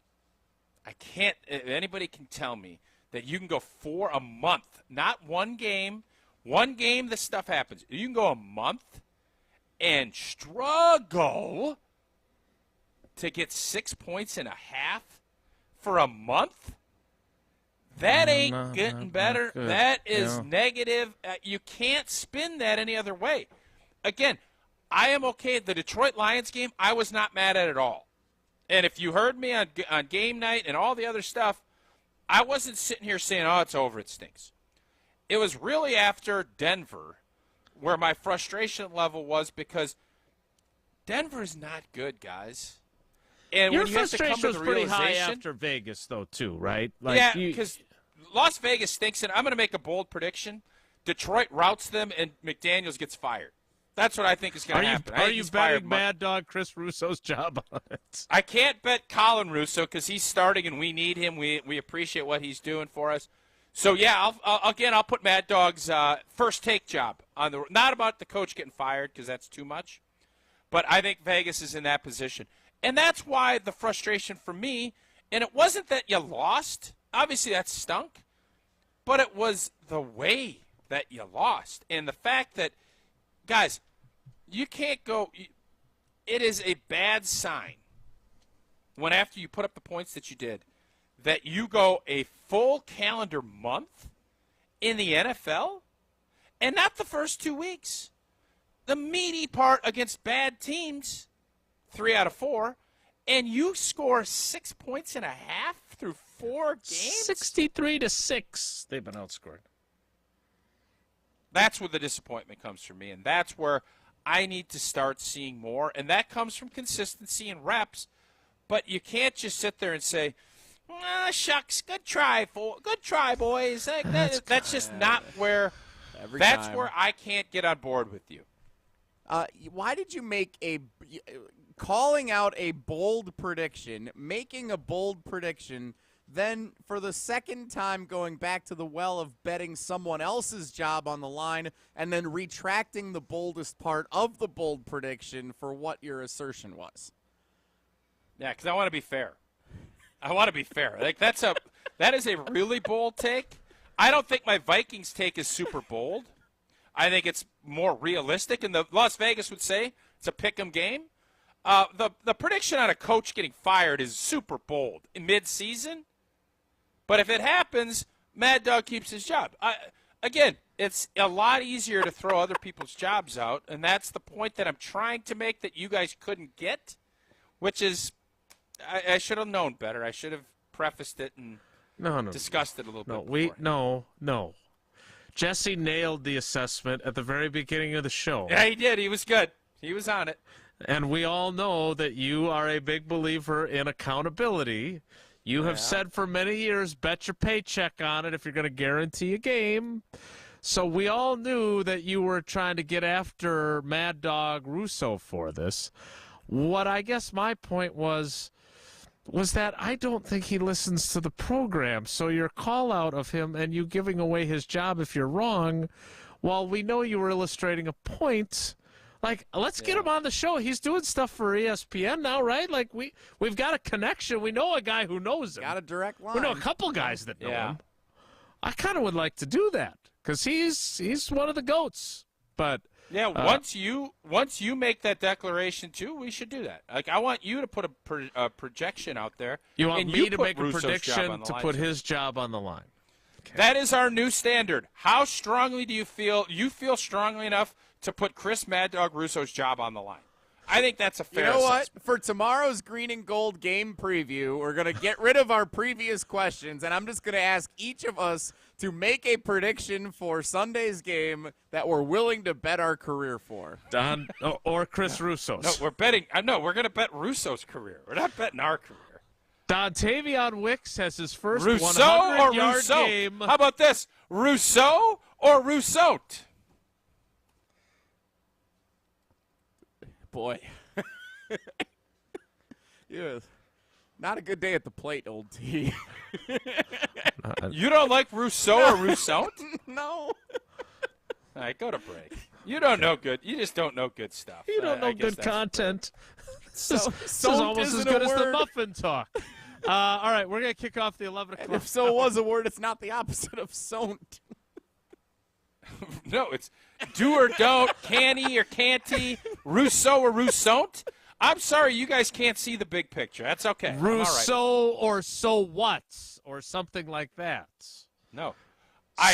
anybody can tell me that you can go for a month, not one game. One game, this stuff happens. You can go a month and struggle to get 6 points and a half for a month. That ain't getting better. That is negative. You can't spin that any other way. Again, I am okay. The Detroit Lions game, I was not mad at all. And if you heard me on game night and all the other stuff, I wasn't sitting here saying, oh, it's over, it stinks. It was really after Denver where my frustration level was, because Denver is not good, guys. And your when you frustration have to come was to the pretty high realization, after Vegas, though, too, right? yeah, because Las Vegas stinks, and I'm going to make a bold prediction. Detroit routes them, and McDaniels gets fired. That's what I think is going to happen. Are you betting Mad Dog Chris Russo's job on it? I can't bet Colin Russo because he's starting and we need him. We appreciate what he's doing for us. So, yeah, I'll put Mad Dog's first take job on the – not about the coach getting fired because that's too much, but I think Vegas is in that position. And that's why the frustration for me – and it wasn't that you lost. Obviously, that stunk. But it was the way that you lost. And the fact that – guys, you can't go – it is a bad sign when after you put up the points that you did that you go a full calendar month in the NFL and not the first 2 weeks. The meaty part against bad teams, 3 out of 4, and you score 6 points and a half through 4 games? 63-6. They've been outscored. That's where the disappointment comes from me, and that's where I need to start seeing more, and that comes from consistency and reps. But you can't just sit there and say, shucks, good try, boys. That's just not where – that's where I can't get on board with you. Why did you make calling out a bold prediction, making a bold prediction, then for the second time going back to the well of betting someone else's job on the line, and then retracting the boldest part of the bold prediction for what your assertion was? Yeah, because I want to be fair. Like that is a really bold take. I don't think my Vikings take is super bold. I think it's more realistic, and the Las Vegas would say it's a pick'em game. The prediction on a coach getting fired is super bold in mid-season. But if it happens, Mad Dog keeps his job. again, it's a lot easier to throw other people's jobs out, and that's the point that I'm trying to make that you guys couldn't get, which is I should have known better. I should have prefaced it and discussed it a little bit. No. Jesse nailed the assessment at the very beginning of the show. Yeah, he did. He was good. He was on it. And we all know that you are a big believer in accountability. You have said for many years, bet your paycheck on it if you're going to guarantee a game. So we all knew that you were trying to get after Mad Dog Russo for this. What I guess my point was that I don't think he listens to the program. So your call out of him and you giving away his job if you're wrong, while we know you were illustrating a point, like, let's get him on the show. He's doing stuff for ESPN now, right? Like, we've got a connection. We know a guy who knows him. Got a direct line. We know a couple guys that know him. I kind of would like to do that because he's one of the GOATs. But yeah, once you make that declaration too, we should do that. Like, I want you to put a projection out there. You want me to make a Russo's prediction to put his job on the line? Okay. That is our new standard. How strongly do you feel? You feel strongly enough to put Chris Mad Dog Russo's job on the line? I think that's a fair You know what? assessment. For tomorrow's Green and Gold game preview, we're going to get rid of our previous questions, and I'm just going to ask each of us to make a prediction for Sunday's game that we're willing to bet our career for. Don or Chris Russo's. No, we're betting. No, we're going to bet Russo's career. We're not betting our career. Dontavion Wicks has his first Rousseau or 100-yard Rousseau? game. How about this? Rousseau or Rousseau? Boy. Yeah. Not a good day at the plate, old T. You don't like Rousseau or Rousseau? No. All right, go to break. You don't know good. You just don't know good stuff. You don't know good content. This is almost as isn't good a as the word. muffin talk. All right, we're going to kick off the 11 o'clock. And if so was a word, it's not the opposite of sont. No, it's do or don't, can he or can't he, Rousseau or Rousseau. I'm sorry, you guys can't see the big picture. That's okay. I'm all right. Rousseau or so what? Or something like that. No.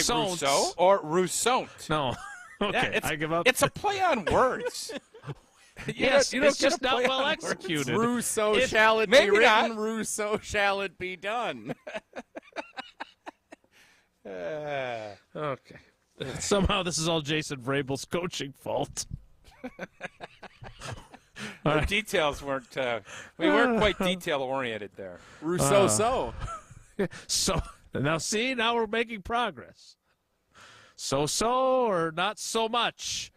Sont. Rousseau or Rousseau. No. Okay, I give up. It's a play on words. Yes, you don't it's get just a play not well on words. executed. Rousseau shall it be maybe written, not. Rousseau shall it be done. Okay. Somehow this is all Jason Vrabel's coaching fault. The details weren't. We weren't quite detail oriented there. Rousseau So now we're making progress. So or not so much.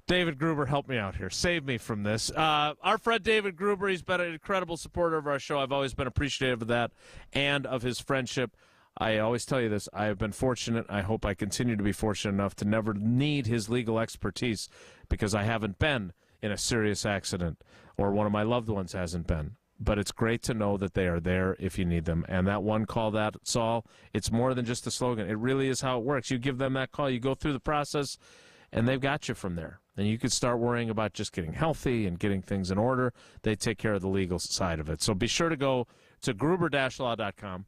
David Gruber, help me out here. Save me from this. Our friend David Gruber, he's been an incredible supporter of our show. I've always been appreciative of that and of his friendship. I always tell you this. I have been fortunate. I hope I continue to be fortunate enough to never need his legal expertise because I haven't been in a serious accident or one of my loved ones hasn't been. But it's great to know that they are there if you need them. And that one call, that's all. It's more than just a slogan. It really is how it works. You give them that call, you go through the process, and they've got you from there. And you could start worrying about just getting healthy and getting things in order. They take care of the legal side of it. So be sure to go to gruber-law.com.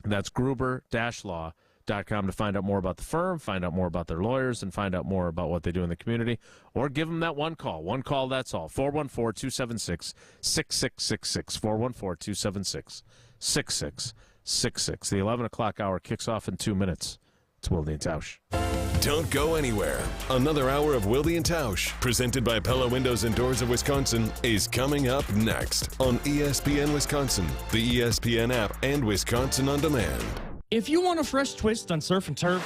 That's gruber-law.com to find out more about the firm, find out more about their lawyers, and find out more about what they do in the community. Or give them that one call. One call, that's all. 414-276-6666. 414-276-6666. The 11 o'clock hour kicks off in 2 minutes. It's Wilde and Tausch. Don't go anywhere. Another hour of Wilde and Tausch, presented by Pella Windows and Doors of Wisconsin, is coming up next on ESPN Wisconsin, the ESPN app, and Wisconsin On Demand. If you want a fresh twist on surf and turf,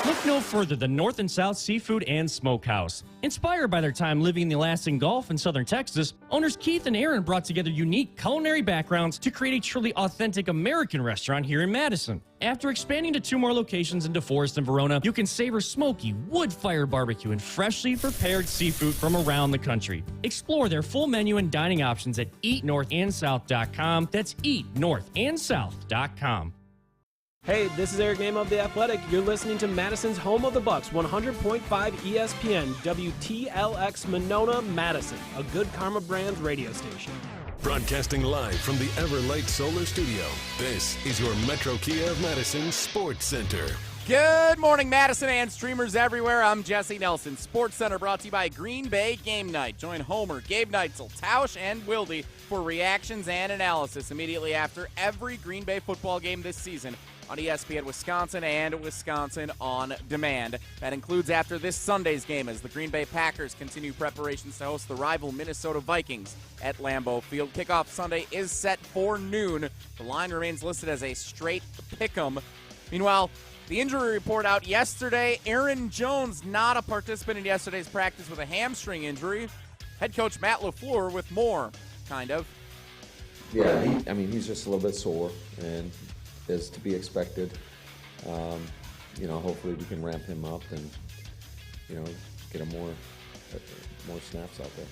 look no further than North and South Seafood and Smokehouse. Inspired by their time living in the Alaskan Gulf in southern Texas, owners Keith and Aaron brought together unique culinary backgrounds to create a truly authentic American restaurant here in Madison. After expanding to 2 more locations in DeForest and Verona, you can savor smoky, wood-fired barbecue and freshly prepared seafood from around the country. Explore their full menu and dining options at eatnorthandsouth.com. That's eatnorthandsouth.com. Hey, this is Eric Name of The Athletic. You're listening to Madison's home of the Bucks, 100.5 ESPN, WTLX Monona, Madison, a Good Karma Brands radio station. Broadcasting live from the Everlight Solar Studio, this is your Metro Kia of Madison Sports Center. Good morning, Madison and streamers everywhere. I'm Jesse Nelson. Sports Center brought to you by Green Bay Game Night. Join Homer, Gabe Neitzel, Tausch, and Wilde for reactions and analysis immediately after every Green Bay football game this season on ESPN Wisconsin and Wisconsin On Demand. That includes after this Sunday's game as the Green Bay Packers continue preparations to host the rival Minnesota Vikings at Lambeau Field. Kickoff Sunday is set for noon. The line remains listed as a straight pick'em. Meanwhile, the injury report out yesterday. Aaron Jones not a participant in yesterday's practice with a hamstring injury. Head coach Matt LaFleur with more, kind of. Yeah, he's just a little bit sore, and is to be expected. Hopefully we can ramp him up and, get him more snaps out there.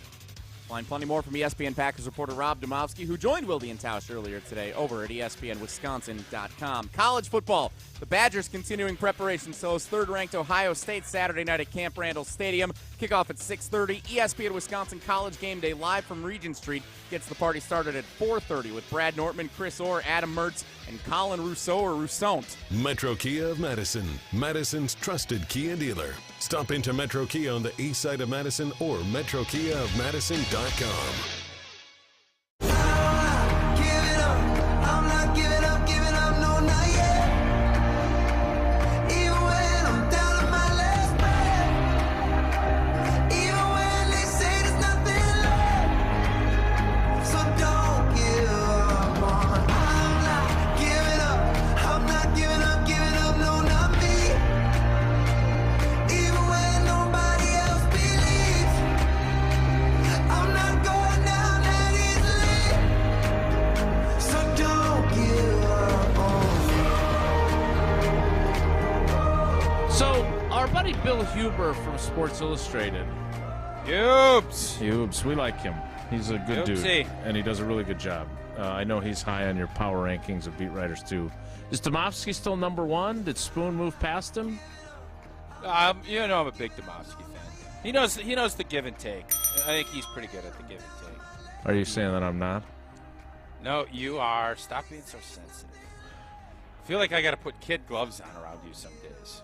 Find plenty more from ESPN Packers reporter Rob Domowski, who joined Wilde and Tausch earlier today over at ESPNWisconsin.com. College football. The Badgers continuing preparations to host third-ranked Ohio State Saturday night at Camp Randall Stadium. Kickoff at 6:30. ESPN Wisconsin College Game Day live from Regent Street gets the party started at 4:30 with Brad Nortman, Chris Orr, Adam Mertz, and Colin Rousseau or Rousseau. Metro Kia of Madison, Madison's trusted Kia dealer. Stop into Metro Kia on the east side of Madison or metrokiaofmadison.com. I'm not giving up, no, not yet. Even when I'm down to my last breath. Even when they say there's nothing left. So don't give up on. I'm not giving up, no, not me. Even when nobody else believes. I'm not going down that easily. So don't give up on me. So, our buddy Bill Huber from Sports Illustrated. Hubes, we like him. He's a good Hubesy. dude, and he does a really good job. I know he's high on your power rankings of beat writers, too. Is Domofsky still number one? Did Spoon move past him? I'm a big Domofsky fan. He knows the give and take. I think he's pretty good at the give and take. Are you saying that I'm not? No, you are. Stop being so sensitive. I feel like I got to put kid gloves on around you some days.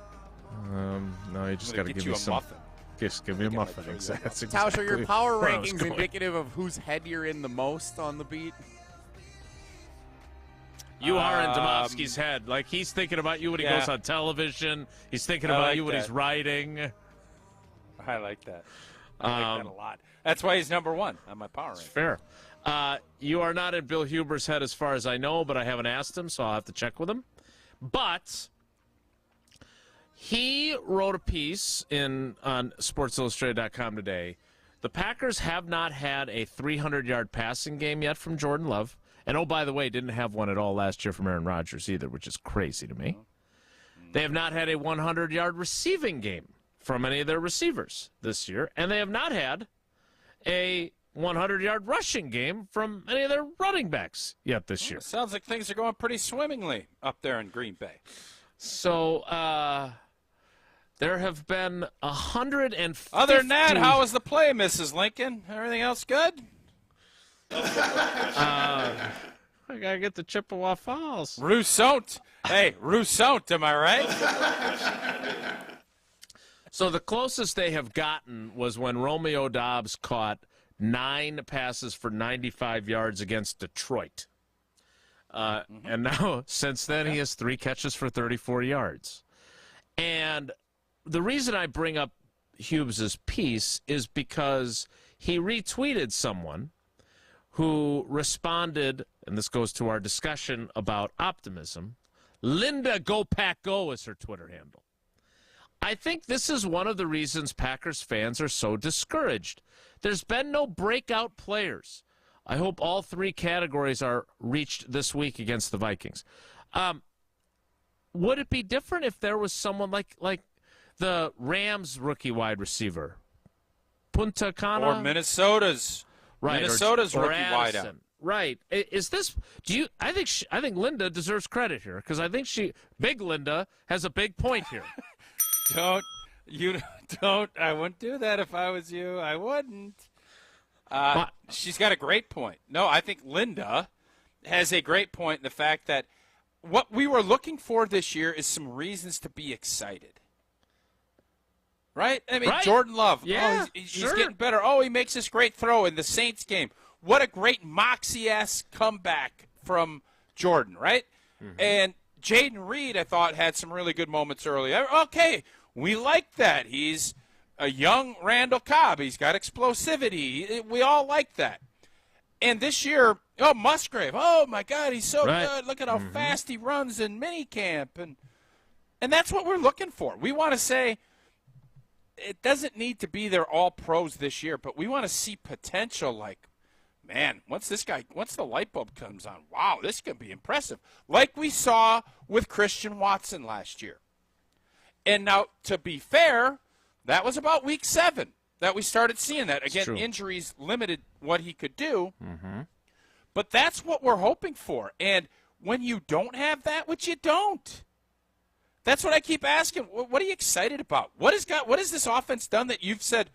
No, you just I'm got gonna to get give you me a some. muffin. Just give me a muffin. That's exactly Tausch, are your power where I was rankings going. indicative of whose head you're in the most on the beat? You are in Domofsky's head. Like, he's thinking about you when he goes on television. He's thinking about you when he's writing. I like that. I like that a lot. That's why he's number one on my power ranking. Fair. You are not in Bill Huber's head as far as I know, but I haven't asked him, so I'll have to check with him. But he wrote a piece on SportsIllustrated.com today. The Packers have not had a 300-yard passing game yet from Jordan Love. And, oh, by the way, didn't have one at all last year from Aaron Rodgers either, which is crazy to me. They have not had a 100-yard receiving game from any of their receivers this year, and they have not had a 100-yard rushing game from any of their running backs yet this year. Sounds like things are going pretty swimmingly up there in Green Bay. So there have been 150. Other than that, how was the play, Mrs. Lincoln? Everything else good? I gotta get to Chippewa Falls. Rousseau. Hey, Rousseau, am I right? So the closest they have gotten was when Romeo Doubs caught 9 passes for 95 yards against Detroit. And now, since then, he has 3 catches for 34 yards. And the reason I bring up Hughes' piece is because he retweeted someone who responded, and this goes to our discussion about optimism. Linda Go Pack Go is her Twitter handle. I think this is one of the reasons Packers fans are so discouraged. There's been no breakout players. I hope all 3 categories are reached this week against the Vikings. Would it be different if there was someone like the Rams rookie wide receiver, Punta Cana? Or Minnesota's. Right, Minnesota's or rookie wideout. Right. Is this? Do you? I think Linda deserves credit here because I think Big Linda has a big point here. Don't. I wouldn't do that if I was you. I wouldn't. She's got a great point. No, I think Linda has a great point in the fact that what we were looking for this year is some reasons to be excited. Right? I mean, right. Jordan Love. Yeah, he's getting better. Oh, he makes this great throw in the Saints game. What a great moxie-ass comeback from Jordan, right? Mm-hmm. And Jaden Reed, I thought, had some really good moments earlier. Okay, we like that. He's a young Randall Cobb. He's got explosivity. We all like that. And this year, Musgrave. Oh, my God, he's so good. Look at how fast he runs in minicamp. And that's what we're looking for. We want to say it doesn't need to be they're all pros this year, but we want to see potential like, man, once the light bulb comes on, wow, this is going to be impressive. Like we saw with Christian Watson last year. And now, to be fair, that was about week 7 that we started seeing that. Again, injuries limited what he could do. Mm-hmm. But that's what we're hoping for. And when you don't have that, which you don't, that's what I keep asking. What are you excited about? What has this offense done that you've said,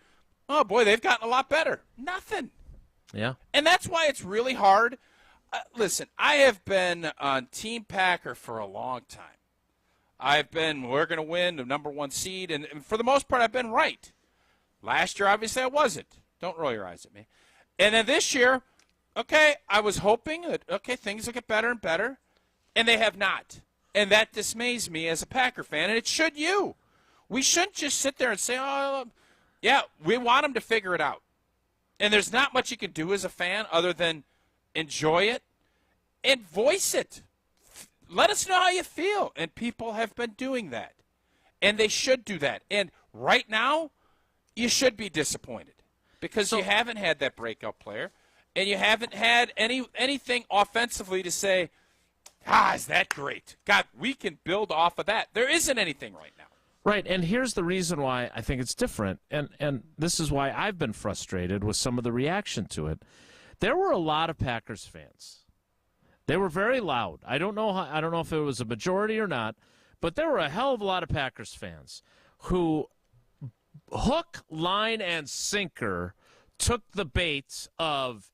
oh, boy, they've gotten a lot better? Nothing. Yeah. And that's why it's really hard. Listen, I have been on Team Packer for a long time. We're going to win the number 1 seed, and for the most part, I've been right. Last year, obviously, I wasn't. Don't roll your eyes at me. And then this year, okay, I was hoping that, okay, things will get better and better, and they have not. And that dismays me as a Packer fan, and it should you. We shouldn't just sit there and say, oh, yeah, we want them to figure it out. And there's not much you can do as a fan other than enjoy it and voice it. Let us know how you feel. And people have been doing that. And they should do that. And right now, you should be disappointed because you haven't had that breakout player and you haven't had anything offensively to say, is that great? God, we can build off of that. There isn't anything right now. Right, and here's the reason why I think it's different, and this is why I've been frustrated with some of the reaction to it. There were a lot of Packers fans. They were very loud. I don't know if it was a majority or not, but there were a hell of a lot of Packers fans who hook, line, and sinker took the bait of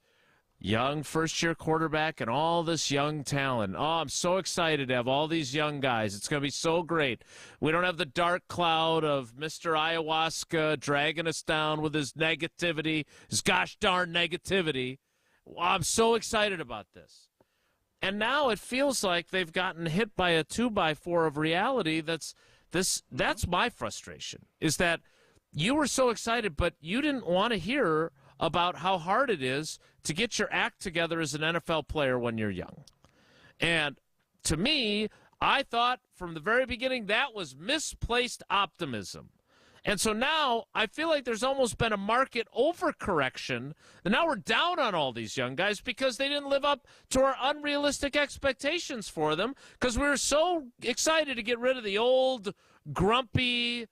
young first-year quarterback and all this young talent. Oh, I'm so excited to have all these young guys. It's going to be so great. We don't have the dark cloud of Mr. Ayahuasca dragging us down with his negativity, his gosh darn negativity. I'm so excited about this. And now it feels like they've gotten hit by a 2x4 of reality. That's my frustration, is that you were so excited, but you didn't want to hear about how hard it is to get your act together as an NFL player when you're young. And to me, I thought from the very beginning that was misplaced optimism. And so now I feel like there's almost been a market overcorrection. And now we're down on all these young guys because they didn't live up to our unrealistic expectations for them because we were so excited to get rid of the old grumpy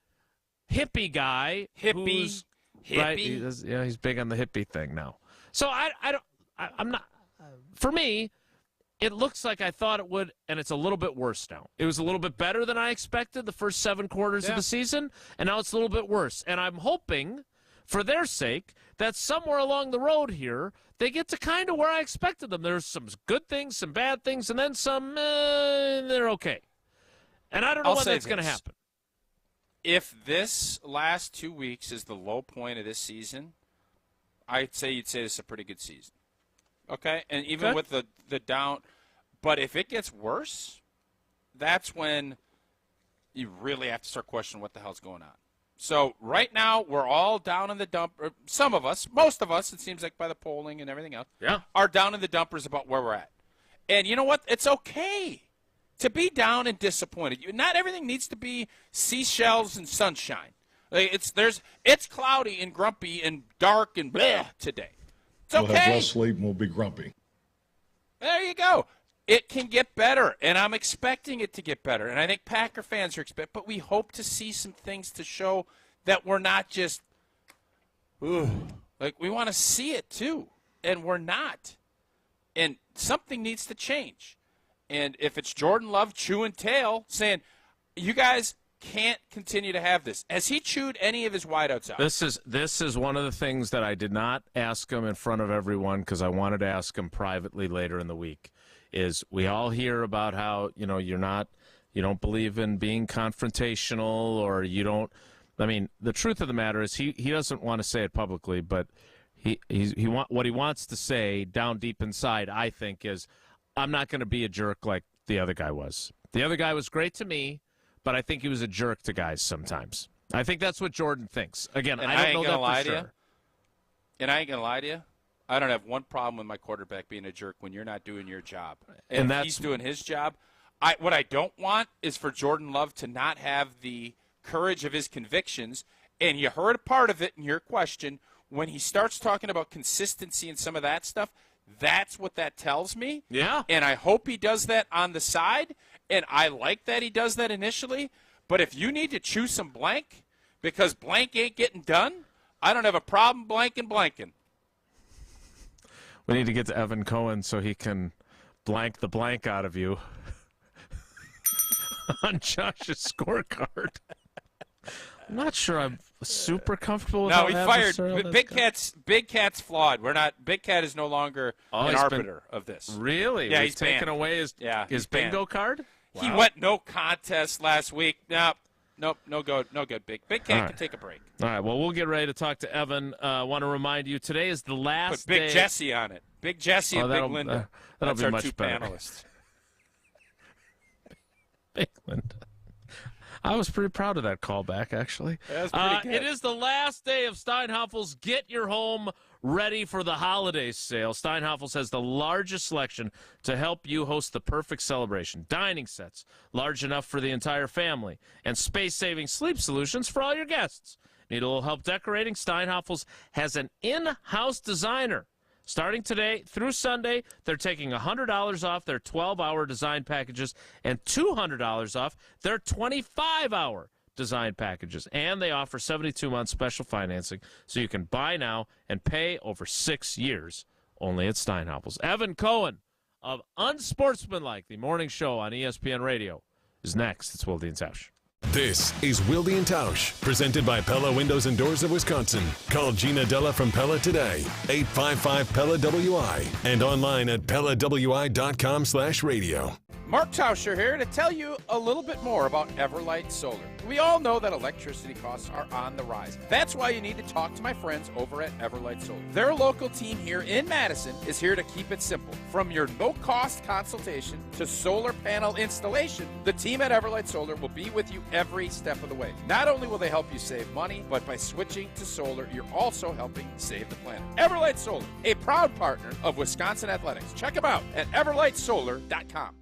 hippie guy. Hippie. Right? He's big on the hippie thing now. So I'm not. For me, it looks like I thought it would, and it's a little bit worse now. It was a little bit better than I expected the first 7 quarters of the season, and now it's a little bit worse. And I'm hoping, for their sake, that somewhere along the road here, they get to kind of where I expected them. There's some good things, some bad things, and then some they're okay. And I don't know when that's going to happen. If this last 2 weeks is the low point of this season, you'd say this is a pretty good season. Okay? And even with the down. But if it gets worse, that's when you really have to start questioning what the hell's going on. So right now, we're all down in the dump. Some of us, most of us, it seems like by the polling and everything else, are down in the dumpers about where we're at. And you know what? It's okay to be down and disappointed. Not everything needs to be seashells and sunshine. It's cloudy and grumpy and dark and blah today. It's okay. We'll have less sleep and we'll be grumpy. There you go. It can get better, and I'm expecting it to get better. And I think Packer fans are expecting, but we hope to see some things to show that we're not just, we want to see it too, and we're not. And something needs to change. And if it's Jordan Love chewing tail, saying, you guys can't continue to have this. Has he chewed any of his wideouts out? This is one of the things that I did not ask him in front of everyone because I wanted to ask him privately later in the week. Is we all hear about how you don't believe in being confrontational, or you don't. I mean, the truth of the matter is he doesn't want to say it publicly, but what he wants to say down deep inside, I think, is I'm not going to be a jerk like the other guy was. The other guy was great to me, but I think he was a jerk to guys sometimes. I think that's what Jordan thinks. Again, And I don't know that for to sure. you. And I ain't going to lie to you. I don't have one problem with my quarterback being a jerk when you're not doing your job. And if he's doing his job. What I don't want is for Jordan Love to not have the courage of his convictions. And you heard a part of it in your question. When he starts talking about consistency and some of that stuff, that's what that tells me. Yeah. And I hope he does that on the side. And I like that he does that initially. But if you need to choose some blank because blank ain't getting done, I don't have a problem blanking. We need to get to Evan Cohen so he can blank the blank out of you on Josh's scorecard. I'm not sure I'm super comfortable with No, how he fired. adversarial Big Cat's flawed. Big Cat is no longer an arbiter of this. Really? Yeah, We've he's taken banned. away his bingo card? He Wow. went no contest last week. Nope, no good. Big Cat All right. can take a break. All right, well, we'll get ready to talk to Evan. I want to remind you, today is the last Put Big day. Jesse on it. Big Jesse and Big Linda. That'll That's be our much two better. panelists. Big Linda. I was pretty proud of that callback, actually. That's pretty good. It is the last day of Steinhaffel's Get Your Home Ready for the Holidays sale. Steinhaffel's has the largest selection to help you host the perfect celebration. Dining sets, large enough for the entire family, and space-saving sleep solutions for all your guests. Need a little help decorating? Steinhaffel's has an in-house designer. Starting today through Sunday, they're taking $100 off their 12-hour design packages and $200 off their 25-hour design packages. And they offer 72-month special financing, so you can buy now and pay over 6 years only at Steinhaffel's. Evan Cohen of Unsportsmanlike, the morning show on ESPN Radio, is next. It's Wilde and Tausch. This is Wilde and Tausch, presented by Pella Windows and Doors of Wisconsin. Call Gina Della from Pella today, 855-PELLA-WI, and online at PellaWI.com/radio. Mark Tauscher here to tell you a little bit more about Everlight Solar. We all know that electricity costs are on the rise. That's why you need to talk to my friends over at Everlight Solar. Their local team here in Madison is here to keep it simple. From your no-cost consultation to solar panel installation, the team at Everlight Solar will be with you every step of the way. Not only will they help you save money, but by switching to solar, you're also helping save the planet. Everlight Solar, a proud partner of Wisconsin Athletics. Check them out at everlightsolar.com.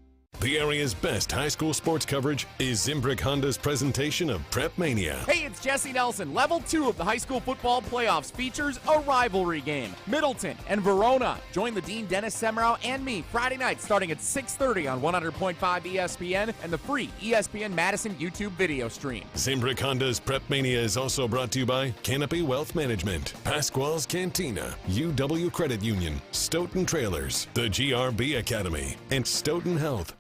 The area's best high school sports coverage is Zimbrick Honda's presentation of Prep Mania. Hey, it's Jesse Nelson. Level 2 of the high school football playoffs features a rivalry game. Middleton and Verona. Join the Dean Dennis Semrau and me Friday night starting at 6:30 on 100.5 ESPN and the free ESPN Madison YouTube video stream. Zimbrick Honda's Prep Mania is also brought to you by Canopy Wealth Management, Pasquale's Cantina, UW Credit Union, Stoughton Trailers, the GRB Academy, and Stoughton Health.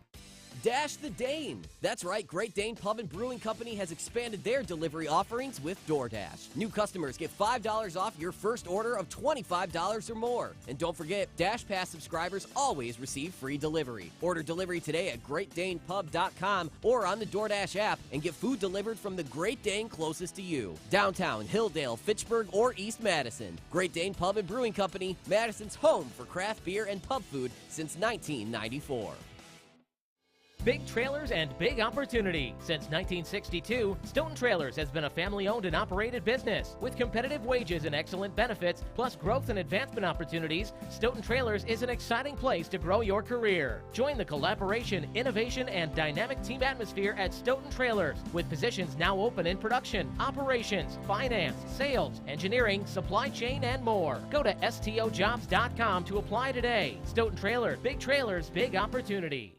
Dash the Dane. That's right, Great Dane Pub and Brewing Company has expanded their delivery offerings with DoorDash. New customers get $5 off your first order of $25 or more. And don't forget, Dash Pass subscribers always receive free delivery. Order delivery today at GreatDanePub.com or on the DoorDash app and get food delivered from the Great Dane closest to you. Downtown, Hilldale, Fitchburg, or East Madison. Great Dane Pub and Brewing Company, Madison's home for craft beer and pub food since 1994. Big trailers and big opportunity. Since 1962, Stoughton Trailers has been a family-owned and operated business. With competitive wages and excellent benefits, plus growth and advancement opportunities, Stoughton Trailers is an exciting place to grow your career. Join the collaboration, innovation, and dynamic team atmosphere at Stoughton Trailers, with positions now open in production, operations, finance, sales, engineering, supply chain, and more. Go to stojobs.com to apply today. Stoughton Trailer, big trailers, big opportunity.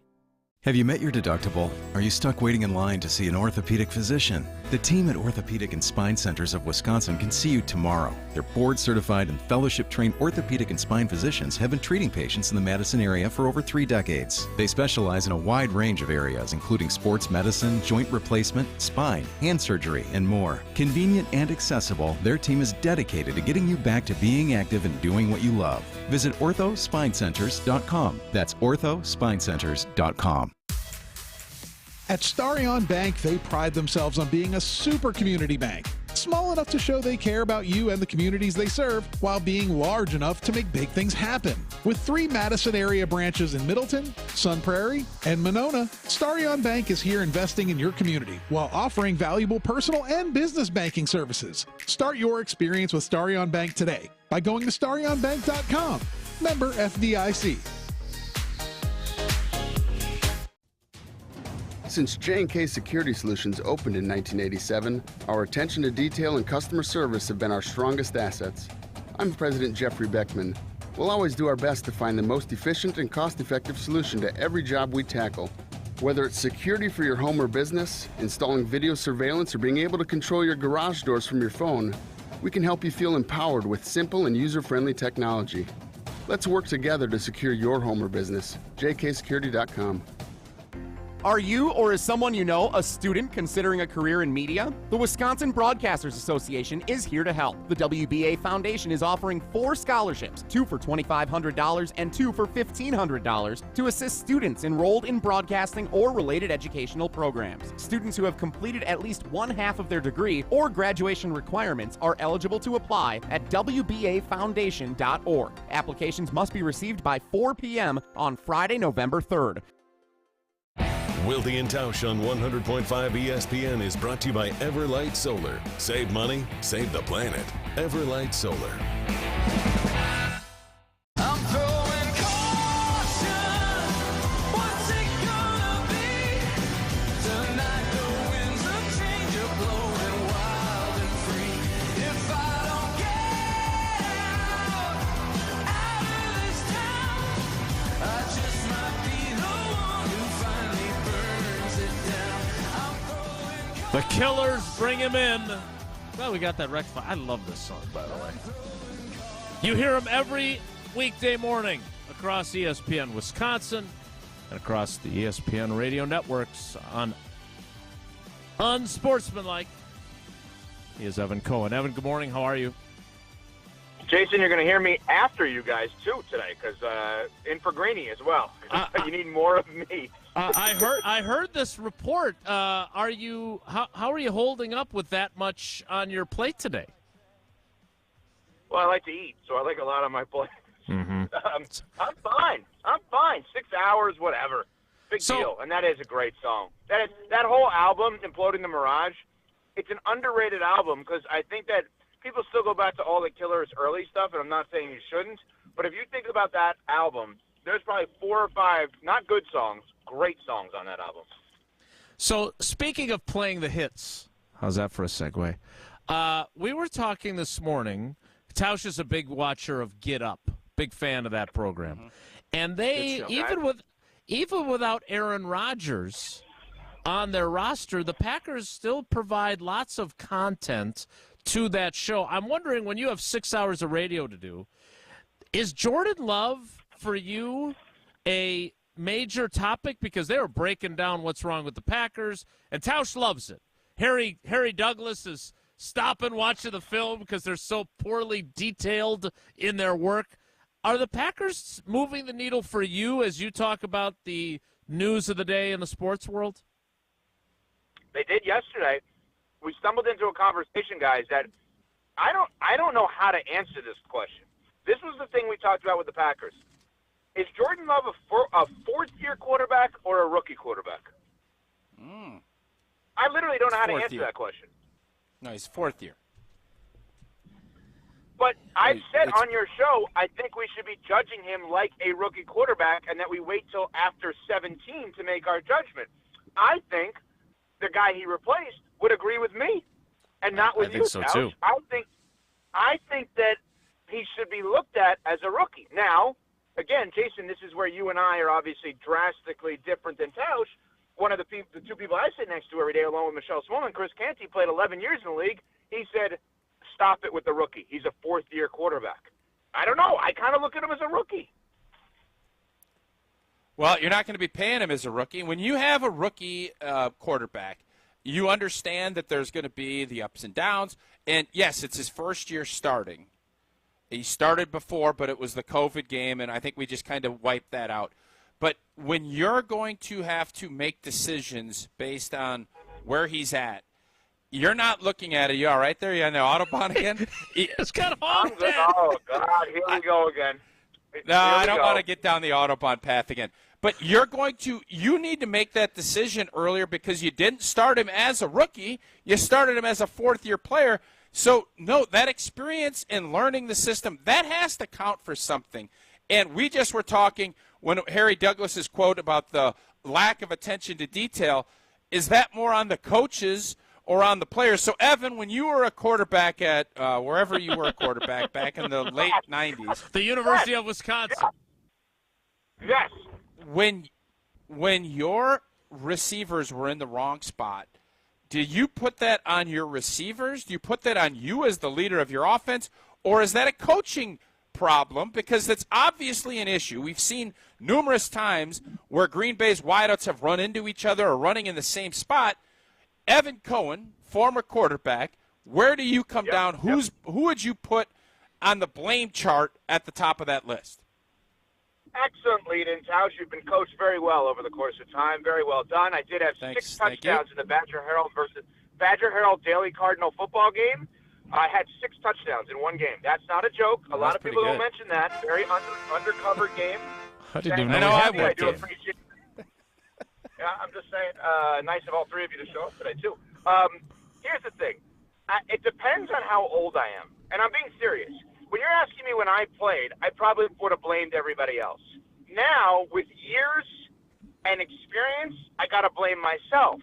Have you met your deductible? Are you stuck waiting in line to see an orthopedic physician? The team at Orthopedic and Spine Centers of Wisconsin can see you tomorrow. Their board-certified and fellowship-trained orthopedic and spine physicians have been treating patients in the Madison area for over 3 decades. They specialize in a wide range of areas, including sports medicine, joint replacement, spine, hand surgery, and more. Convenient and accessible, their team is dedicated to getting you back to being active and doing what you love. Visit orthospinecenters.com. That's orthospinecenters.com. At Starion Bank, they pride themselves on being a super community bank. Small enough to show they care about you and the communities they serve, while being large enough to make big things happen. With 3 Madison area branches in Middleton, Sun Prairie, and Monona, Starion Bank is here investing in your community while offering valuable personal and business banking services. Start your experience with Starion Bank today by going to starionbank.com. Member FDIC. Since J&K Security Solutions opened in 1987, our attention to detail and customer service have been our strongest assets. I'm President Jeffrey Beckman. We'll always do our best to find the most efficient and cost-effective solution to every job we tackle. Whether it's security for your home or business, installing video surveillance, or being able to control your garage doors from your phone, we can help you feel empowered with simple and user-friendly technology. Let's work together to secure your home or business. jksecurity.com. Are you or is someone you know a student considering a career in media? The Wisconsin Broadcasters Association is here to help. The WBA Foundation is offering 4 scholarships, 2 for $2,500 and 2 for $1,500, to assist students enrolled in broadcasting or related educational programs. Students who have completed at least 1/2 of their degree or graduation requirements are eligible to apply at WBAFoundation.org. Applications must be received by 4 p.m. on Friday, November 3rd. Wilde and Tausch on 100.5 ESPN is brought to you by Everlight Solar. Save money, save the planet. Everlight Solar. I'm throwing caution. What's it gonna be? Tonight the winds of change are blowing wild and free. If I don't get out of this town, I just might be the one who finally burns it down. I'm throwing The Killers bring him in. Well, we got that rectified. I love this song, by the way. You hear him every weekday morning across ESPN Wisconsin and across the ESPN radio networks on Unsportsmanlike. He is Evan Cohen. Evan, good morning. How are you? Jason, you're going to hear me after you guys, too, today, because in for Greeny as well. You need more of me. I heard this report. How are you holding up with that much on your plate today? Well, I like to eat, so I like a lot on my plate. Mm-hmm. I'm fine. 6 hours, whatever. Big deal. And that is a great song. That whole album, Imploding the Mirage, it's an underrated album because I think that people still go back to all the Killers' early stuff, and I'm not saying you shouldn't. But if you think about that album, there's probably 4 or 5 not good songs, great songs on that album. So speaking of playing the hits, how's that for a segue? We were talking this morning. Tausch is a big watcher of Get Up, big fan of that program. Mm-hmm. And they, even without Aaron Rodgers on their roster, the Packers still provide lots of content to that show. I'm wondering, when you have 6 hours of radio to do, is Jordan Love for you a major topic? Because they were breaking down what's wrong with the Packers, and Tausch loves it. Harry Douglas is stopping watching the film because they're so poorly detailed in their work. Are the Packers moving the needle for you as you talk about the news of the day in the sports world? They did yesterday. We stumbled into a conversation, guys, that I don't know how to answer this question. This was the thing we talked about with the Packers. Is Jordan Love a fourth-year quarterback or a rookie quarterback? I literally don't know how to answer that question. No, he's 4th year. But I've said on your show, I think we should be judging him like a rookie quarterback and that we wait till after 17 to make our judgment. I think the guy he replaced would agree with me and not with you, so too. I think that he should be looked at as a rookie. Now, again, Jason, this is where you and I are obviously drastically different than Tausch. One of the two people I sit next to every day, along with Michelle Smallman, Chris Canty, played 11 years in the league. He said, stop it with the rookie. He's a fourth-year quarterback. I don't know. I kind of look at him as a rookie. Well, you're not going to be paying him as a rookie. When you have a rookie quarterback, you understand that there's going to be the ups and downs. And, yes, it's his first year starting. He started before, but it was the COVID game, and I think we just kind of wiped that out. But when you're going to have to make decisions based on where he's at, you're not looking at it. You all right there? You on the Autobahn again? It's kind of I'm good. Oh, God, here we go again. No, I don't want to get down the Autobahn path again. But you need to make that decision earlier because you didn't start him as a rookie. You started him as a fourth-year player. So, no, that experience in learning the system, that has to count for something. And we just were talking when Harry Douglas's quote about the lack of attention to detail, is that more on the coaches or on the players? So, Evan, when you were a quarterback at wherever you were a quarterback back in the late 90s. The University of Wisconsin. Yes. When your receivers were in the wrong spot, do you put that on your receivers? Do you put that on you as the leader of your offense? Or is that a coaching problem? Because that's obviously an issue. We've seen numerous times where Green Bay's wideouts have run into each other or running in the same spot. Evan Cohen, former quarterback, where do you come down? Who would you put on the blame chart at the top of that list? Excellent lead in Tausch. You've been coached very well over the course of time. Very well done. I did have 6 touchdowns in the Badger Herald versus Badger Herald Daily Cardinal football game. I had 6 touchdowns in one game. That's not a joke. A lot of people don't mention that. Very undercover game. I didn't even I know we had I one do game. appreciate it. Yeah, I'm just saying, nice of all three of you to show up today, too. Here's the thing. It depends on how old I am. And I'm being serious. When you're asking me when I played, I probably would have blamed everybody else. Now, with years and experience, I got to blame myself,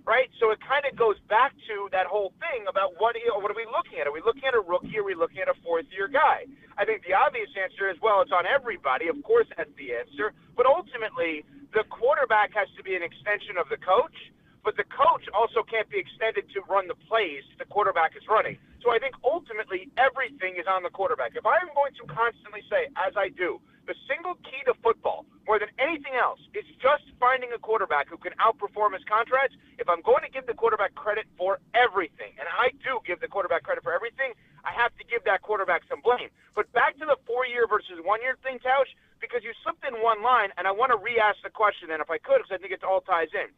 right? So it kind of goes back to that whole thing about what are we looking at? Are we looking at a rookie? Or are we looking at a fourth-year guy? I think the obvious answer is, well, it's on everybody. Of course, that's the answer. But ultimately, the quarterback has to be an extension of the coach, but the coach also can't be extended to run the plays the quarterback is running. So I think ultimately everything is on the quarterback. If I am going to constantly say, as I do, the single key to football, more than anything else, is just finding a quarterback who can outperform his contracts. If I'm going to give the quarterback credit for everything, and I do give the quarterback credit for everything, I have to give that quarterback some blame. But back to the 4-year versus 1-year thing, Tausch, because you slipped in one line, and I want to re-ask the question then if I could, because I think it all ties in.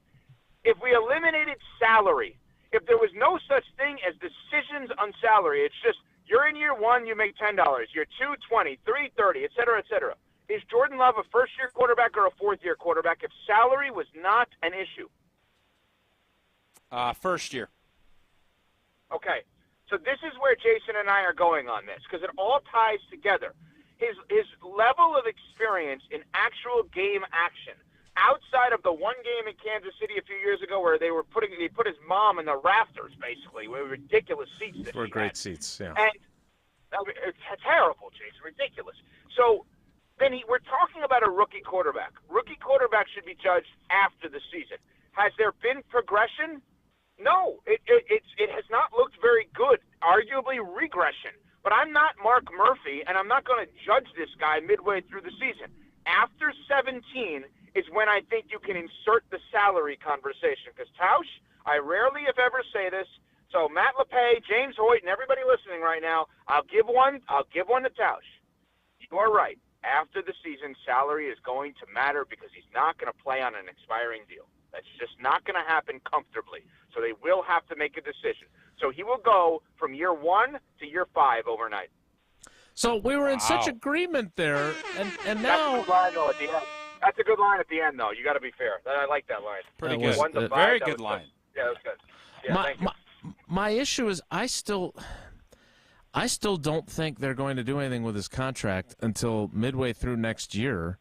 If we eliminated salary, if there was no such thing as decisions on salary, it's just you're in year 1, you make $10, year 2, 20, 3, 30, et cetera, et cetera. Is Jordan Love a first-year quarterback or a fourth-year quarterback if salary was not an issue? First year. Okay. So this is where Jason and I are going on this because it all ties together. His level of experience in actual game action, outside of the one game in Kansas City a few years ago where they put his mom in the rafters, basically, with ridiculous seats. That Were she great had. seats, yeah. And it's terrible, Jason, ridiculous. So then we're talking about a rookie quarterback. Rookie quarterback should be judged after the season. Has there been progression? No, it has not looked very good, arguably regression. But I'm not Mark Murphy, and I'm not going to judge this guy midway through the season. After 17 is when I think you can insert the salary conversation. Because Tausch, I rarely, if ever, say this. So Matt LePay, James Hoyt, and everybody listening right now, I'll give one to Tausch. You are right. After the season, salary is going to matter because he's not going to play on an expiring deal. That's just not going to happen comfortably. So they will have to make a decision. So he will go from year 1 to year 5 overnight. So we were in such agreement there, and now That's a good line, though, at the end. That's a good line at the end, though. You got to be fair. I like that line. Pretty That good. was- 1 to 5, Very that good was line. Yeah, that was good. Yeah, thank you. my issue is I still don't think they're going to do anything with his contract until midway through next year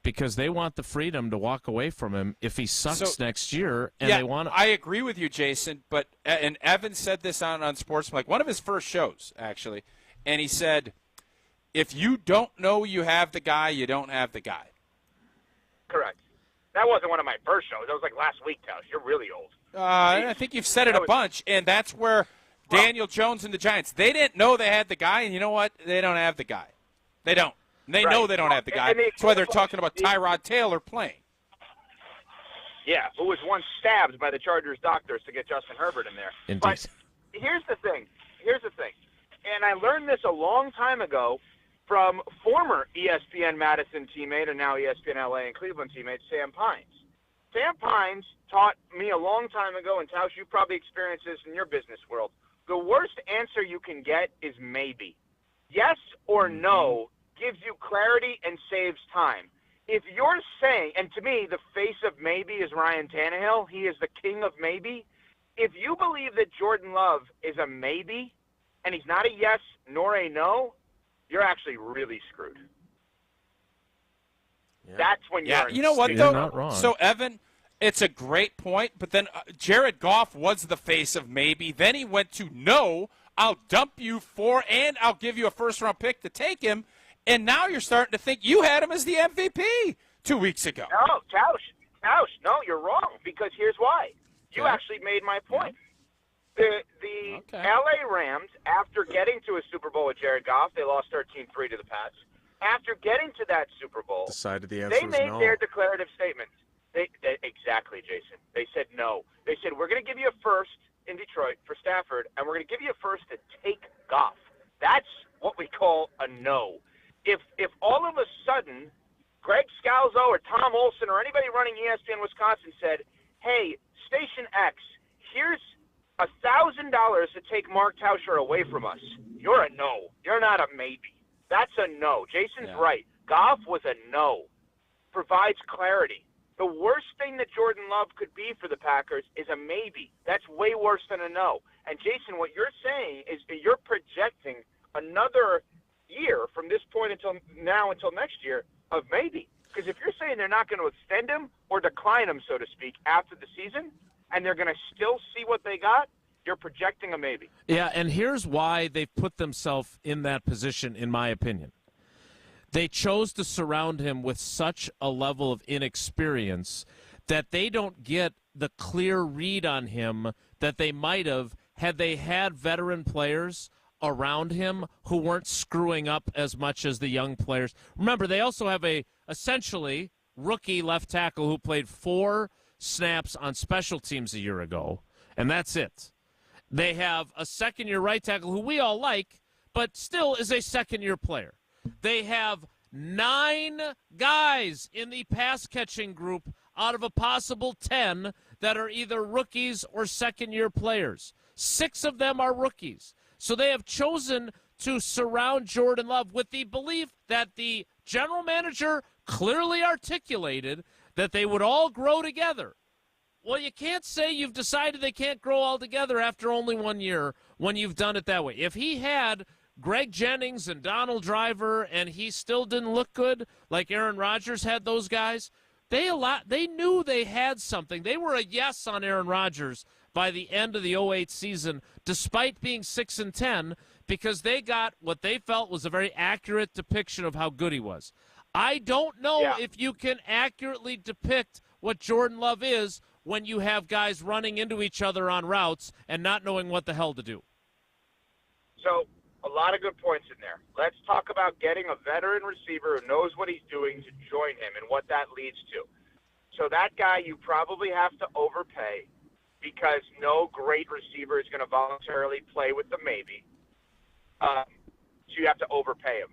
because they want the freedom to walk away from him if he sucks next year. And yeah, they want. I agree with you, Jason. But and Evan said this on Sportsman, like one of his first shows, actually, and he said, If you don't know you have the guy, you don't have the guy. Correct. That wasn't one of my first shows. That was like last week, Tausch. You're really old. I think you've said it a bunch, and that's where Daniel Jones and the Giants, they didn't know they had the guy, and you know what? They don't have the guy. They don't. They know they don't have the guy. That's why they're talking about Tyrod Taylor playing. Yeah, who was once stabbed by the Chargers doctors to get Justin Herbert in there. Indeed. But here's the thing. And I learned this a long time ago from former ESPN Madison teammate and now ESPN LA and Cleveland teammate Sam Pines. Sam Pines taught me a long time ago, and Tausch, you probably experienced this in your business world. The worst answer you can get is maybe. Yes or no gives you clarity and saves time. If you're saying, and to me, the face of maybe is Ryan Tannehill. He is the king of maybe. If you believe that Jordan Love is a maybe, and he's not a yes nor a no, you're actually really screwed. Yeah. That's when you're You know what, though? You're not wrong. So, Evan, it's a great point, but then Jared Goff was the face of maybe. Then he went to no, I'll dump you for, and I'll give you a first-round pick to take him. And now you're starting to think you had him as the MVP 2 weeks ago. No, Tausch, no, you're wrong, because here's why. You actually made my point. The L.A. Rams, after getting to a Super Bowl with Jared Goff, they lost 13-3 to the Pats. After getting to that Super Bowl, Decided the answer they was made no. their declarative statements. Exactly, Jason. They said no. They said, we're going to give you a first in Detroit for Stafford, and we're going to give you a first to take Goff. That's what we call a no. If all of a sudden Greg Scalzo or Tom Olson or anybody running ESPN Wisconsin said, hey, Station X, here's $1,000 to take Mark Tauscher away from us, you're a no. You're not a maybe. That's a no. Jason's right. Goff was a no. Provides clarity. The worst thing that Jordan Love could be for the Packers is a maybe. That's way worse than a no. And, Jason, what you're saying is that you're projecting another year from this point until next year of maybe. Because if you're saying they're not going to extend him or decline him, so to speak, after the season, and they're going to still see what they got, you're projecting a maybe. Yeah, and here's why they've put themselves in that position, in my opinion. They chose to surround him with such a level of inexperience that they don't get the clear read on him that they might have had they had veteran players around him who weren't screwing up as much as the young players. Remember, they also have a essentially rookie left tackle who played 4 snaps on special teams a year ago, and that's it. They have a second-year right tackle who we all like, but still is a second-year player. They have 9 guys in the pass-catching group out of a possible 10 that are either rookies or second-year players. 6 of them are rookies. So they have chosen to surround Jordan Love with the belief that the general manager clearly articulated that they would all grow together. Well, you can't say you've decided they can't grow all together after only 1 year when you've done it that way. If he had Greg Jennings and Donald Driver and he still didn't look good like Aaron Rodgers had those guys, they knew they had something. They were a yes on Aaron Rodgers by the end of the 2008 season, despite being 6-10, because they got what they felt was a very accurate depiction of how good he was. I don't know if you can accurately depict what Jordan Love is when you have guys running into each other on routes and not knowing what the hell to do. So, a lot of good points in there. Let's talk about getting a veteran receiver who knows what he's doing to join him and what that leads to. So that guy you probably have to overpay because no great receiver is going to voluntarily play with the maybe. So you have to overpay him.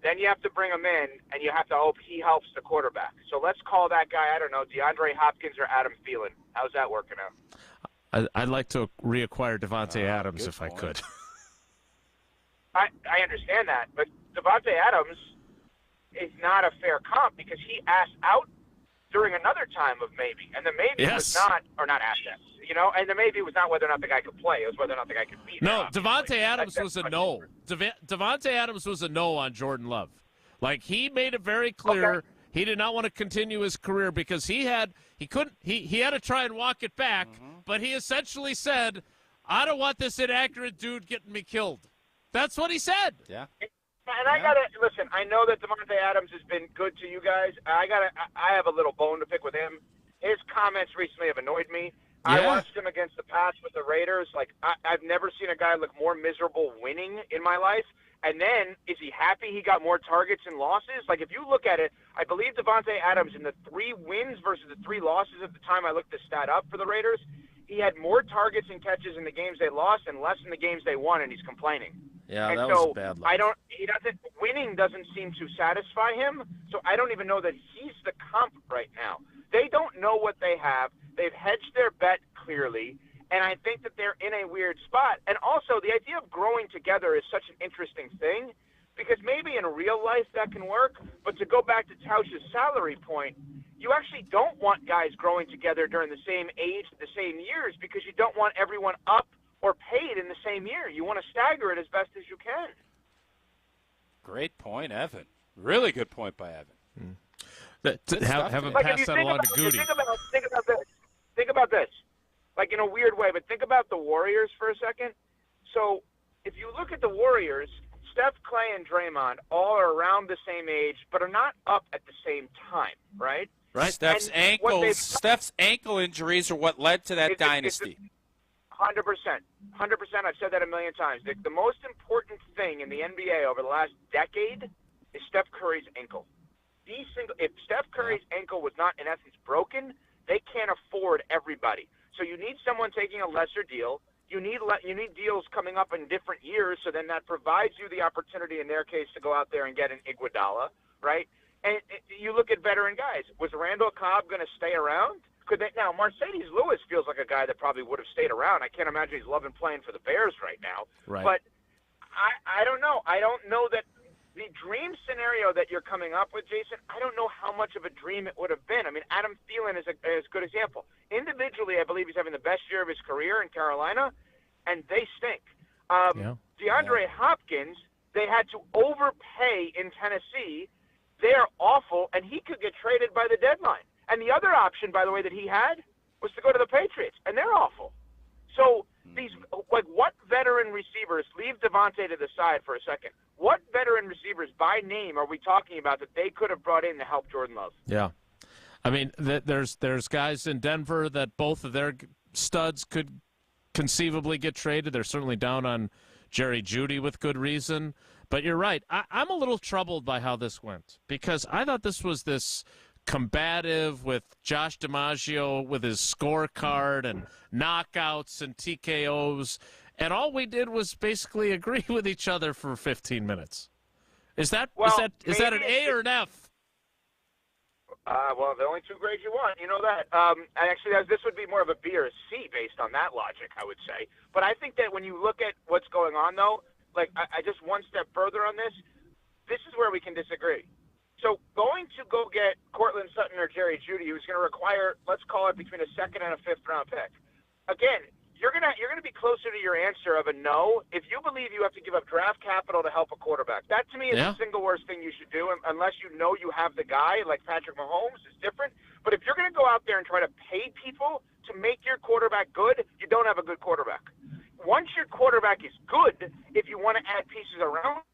Then you have to bring him in, and you have to hope he helps the quarterback. So let's call that guy, I don't know, DeAndre Hopkins or Adam Thielen. How's that working out? I'd like to reacquire Devontae Adams if I could. I understand that, but Devontae Adams is not a fair comp because he asked out during another time of maybe, and the maybe was not assets, and the maybe was not whether or not the guy could play. It was whether or not the guy could beat him. No, Devontae Adams was a no. Devontae Adams was a no on Jordan Love. Like, he made it very clear he did not want to continue his career because he had to try and walk it back, but he essentially said, I don't want this inaccurate dude getting me killed. That's what he said. Yeah. And I gotta listen. I know that Davante Adams has been good to you guys. I have a little bone to pick with him. His comments recently have annoyed me. I watched him against the Pats with the Raiders. Like I've never seen a guy look more miserable winning in my life. And then, is he happy he got more targets and losses? Like, if you look at it, I believe Davante Adams in the 3 wins versus the 3 losses at the time I looked the stat up for the Raiders, he had more targets and catches in the games they lost and less in the games they won, and he's complaining. Yeah, and that so was bad luck. winning doesn't seem to satisfy him, so I don't even know that he's the comp right now. They don't know what they have. They've hedged their bet clearly. And I think that they're in a weird spot. And also, the idea of growing together is such an interesting thing because maybe in real life that can work. But to go back to Tausch's salary point, you actually don't want guys growing together during the same age, the same years, because you don't want everyone up or paid in the same year. You want to stagger it as best as you can. Great point, Evan. Really good point by Evan. Have him pass that along to Goody. Think about this. Like in a weird way, but think about the Warriors for a second. So if you look at the Warriors, Steph, Clay, and Draymond all are around the same age, but are not up at the same time, right? Right. Steph's ankle injuries are what led to that dynasty. 100%. 100%. I've said that a million times. The most important thing in the NBA over the last decade is Steph Curry's ankle. If Steph Curry's ankle was not, in essence, broken, they can't afford everybody. So you need someone taking a lesser deal. You need deals coming up in different years, so then that provides you the opportunity, in their case, to go out there and get an Iguodala, right? And you look at veteran guys. Was Randall Cobb going to stay around? Now, Mercedes Lewis feels like a guy that probably would have stayed around. I can't imagine he's loving playing for the Bears right now. Right. But I don't know. I don't know that the dream scenario that you're coming up with, Jason, I don't know how much of a dream it would have been. I mean, Adam Thielen is a good example. Individually, I believe he's having the best year of his career in Carolina, and they stink. DeAndre Hopkins, they had to overpay in Tennessee. They're awful, and he could get traded by the deadline. And the other option, by the way, that he had was to go to the Patriots, and they're awful. So what veteran receivers, leave Davante to the side for a second, what veteran receivers by name are we talking about that they could have brought in to help Jordan Love? Yeah. I mean, there's guys in Denver that both of their studs could conceivably get traded. They're certainly down on Jerry Jeudy with good reason. But you're right. I'm a little troubled by how this went because I thought this was this combative with Josh DiMaggio with his scorecard and knockouts and TKOs, and all we did was basically agree with each other for 15 minutes. Is that an A or an F? Well, the only 2 grades you want, you know that. Actually, this would be more of a B or a C based on that logic, I would say. But I think that when you look at what's going on, though, like I just one step further on this is where we can disagree. So going to go get Cortland Sutton or Jerry Jeudy, who's going to require, let's call it, between a 2nd and a 5th round pick. Again, you're gonna be closer to your answer of a no if you believe you have to give up draft capital to help a quarterback. That to me is the single worst thing you should do, unless you know you have the guy like Patrick Mahomes. Is different. But if you're going to go out there and try to pay people to make your quarterback good, you don't have a good quarterback. Once your quarterback is good, if you want to add pieces around,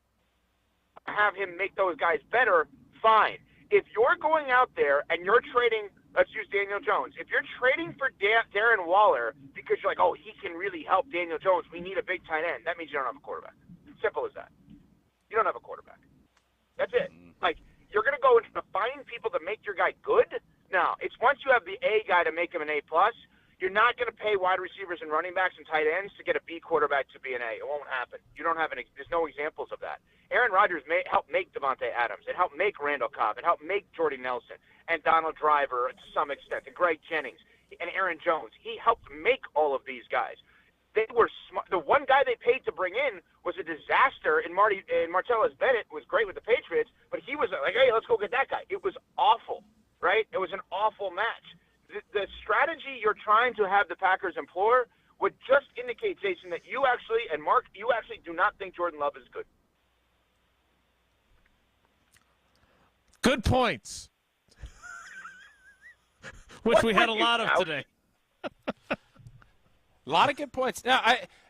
have him make those guys better, fine. If you're going out there and you're trading, let's use Daniel Jones. If you're trading for Darren Waller because you're like, oh, he can really help Daniel Jones, we need a big tight end, that means you don't have a quarterback. Simple as that. You don't have a quarterback. That's it. Like, you're going to go and find people to make your guy good? No. It's once you have the A guy to make him an A+, you're not going to pay wide receivers and running backs and tight ends to get a B quarterback to be an A. It won't happen. You don't have there's no examples of that. Aaron Rodgers helped make Davante Adams. It helped make Randall Cobb. It helped make Jordy Nelson and Donald Driver to some extent, and Greg Jennings and Aaron Jones. He helped make all of these guys. They were smart. The one guy they paid to bring in was a disaster, and Martellus Bennett was great with the Patriots, but he was like, hey, let's go get that guy. It was awful, right? It was an awful match. The strategy you're trying to have the Packers employ would just indicate, Jason, that you actually, and Mark, you actually do not think Jordan Love is good. Good points. Which we had a lot of today. A lot of good points. Now,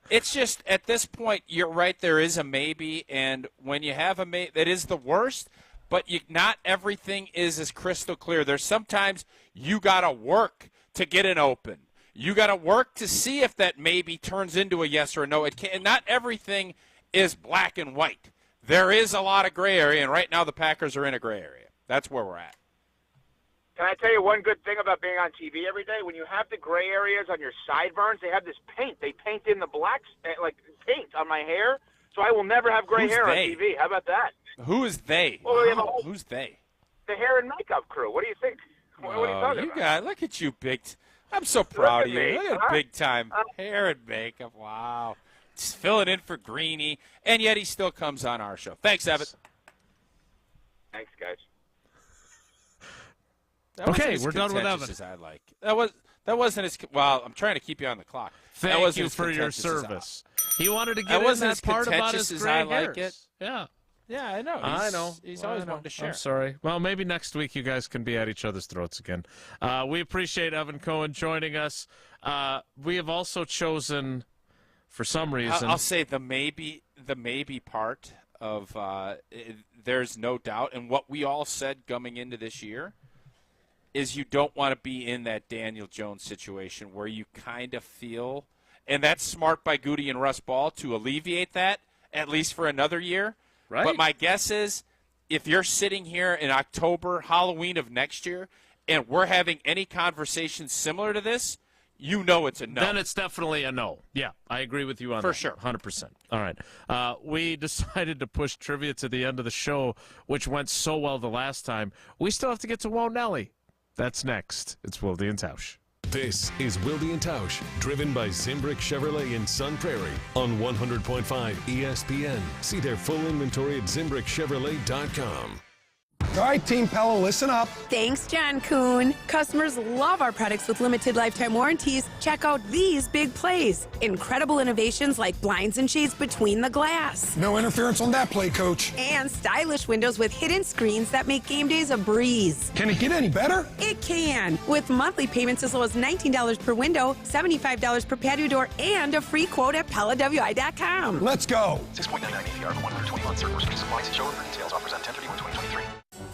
It's just at this point, you're right. There is a maybe, and when you have a maybe, that is the worst. But not everything is as crystal clear. There's sometimes you got to work to get an open. You got to work to see if that maybe turns into a yes or a no. It can't. Not everything is black and white. There is a lot of gray area, and right now the Packers are in a gray area. That's where we're at. Can I tell you one good thing about being on TV every day? When you have the gray areas on your sideburns, they have this paint. They paint in the blacks, like paint on my hair, so I will never have gray hair on TV. How about that? Who is they? Well, we have a whole, who's they? The hair and makeup crew. What do you think? What are you talking about? Look at you, I'm so proud of you. me, Look at huh? big time hair and makeup. Wow. Just filling in for Greeny, and yet he still comes on our show. Thanks, Evan. Thanks, guys. That wasn't Okay, as we're done with contentious Evan. as I like. That wasn't as well. I'm trying to keep you on the clock. That Thank wasn't you as for your contentious as service. He wanted to That get in wasn't that as part about contentious his as gray I hairs. like it. Yeah. Yeah, I know. I know. He's always I know. wanting to share. I'm sorry. Well, maybe next week you guys can be at each other's throats again. We appreciate Evan Cohen joining us. We have also chosen, for some reason, I'll say the maybe part of there's no doubt, and what we all said coming into this year is you don't want to be in that Daniel Jones situation where you kind of feel, and that's smart by Goody and Russ Ball to alleviate that, at least for another year. Right. But my guess is if you're sitting here in October, Halloween of next year, and we're having any conversation similar to this, you know it's a no. Then it's definitely a no. Yeah, I agree with you on For that. sure. 100%. All right. We decided to push trivia to the end of the show, which went so well the last time. We still have to get to Whoa Nelly. That's next. It's Wilde and Tausch. This is Wilde and Tausch, driven by Zimbrick Chevrolet in Sun Prairie on 100.5 ESPN. See their full inventory at ZimbrickChevrolet.com. All right, Team Pella, listen up. Thanks, John Kuhn. Customers love our products with limited lifetime warranties. Check out these big plays. Incredible innovations like blinds and shades between the glass. No interference on that play, Coach. And stylish windows with hidden screens that make game days a breeze. Can it get any better? It can. With monthly payments as low as $19 per window, $75 per patio door, and a free quote at PellaWI.com. Let's go. 6.99 APR for 120 months. Certain restrictions apply. See showroom for details. Offers end 10/31/2023.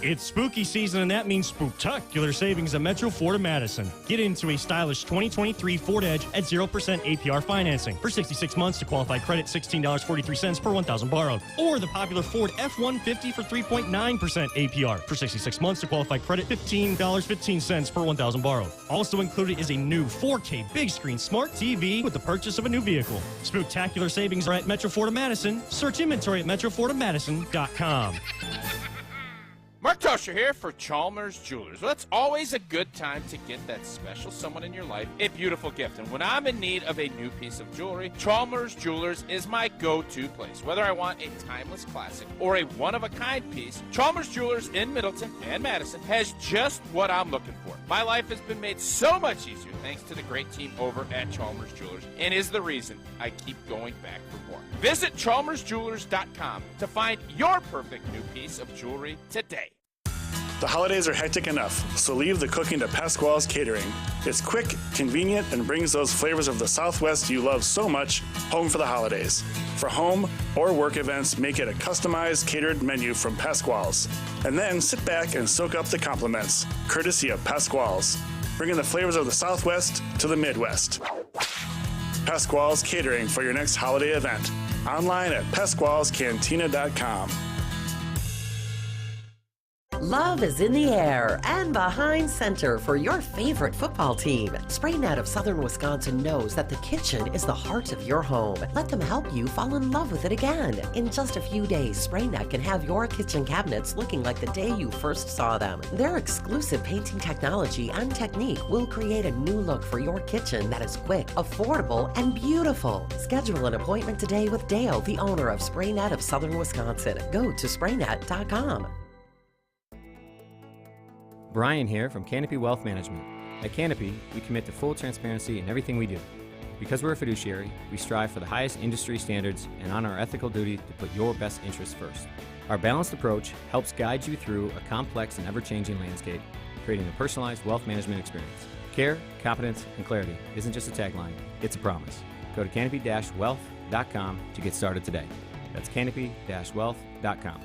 It's spooky season, and that means spooktacular savings at Metro Ford of Madison. Get into a stylish 2023 Ford Edge at 0% APR financing. For 66 months to qualify credit, $16.43 per 1,000 borrowed. Or the popular Ford F-150 for 3.9% APR. For 66 months to qualify credit, $15.15 per 1,000 borrowed. Also included is a new 4K big screen smart TV with the purchase of a new vehicle. Spooktacular savings are at Metro Ford of Madison. Search inventory at MetroFordofMadison.com. Mark Tosher here for Chalmers Jewelers. Well, it's always a good time to get that special someone in your life a beautiful gift. And when I'm in need of a new piece of jewelry, Chalmers Jewelers is my go-to place. Whether I want a timeless classic or a one-of-a-kind piece, Chalmers Jewelers in Middleton and Madison has just what I'm looking for. My life has been made so much easier thanks to the great team over at Chalmers Jewelers, and is the reason I keep going back for more. Visit chalmersjewelers.com to find your perfect new piece of jewelry today. The holidays are hectic enough, so leave the cooking to Pasquale's Catering. It's quick, convenient, and brings those flavors of the Southwest you love so much home for the holidays. For home or work events, make it a customized catered menu from Pasquale's. And then sit back and soak up the compliments, courtesy of Pasquale's, bringing the flavors of the Southwest to the Midwest. Pasquale's Catering for your next holiday event. Online at Pasquale'sCantina.com. Love is in the air and behind center for your favorite football team. SprayNet of Southern Wisconsin knows that the kitchen is the heart of your home. Let them help you fall in love with it again. In just a few days, SprayNet can have your kitchen cabinets looking like the day you first saw them. Their exclusive painting technology and technique will create a new look for your kitchen that is quick, affordable, and beautiful. Schedule an appointment today with Dale, the owner of SprayNet of Southern Wisconsin. Go to SprayNet.com. Brian here from Canopy Wealth Management. At Canopy, we commit to full transparency in everything we do. Because we're a fiduciary, we strive for the highest industry standards and honor our ethical duty to put your best interests first. Our balanced approach helps guide you through a complex and ever-changing landscape, creating a personalized wealth management experience. Care, competence, and clarity isn't just a tagline, it's a promise. Go to canopy-wealth.com to get started today. That's canopy-wealth.com.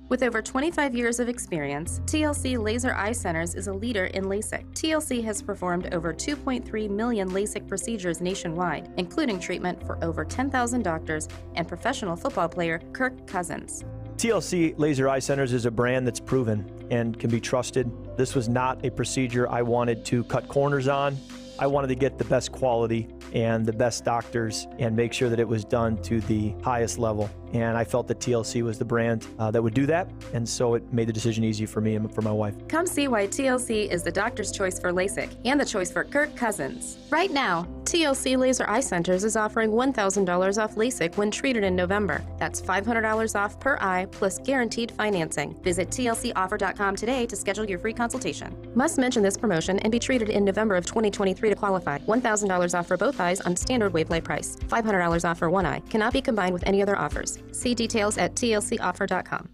With over 25 years of experience, TLC Laser Eye Centers is a leader in LASIK. TLC has performed over 2.3 million LASIK procedures nationwide, including treatment for over 10,000 doctors and professional football player Kirk Cousins. TLC Laser Eye Centers is a brand that's proven and can be trusted. This was not a procedure I wanted to cut corners on. I wanted to get the best quality and the best doctors and make sure that it was done to the highest level. And I felt that TLC was the brand that would do that, and so it made the decision easy for me and for my wife. Come see why TLC is the doctor's choice for LASIK and the choice for Kirk Cousins. Right now, TLC Laser Eye Centers is offering $1,000 off LASIK when treated in November. That's $500 off per eye plus guaranteed financing. Visit tlcoffer.com today to schedule your free consultation. Must mention this promotion and be treated in November of 2023 to qualify. $1,000 off for both eyes on standard wavelight price. $500 off for one eye. Cannot be combined with any other offers. See details at tlcoffer.com.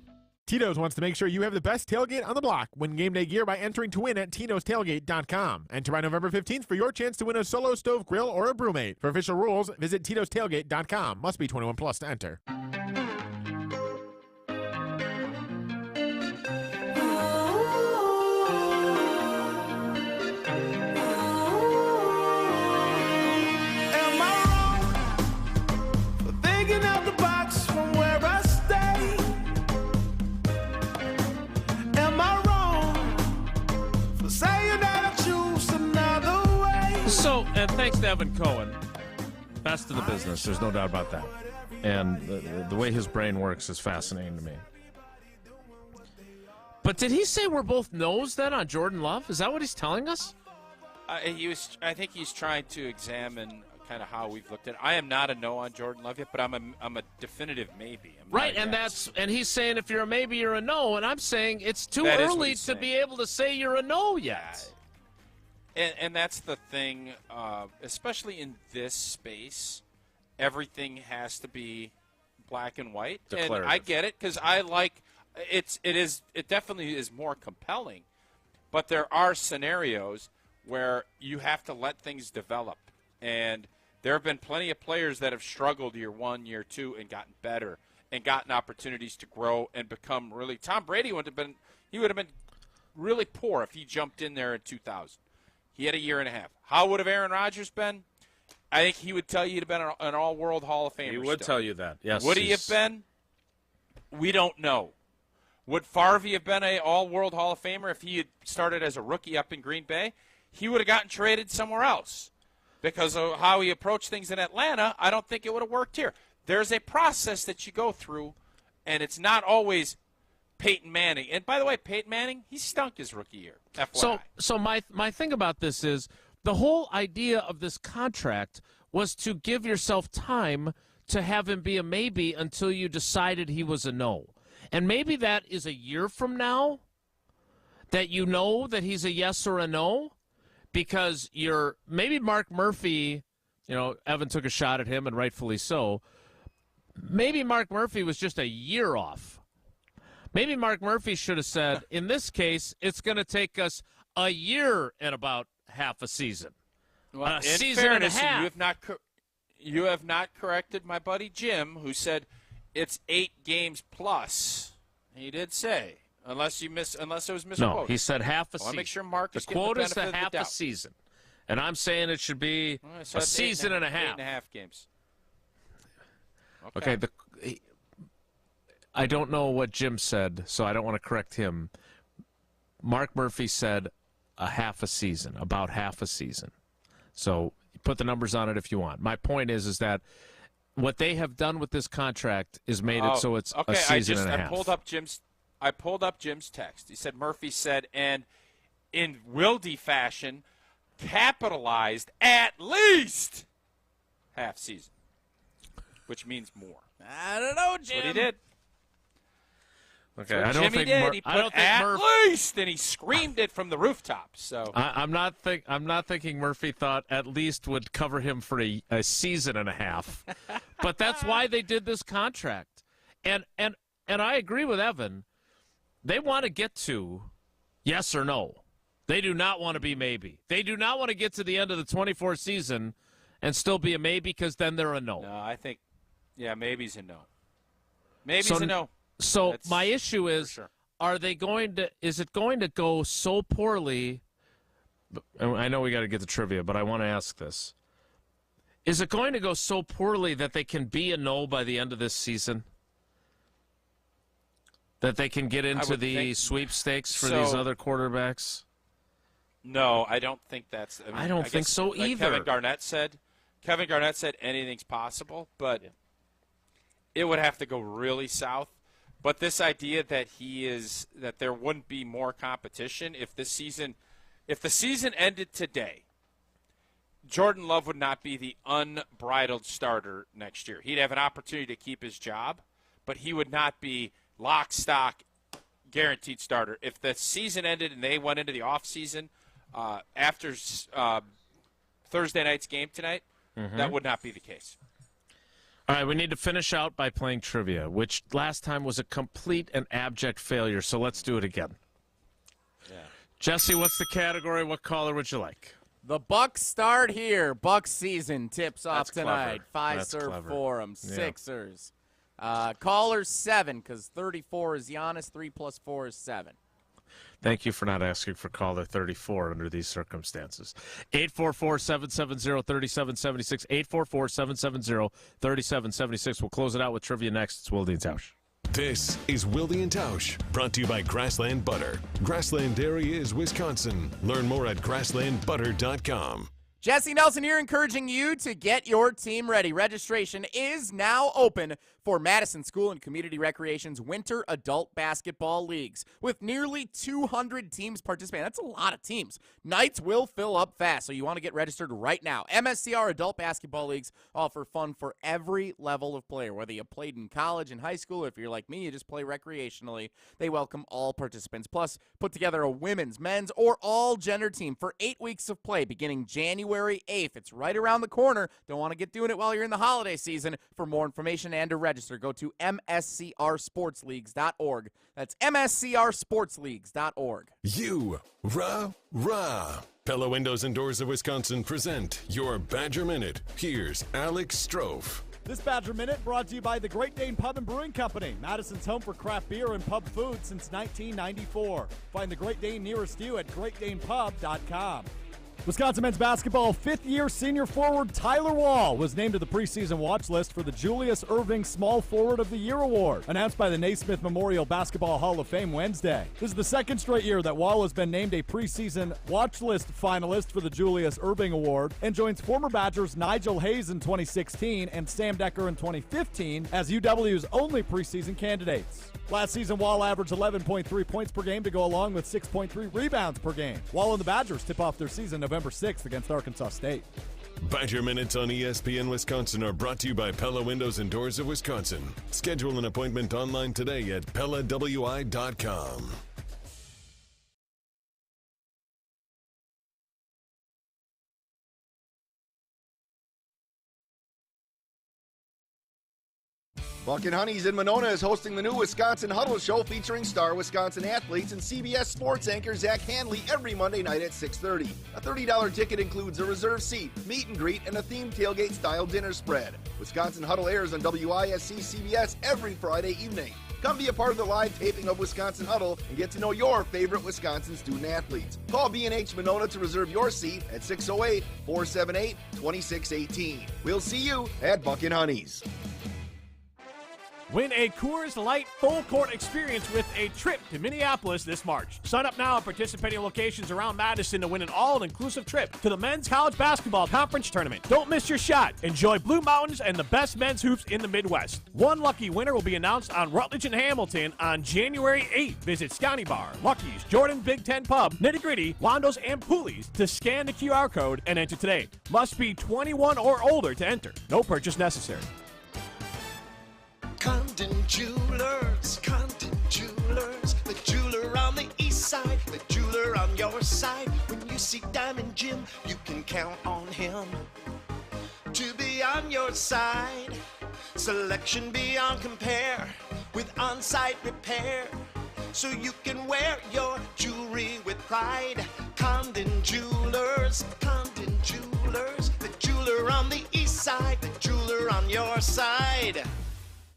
Tito's wants to make sure you have the best tailgate on the block. Win game day gear by entering to win at titostailgate.com. Enter by November 15th for your chance to win a Solo Stove Grill or a Brewmate. For official rules, visit titostailgate.com. Must be 21 plus to enter. So, and thanks to Evan Cohen, best in the business. There's no doubt about that. And the way his brain works is fascinating to me. But did he say we're both no's then on Jordan Love? Is that what he's telling us? I think he's trying to examine kind of how we've looked at it. I am not a no on Jordan Love yet, but I'm a definitive maybe. Right, and he's saying if you're a maybe, you're a no, and I'm saying it's too early to be able to say you're a no yet. And that's the thing, especially in this space, everything has to be black and white. And I get it because I like it definitely is more compelling, but there are scenarios where you have to let things develop. And there have been plenty of players that have struggled year one, year two, and gotten better and gotten opportunities to grow and become really. Tom Brady would have been really poor if he jumped in there in 2000. He had a year and a half. How would have Aaron Rodgers been? I think he would tell you he'd have been an all-world Hall of Famer. He would tell you that, yes. Would he have been? We don't know. Would Favre have been an all-world Hall of Famer if he had started as a rookie up in Green Bay? He would have gotten traded somewhere else. Because of how he approached things in Atlanta, I don't think it would have worked here. There's a process that you go through, and it's not always Peyton Manning. And by the way, Peyton Manning, he stunk his rookie year. FYI. So my thing about this is the whole idea of this contract was to give yourself time to have him be a maybe until you decided he was a no. And maybe that is a year from now that you know that he's a yes or a no, because maybe Mark Murphy, Evan took a shot at him, and rightfully so. Maybe Mark Murphy was just a year off. Maybe Mark Murphy should have said, in this case, it's going to take us a year and about half a season. Well, a season fairness, and a half. You have not corrected my buddy Jim, who said it's 8 games plus. He did say, unless it was misquoted. No, he said half a season. I want to make sure Mark is the getting the quote is benefit the of half the doubt. a season, and I'm saying it should be So a season and a half. 8.5 games. Okay. I don't know what Jim said, so I don't want to correct him. Mark Murphy said about half a season. So put the numbers on it if you want. My point is that what they have done with this contract is made it so it's a season and a half. I pulled up Jim's text. He said Murphy said, and in Wilde fashion, capitalized at least half season, which means more. I don't know, Jim. That's what he did. Okay, That's what Jimmy did. He put at least, and he screamed it from the rooftops. So I'm not thinking Murphy thought at least would cover him for a season and a half, but that's why they did this contract. And I agree with Evan. They want to get to yes or no. They do not want to be maybe. They do not want to get to the end of the 24 season and still be a maybe because then they're a no. No, I think, maybe's a no. Maybe's a no. So That's my issue is, sure. Is it going to go so poorly? I know we got to get the trivia, but I want to ask this. Is it going to go so poorly that they can be a no by the end of this season? That they can get into the sweepstakes for these other quarterbacks? No, I don't think that's. I don't think so like either. Kevin Garnett said anything's possible, but it would have to go really south. But this idea that that there wouldn't be more competition if the season ended today, Jordan Love would not be the unbridled starter next year. He'd have an opportunity to keep his job, but he would not be lock, stock, guaranteed starter. If the season ended and they went into the offseason after Thursday night's game tonight, that would not be the case. All right, we need to finish out by playing trivia, which last time was a complete and abject failure, so let's do it again. Yeah. Jesse, what's the category? What caller would you like? The Bucks start here. Bucks season tips off tonight. That's Fiserv clever. Forum, Yeah. Sixers. Caller 7, because 34 is Giannis, 3 plus 4 is 7. Thank you for not asking for caller 34 under these circumstances. 844-770-3776. 844-770-3776. We'll close it out with trivia next. It's Wilde and Tausch. This is Wilde and Tausch, brought to you by Grassland Butter. Grassland Dairy is Wisconsin. Learn more at grasslandbutter.com. Jesse Nelson here, encouraging you to get your team ready. Registration is now open for Madison School and Community Recreation's Winter Adult Basketball Leagues. With nearly 200 teams participating, that's a lot of teams. Nights will fill up fast, so you want to get registered right now. MSCR Adult Basketball Leagues offer fun for every level of player, whether you played in college and high school, if you're like me, you just play recreationally. They welcome all participants. Plus, put together a women's, men's, or all-gender team for 8 weeks of play beginning January 8th. It's right around the corner. Don't want to get doing it while you're in the holiday season. For more information and to register, go to mscrsportsleagues.org. That's mscrsportsleagues.org. Rah. Pella Windows and Doors of Wisconsin present your Badger Minute. Here's Alex Strofe. This Badger Minute brought to you by the Great Dane Pub and Brewing Company, Madison's home for craft beer and pub food since 1994. Find the Great Dane nearest you at greatdanepub.com. Wisconsin men's basketball fifth-year senior forward Tyler Wall was named to the preseason watch list for the Julius Erving Small Forward of the Year award, announced by the Naismith Memorial Basketball Hall of Fame Wednesday. This is the second straight year that Wall has been named a preseason watch list finalist for the Julius Erving Award and joins former Badgers Nigel Hayes in 2016 and Sam Decker in 2015 as UW's only preseason candidates. Last season, Wall averaged 11.3 points per game to go along with 6.3 rebounds per game. Wall and the Badgers tip off their season November 6th against Arkansas State. Badger Minutes on ESPN Wisconsin are brought to you by Pella Windows and Doors of Wisconsin. Schedule an appointment online today at PellaWI.com. Buck and Honey's in Monona is hosting the new Wisconsin Huddle Show featuring star Wisconsin athletes and CBS sports anchor Zach Hanley every Monday night at 6:30. A $30 ticket includes a reserved seat, meet and greet, and a themed tailgate-style dinner spread. Wisconsin Huddle airs on WISC CBS every Friday evening. Come be a part of the live taping of Wisconsin Huddle and get to know your favorite Wisconsin student athletes. Call B&H Monona to reserve your seat at 608-478-2618. We'll see you at Buck and Honey's. Win a Coors Light full court experience with a trip to Minneapolis this March. Sign up now at participating locations around Madison to win an all-inclusive trip to the Men's College Basketball Conference Tournament. Don't miss your shot. Enjoy Blue Mountains and the best men's hoops in the Midwest. One lucky winner will be announced on Rutledge and Hamilton on January 8th. Visit Scotty Bar, Lucky's, Jordan Big Ten Pub, Nitty Gritty, Wando's, and Pooley's to scan the QR code and enter today. Must be 21 or older to enter. No purchase necessary. Condon Jewelers, the jeweler on the east side, the jeweler on your side. When you see Diamond Jim, you can count on him to be on your side. Selection beyond compare with on-site repair, so you can wear your jewelry with pride. Condon Jewelers, the jeweler on the east side, the jeweler on your side.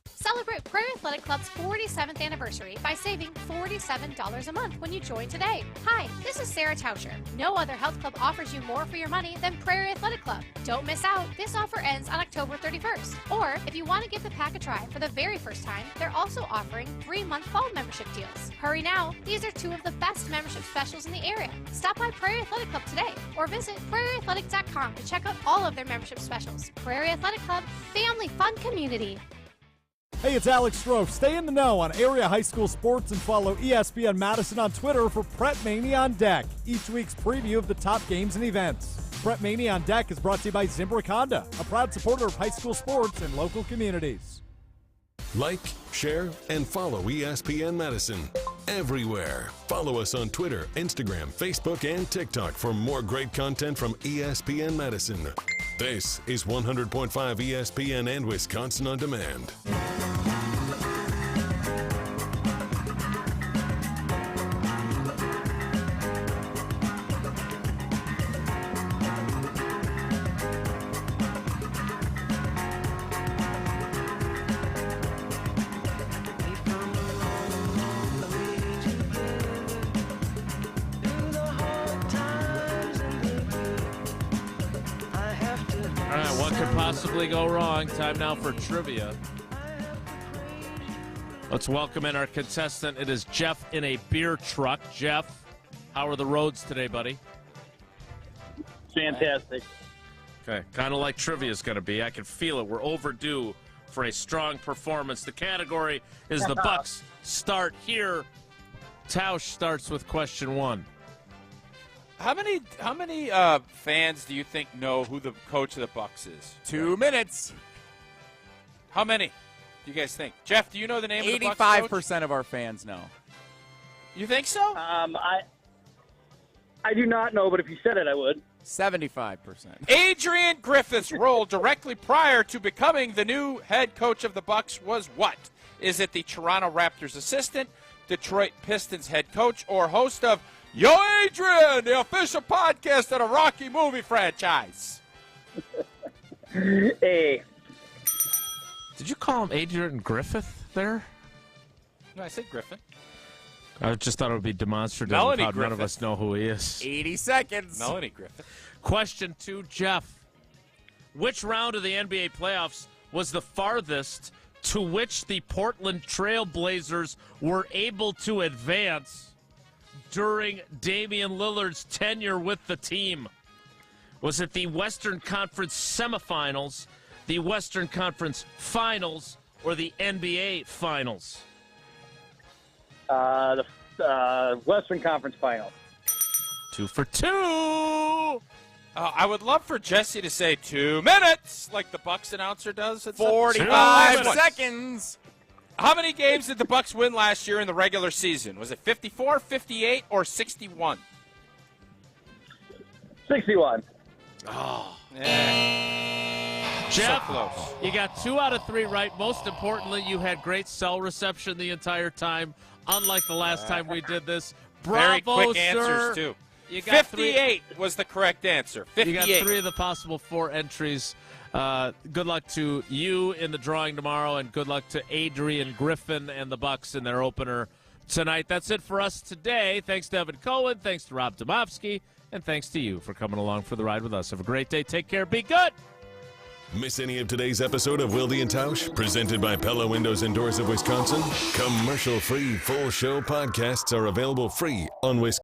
Celebrate Prairie Athletic Club's 47th anniversary by saving $47 a month when you join today. Hi, this is Sarah Tauscher. No other health club offers you more for your money than Prairie Athletic Club. Don't miss out. This offer ends on October 31st. Or if you want to give the pack a try for the very first time, they're also offering 3-month fall membership deals. Hurry now. These are 2 of the best membership specials in the area. Stop by Prairie Athletic Club today or visit prairieathletic.com to check out all of their membership specials. Prairie Athletic Club, family fun community. Hey, it's Alex Strofe. Stay in the know on area high school sports and follow ESPN Madison on Twitter for Prep Mania on Deck, each week's preview of the top games and events. Prep Mania on Deck is brought to you by Zimbrick Honda, a proud supporter of high school sports and local communities. Like, share, and follow ESPN Madison everywhere. Follow us on Twitter, Instagram, Facebook, and TikTok for more great content from ESPN Madison. This is 100.5 ESPN and Wisconsin On Demand. Possibly go wrong. Time now for trivia. Let's welcome in our contestant. It is Jeff in a beer truck. Jeff, how are the roads today, buddy? Fantastic. Okay, kind of like trivia is going to be. I can feel it. We're overdue for a strong performance. The category is the Bucks start here. Tausch starts with question 1. How many fans do you think know who the coach of the Bucks is? 2 minutes. How many do you guys think? Jeff, do you know the name of the Bucks coach? 85% of our fans know. You think so? I do not know, but if you said it, I would. 75%. Adrian Griffith's role directly prior to becoming the new head coach of the Bucks was what? Is it the Toronto Raptors assistant, Detroit Pistons head coach, or host of Yo, Adrian, the official podcast of the Rocky movie franchise? Hey. Did you call him Adrian Griffith there? No, I said Griffin. I just thought it would be demonstrative Melanie of how none of Griffith. us know who he is. 80 seconds. Melanie Griffith. Question 2, Jeff. Which round of the NBA playoffs was the farthest to which the Portland Trail Blazers were able to advance during Damian Lillard's tenure with the team? Was it the Western Conference semifinals, the Western Conference finals, or the NBA finals? The Western Conference Finals. 2 for 2. I would love for Jesse to say 2 minutes, like the Bucks announcer does. At 45 seconds. How many games did the Bucks win last year in the regular season? Was it 54, 58, or 61? 61. Oh, Jeff, so close. You got 2 out of 3 right. Most importantly, you had great cell reception the entire time, unlike the last time we did this. Very Bravo, quick answers, sir. too. You got 58 was the correct answer. 58. You got 3 of the possible 4 entries. Good luck to you in the drawing tomorrow, and good luck to Adrian Griffin and the Bucks in their opener tonight. That's it for us today. Thanks to Evan Cohen. Thanks to Rob Domofsky. And thanks to you for coming along for the ride with us. Have a great day. Take care. Be good. Miss any of today's episode of Wilde and Tausch, presented by Pella Windows and Doors of Wisconsin? Commercial-free full show podcasts are available free on Wisconsin.